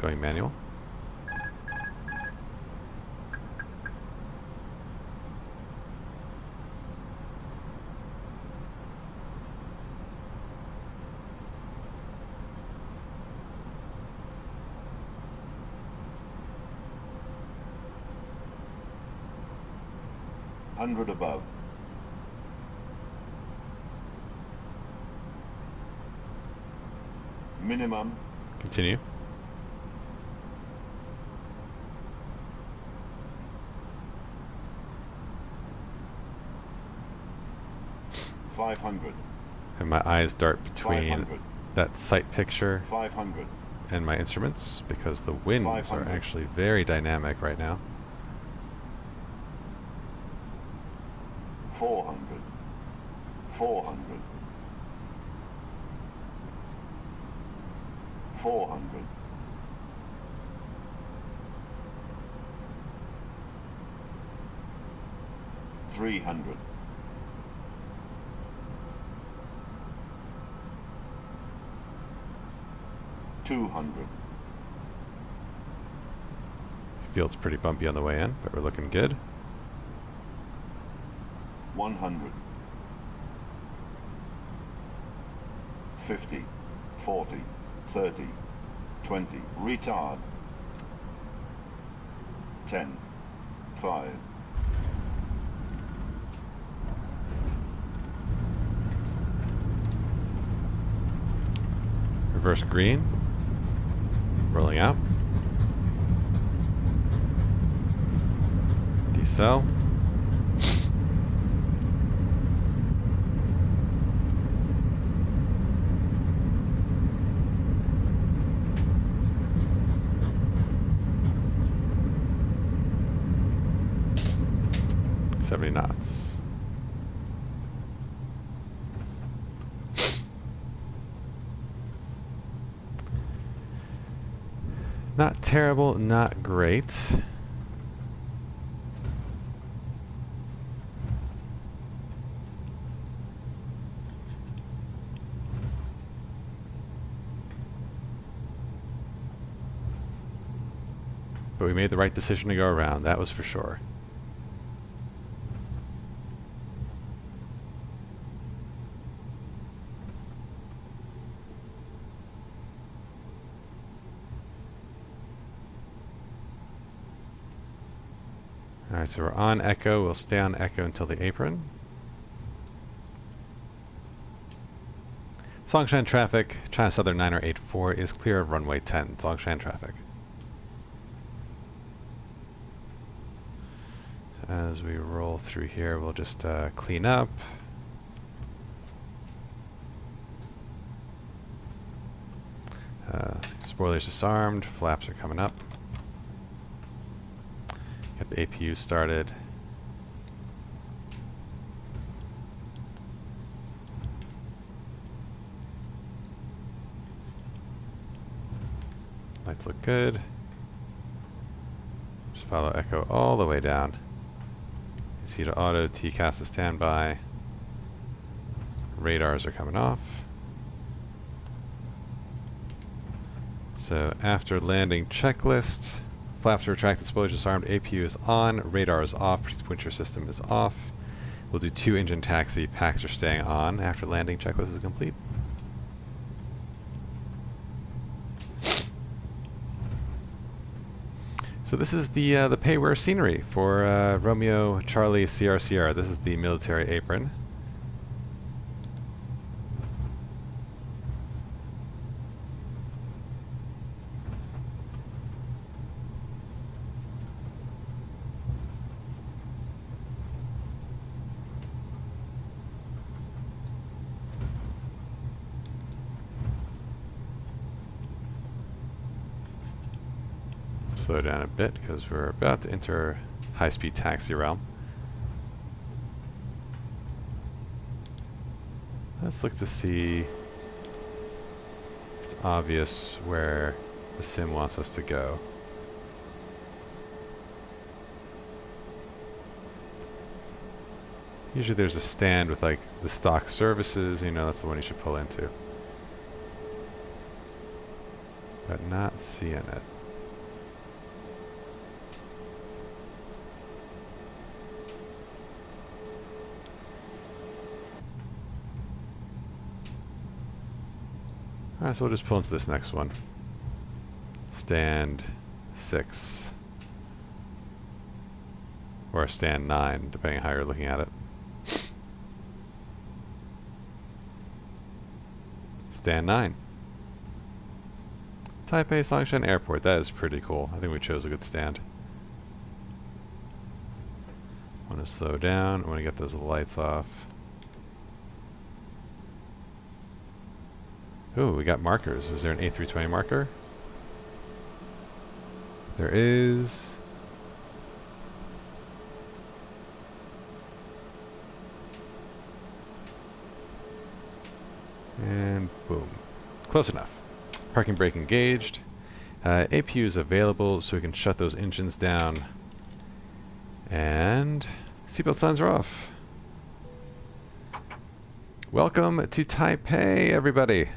Going manual. 100 above. Minimum. Continue. $500. And my eyes dart between 500. that sight picture 500. and my instruments because the winds are 500. actually very dynamic right now. 400. 400. 400. 300. 200. Feels pretty bumpy on the way in, but we're looking good. 100. 50. 40. 30. 20. Retard. 10. 5. Reverse green. Rolling out. Decel. $70 knots. Not terrible, not great. But we made the right decision to go around, that was for sure. Alright, so we're on Echo. We'll stay on Echo until the apron. Sonshan traffic, China Southern 9084 is clear of runway 10. Sonshan traffic. As we roll through here, we'll just clean up. Spoilers disarmed, flaps are coming up. Get the APU started. Lights look good. Just follow Echo all the way down. See to auto, TCAS to standby. Radars are coming off. So after landing checklist, flaps are retracted, spoilers disarmed, APU is on, radar is off, pointer system is off. We'll do 2 engine taxi, packs are staying on after landing checklist is complete. So this is the payware scenery for Romeo Charlie Sierra Sierra. This is the military apron. Slow down a bit because we're about to enter high-speed taxi realm. Let's look to see. It's obvious where the sim wants us to go. Usually there's a stand with like the stock services, you know, that's the one you should pull into. But not seeing it. Alright, so we'll just pull into this next one. Stand 6. or stand 9, depending on how you're looking at it. Stand 9. Taipei Sonshan Airport. That is pretty cool. I think we chose a good stand. Want to slow down. I want to get those lights off. Ooh, we got markers. Is there an A320 marker? There is. And boom. Close enough. Parking brake engaged. APU is available, so we can shut those engines down. And seatbelt signs are off. Welcome to Taipei, everybody.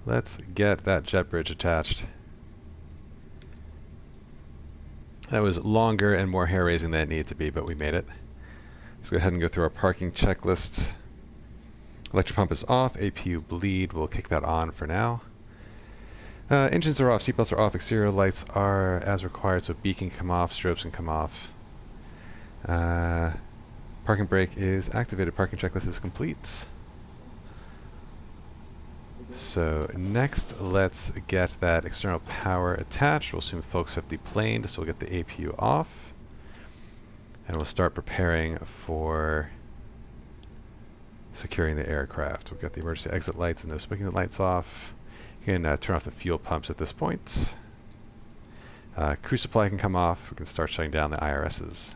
Let's get that jet bridge attached. That was longer and more hair-raising than it needed to be, but we made it. Let's go ahead and go through our parking checklist. Electric pump is off. APU bleed. We'll kick that on for now. Engines are off. Seatbelts are off. Exterior lights are as required, so beacon can come off. Strobes can come off. Parking brake is activated. Parking checklist is complete. So next, let's get that external power attached. We'll assume folks have deplaned, so we'll get the APU off. And we'll start preparing for securing the aircraft. We've got the emergency exit lights and no smoking lights off. You can turn off the fuel pumps at this point. Crew supply can come off. We can start shutting down the IRSs.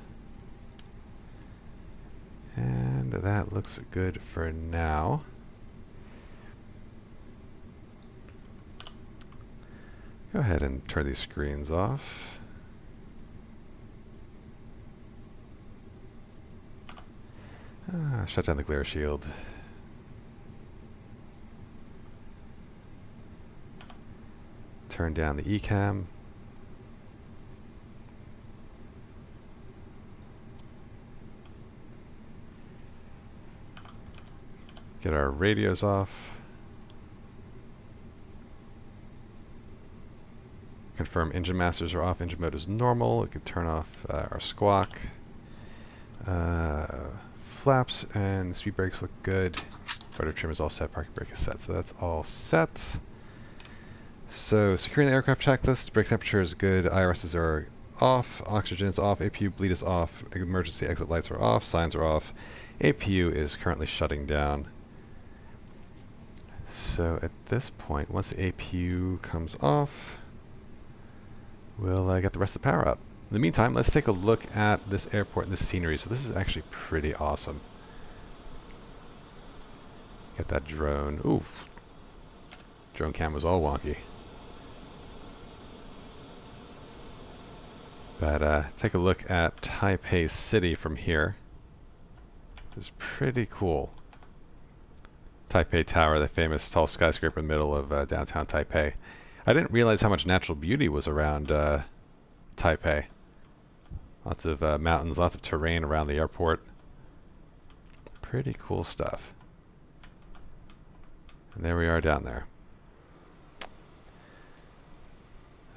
And that looks good for now. Go ahead and turn these screens off. Shut down the glare shield. Turn down the ECAM. Get our radios off. Confirm engine masters are off. Engine mode is normal. We can turn off our squawk. Flaps and speed brakes look good. Rudder trim is all set. Parking brake is set. So that's all set. So securing the aircraft checklist. Brake temperature is good. IRSs are off. Oxygen is off. APU bleed is off. Emergency exit lights are off. Signs are off. APU is currently shutting down. So at this point, once the APU comes off, we'll get the rest of the power up. In the meantime, let's take a look at this airport and this scenery. So this is actually pretty awesome. Get that drone. Oof. Drone cam was all wonky. But take a look at Taipei City from here. It's pretty cool. Taipei Tower, the famous tall skyscraper in the middle of downtown Taipei. I didn't realize how much natural beauty was around Taipei. Lots of mountains, lots of terrain around the airport. Pretty cool stuff. And there we are down there.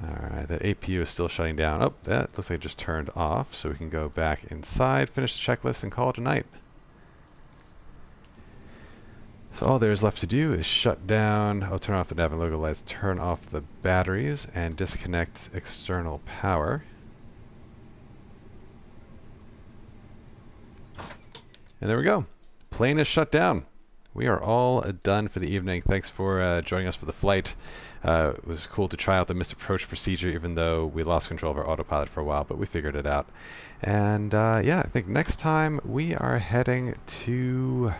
Alright, that APU is still shutting down. Oh, that looks like it just turned off, so we can go back inside, finish the checklist, and call it a night. So all there is left to do is shut down, turn off the nav and logo lights, turn off the batteries, and disconnect external power. And there we go. Plane is shut down. We are all done for the evening. Thanks for joining us for the flight. It was cool to try out the missed approach procedure, even though we lost control of our autopilot for a while, but we figured it out. And yeah, I think next time we are heading to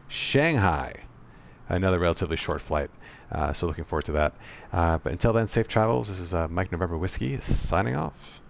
Shanghai. Another relatively short flight. So looking forward to that. But until then, safe travels. This is Mike November Whiskey signing off.